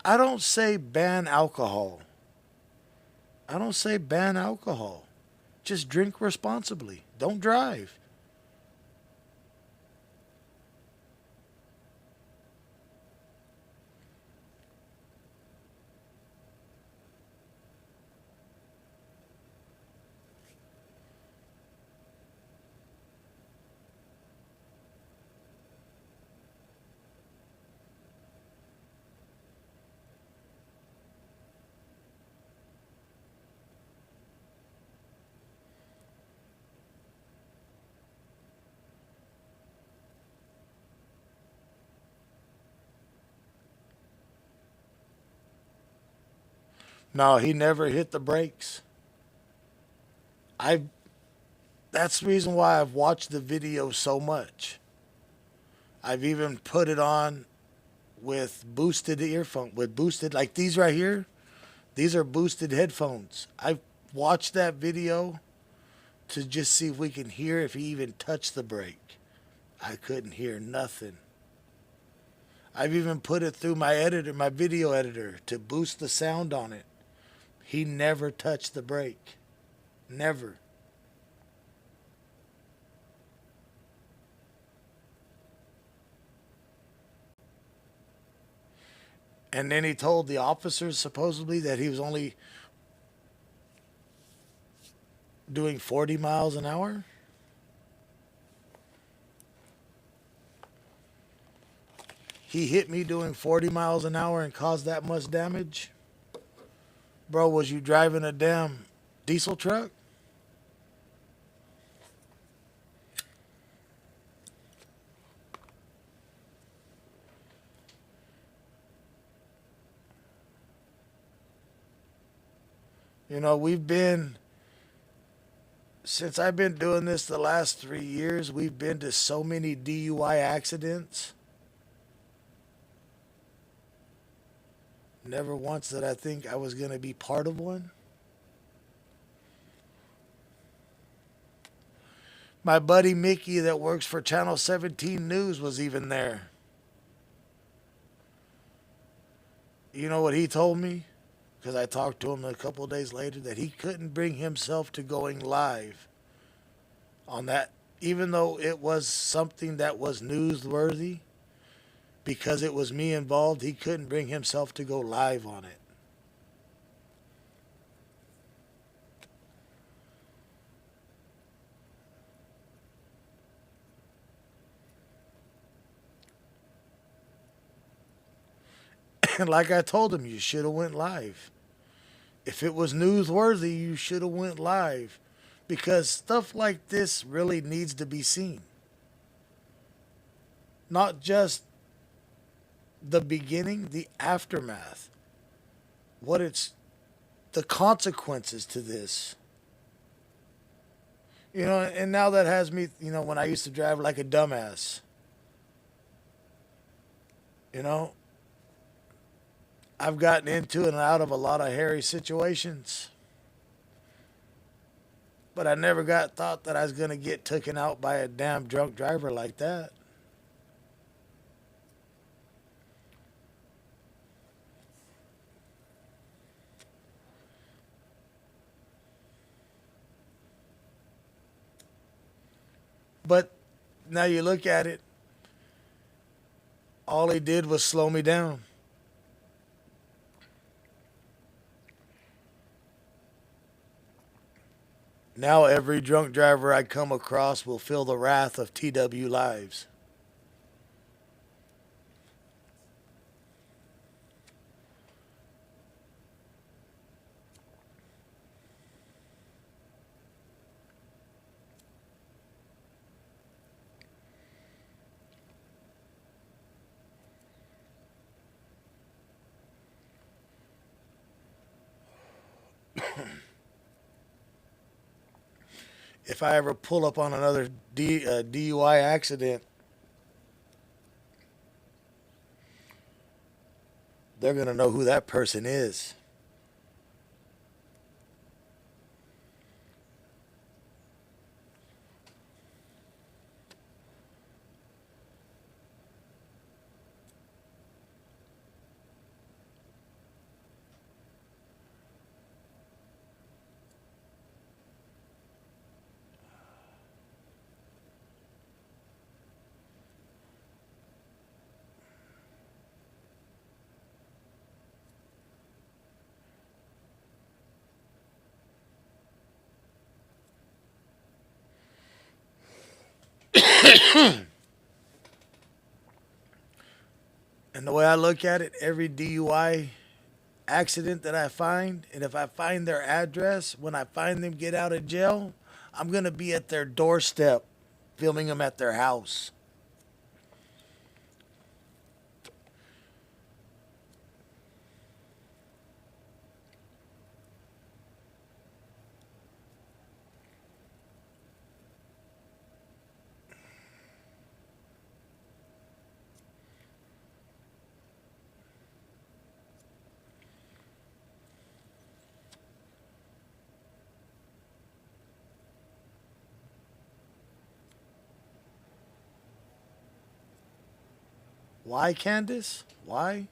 I don't say ban alcohol. I don't say ban alcohol. Just drink responsibly. Don't drive. No, he never hit the brakes. I That's the reason why I've watched the video so much. I've even put it on with boosted earphone, with boosted, like these right here. These are boosted headphones. I've watched that video to just see if we can hear if he even touched the brake. I couldn't hear nothing. I've even put it through my editor, my video editor, to boost the sound on it. He never touched the brake. Never. And then he told the officers supposedly that he was only doing 40 miles an hour. He hit me doing 40 miles an hour and caused that much damage. Bro, was you driving a damn diesel truck? You know, since I've been doing this the last 3 years, we've been to so many DUI accidents. Never once did I think I was going to be part of one. My buddy Mickey that works for Channel 17 News was even there. You know what he told me? Because I talked to him a couple of days later, that he couldn't bring himself to going live on that, even though it was something that was newsworthy. Because it was me involved, he couldn't bring himself to go live on it. And like I told him, you should have went live. If it was newsworthy, you should have went live. Because stuff like this really needs to be seen. Not just the beginning, the aftermath. The consequences to this. You know, and now that has me, you know, when I used to drive like a dumbass. You know, I've gotten into and out of a lot of hairy situations. But I never thought that I was going to get taken out by a damn drunk driver like that. But now you look at it, all he did was slow me down. Now every drunk driver I come across will feel the wrath of TW Lives. if I ever pull up on another DUI accident, they're going to know who that person is. And the way I look at it, every DUI accident that I find, and if I find their address, when I find them get out of jail, I'm going to be at their doorstep filming them at their house. Why, Candace? Why?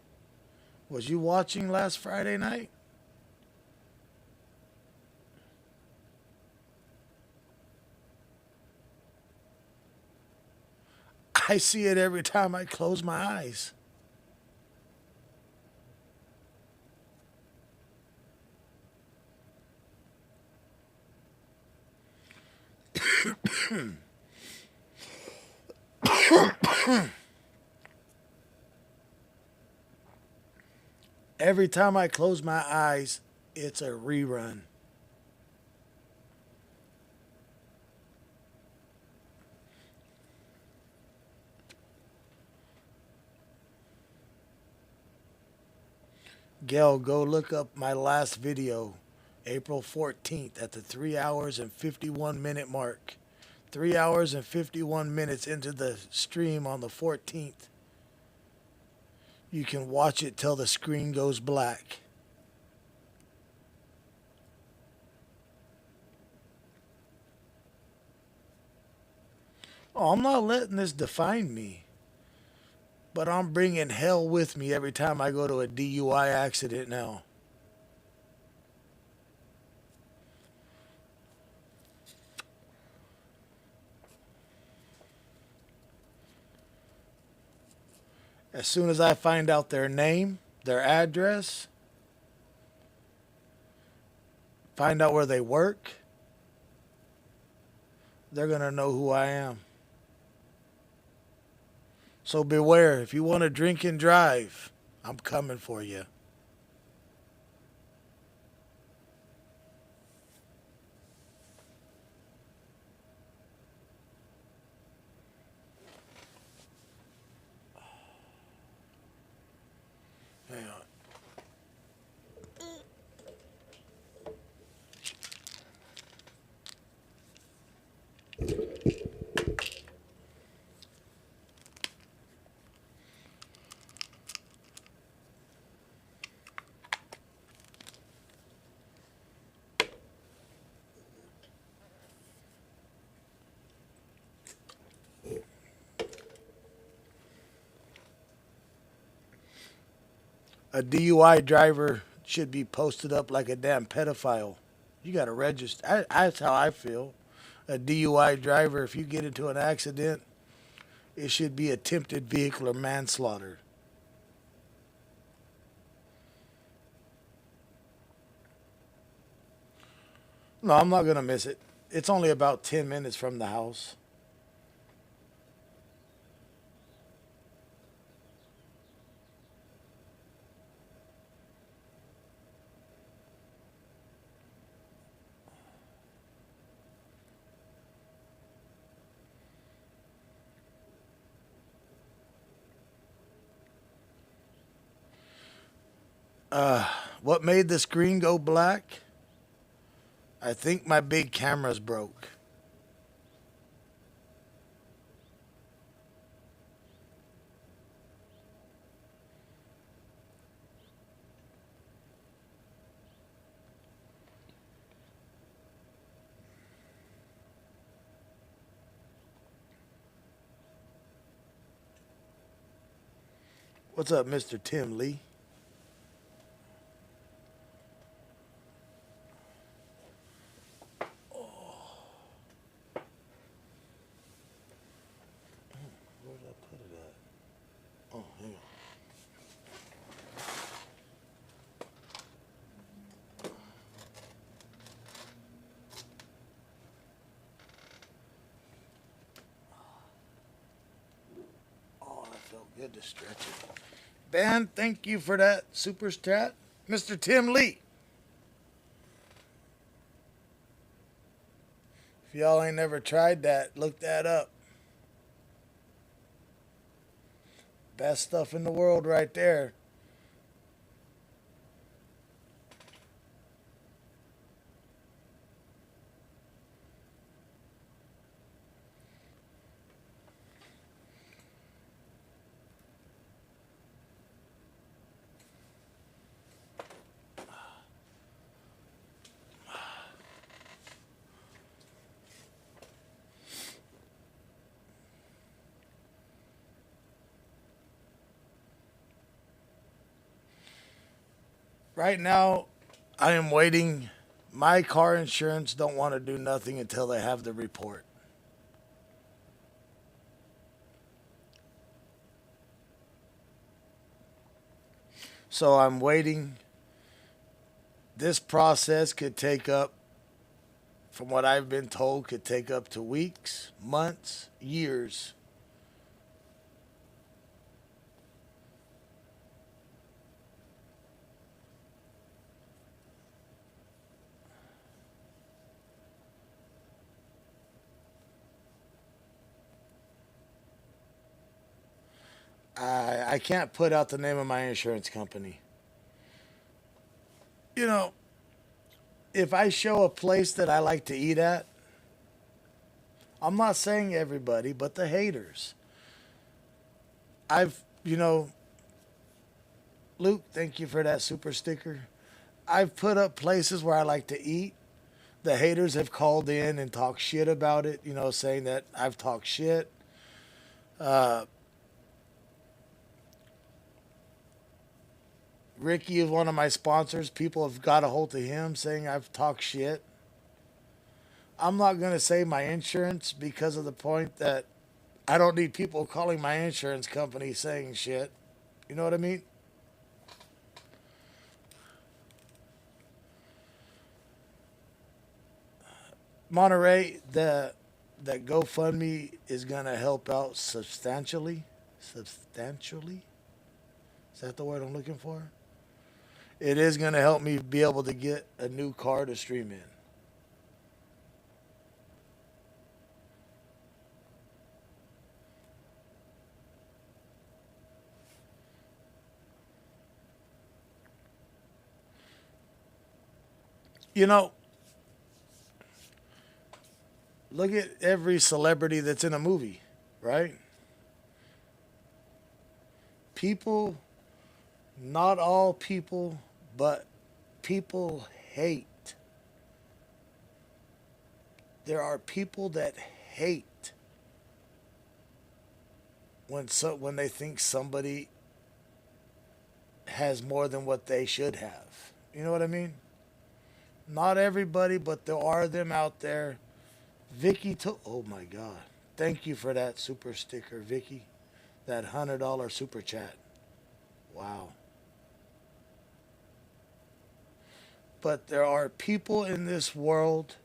Was you watching last Friday night? I see it every time I close my eyes. Every time I close my eyes, it's a rerun. Gail, go look up my last video, April 14th, at the 3 hours and 51 minute mark. 3 hours and 51 minutes into the stream on the 14th. You can watch it till the screen goes black. Oh, I'm not letting this define me, but I'm bringing hell with me every time I go to a DUI accident now. As soon as I find out their name, their address, find out where they work, they're going to know who I am. So beware. If you want to drink and drive, I'm coming for you. Hang on. A DUI driver should be posted up like a damn pedophile. You got to register. That's how I feel. A DUI driver, if you get into an accident, it should be attempted vehicular manslaughter. No, I'm not going to miss it. It's only about 10 minutes from the house. What made the screen go black? I think my big camera's broke. What's up, Mr. Tim Lee? Where did I put it at? Oh, hang on. Oh, that felt good to stretch it. Ben, thank you for that super chat. Mr. Tim Lee. If y'all ain't never tried that, look that up. Best stuff in the world right there. Right now, I am waiting. My car insurance don't want to do nothing until they have the report. So I'm waiting. This process could take up, from what I've been told, could take up to weeks, months, years. I can't put out the name of my insurance company. You know, if I show a place that I like to eat at, I'm not saying everybody, but the haters. Luke, thank you for that super sticker. I've put up places where I like to eat. The haters have called in and talked shit about it, saying that I've talked shit. Ricky is one of my sponsors. People have got a hold of him saying I've talked shit. I'm not going to say my insurance because of the point that I don't need people calling my insurance company saying shit. You know what I mean? Monterey, that GoFundMe is going to help out substantially. Substantially? Is that the word I'm looking for? It is going to help me be able to get a new car to stream in. Look at every celebrity that's in a movie, right? People, not all people, but people hate. There are people that hate when they think somebody has more than what they should have. You know what I mean? Not everybody, but there are them out there. Vicky oh my God. Thank you for that super sticker, Vicky. That $100 super chat. Wow. But there are people in this world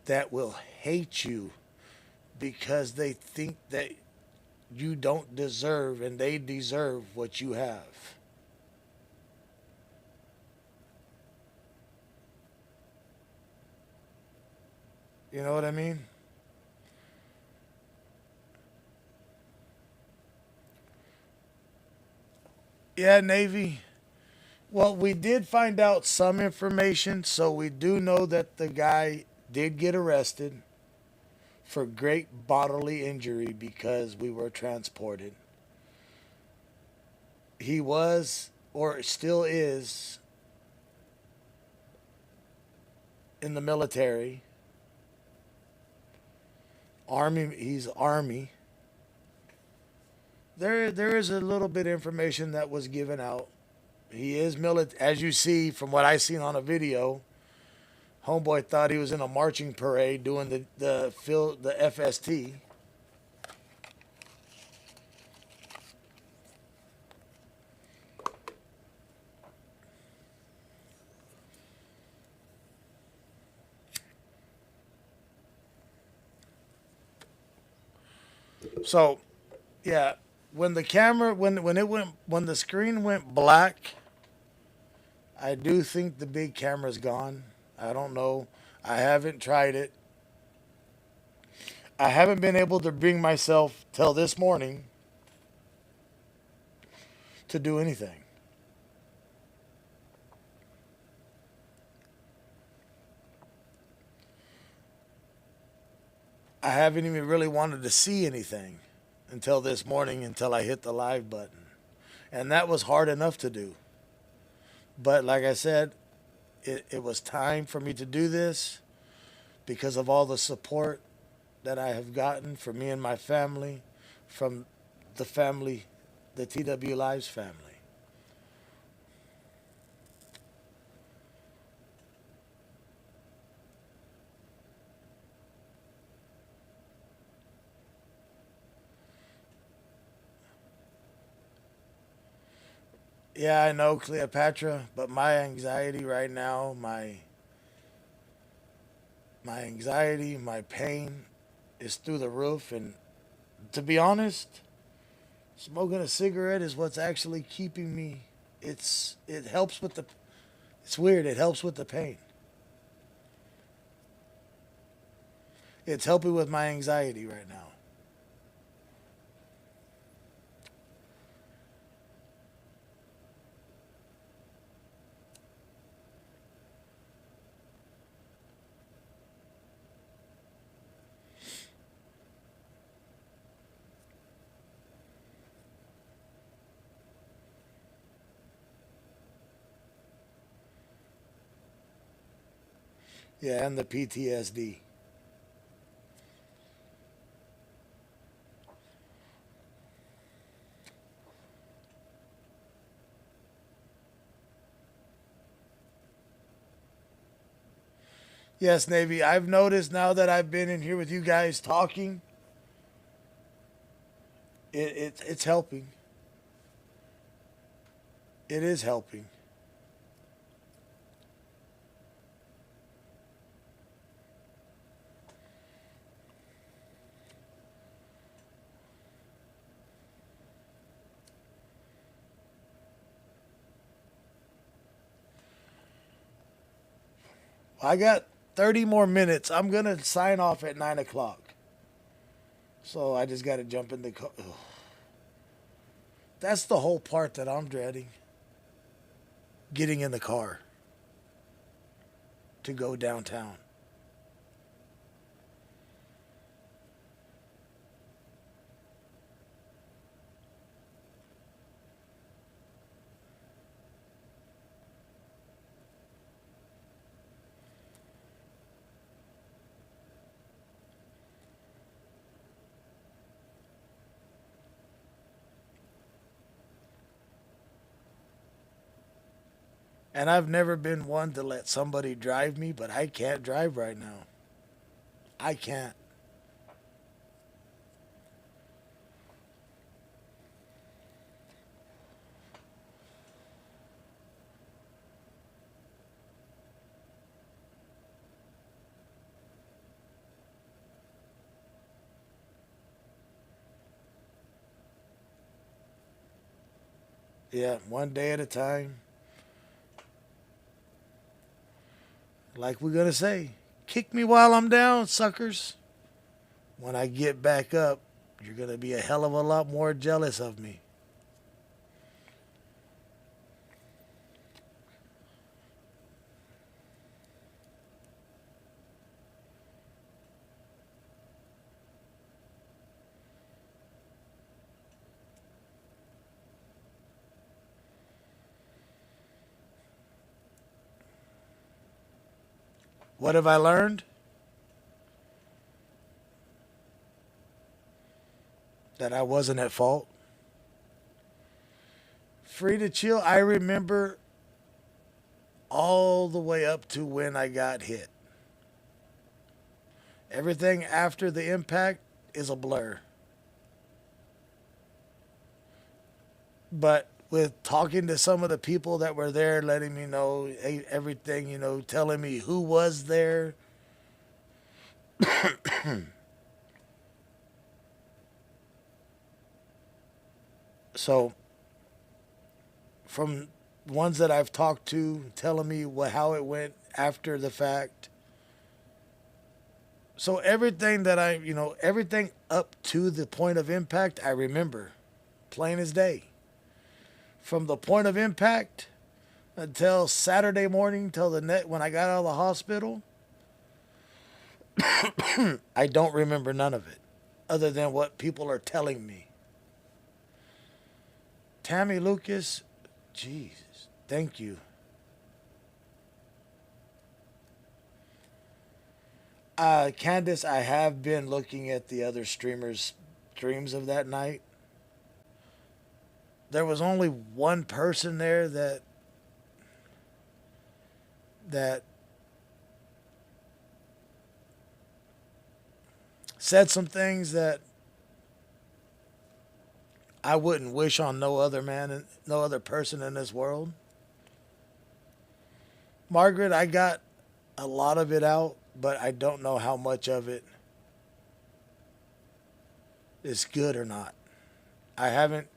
that will hate you because they think that you don't deserve and they deserve what you have. You know what I mean? Yeah, Navy. Well, we did find out some information, so we do know that the guy did get arrested for great bodily injury because we were transported. He was, or still is, in the military. Army, he's Army. there is a little bit of information that was given out. He is military, as you see from what I seen on a video. Homeboy thought he was in a marching parade doing the FST. So, yeah, when the camera when the screen went black, I do think the big camera's gone. I don't know. I haven't tried it. I haven't been able to bring myself till this morning to do anything. I haven't even really wanted to see anything until this morning, until I hit the live button. And that was hard enough to do. But like I said, it was time for me to do this because of all the support that I have gotten from me and my family, from the family, the TW Lives family. Yeah, I know, Cleopatra, but my anxiety right now, my anxiety, my pain is through the roof. And to be honest, smoking a cigarette is what's actually keeping me. It helps with the. It's weird. It helps with the pain. It's helping with my anxiety right now. Yeah, and the PTSD. Yes, Navy. I've noticed now that I've been in here with you guys talking, it's helping. It is helping. I got 30 more minutes. I'm gonna sign off at 9 o'clock. So I just gotta jump in the car. Ugh. That's the whole part that I'm dreading. Getting in the car to go downtown. And I've never been one to let somebody drive me, but I can't drive right now. I can't. Yeah, one day at a time. Like we're gonna say, kick me while I'm down, suckers. When I get back up, you're gonna be a hell of a lot more jealous of me. What have I learned? That I wasn't at fault. Free to chill. I remember all the way up to when I got hit. Everything after the impact is a blur. But with talking to some of the people that were there, letting me know everything, telling me who was there. So, from ones that I've talked to, telling me how it went after the fact. So everything that everything up to the point of impact, I remember, plain as day. From the point of impact until Saturday morning, till the net when I got out of the hospital, I don't remember none of it, other than what people are telling me. Tammy Lucas, Jesus, thank you. Candace, I have been looking at the other streamers' streams of that night. There was only one person there that said some things that I wouldn't wish on no other man and no other person in this world. Margaret, I got a lot of it out, but I don't know how much of it is good or not. I haven't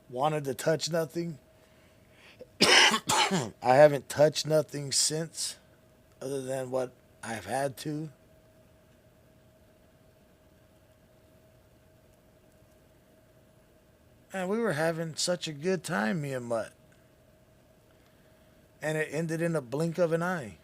wanted to touch nothing. I haven't touched nothing since, other than what I've had to. And we were having such a good time, me and Mutt. And it ended in a blink of an eye.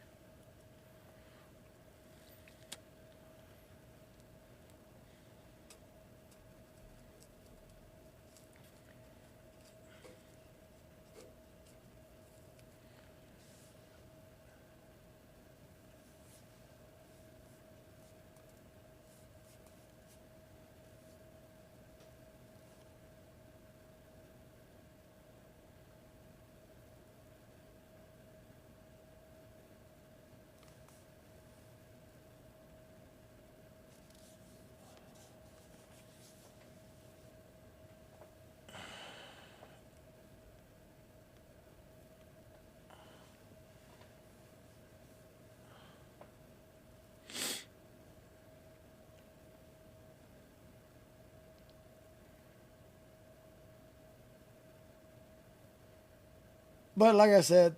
But like I said,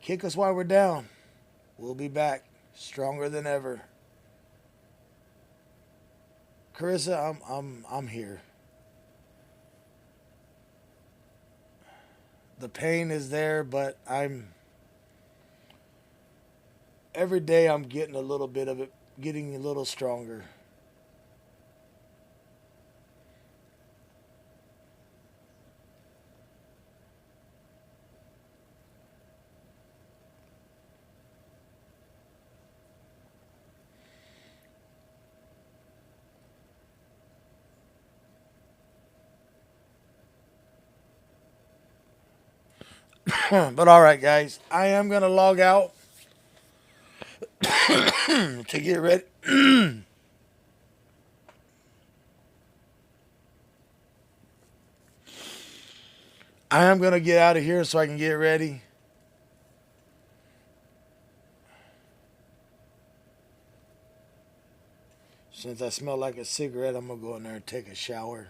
kick us while we're down. We'll be back stronger than ever. Carissa, I'm here. The pain is there, but every day I'm getting a little bit of it, getting a little stronger. But all right, guys, I am going to log out to get ready. I am going to get out of here so I can get ready. Since I smell like a cigarette, I'm going to go in there and take a shower.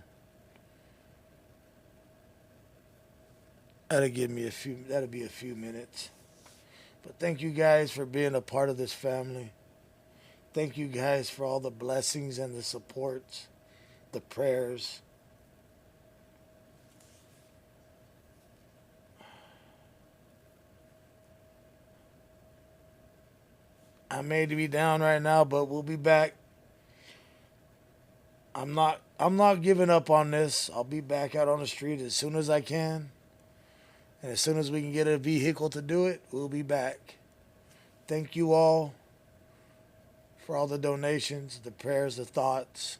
That'll be a few minutes. But thank you guys for being a part of this family. Thank you guys for all the blessings and the supports, the prayers. I may be down right now, but we'll be back. I'm not giving up on this. I'll be back out on the street as soon as I can. And as soon as we can get a vehicle to do it, we'll be back. Thank you all for all the donations, the prayers, the thoughts.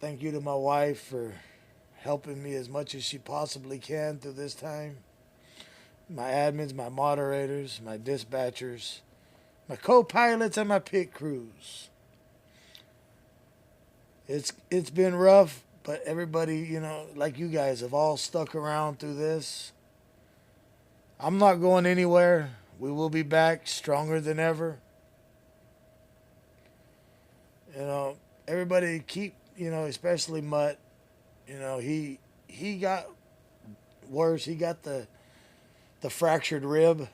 Thank you to my wife for helping me as much as she possibly can through this time. My admins, my moderators, my dispatchers, my co-pilots, and my pit crews. It's been rough, but everybody, you know, like you guys have all stuck around through this. I'm not going anywhere. We will be back stronger than ever. You know, everybody keep, you know, especially Mutt, you know, he got worse. He got the fractured rib.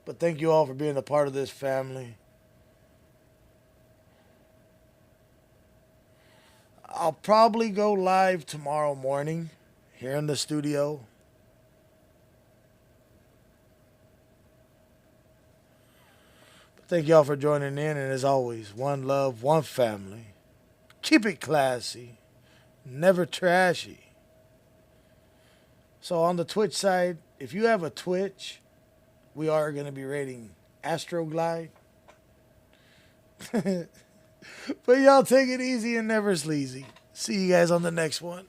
But thank you all for being a part of this family. I'll probably go live tomorrow morning here in the studio. But thank y'all for joining in, and as always, one love, one family. Keep it classy, never trashy. So on the Twitch side, if you have a Twitch, we are going to be rating Astroglide. But y'all take it easy and never sleazy. See you guys on the next one.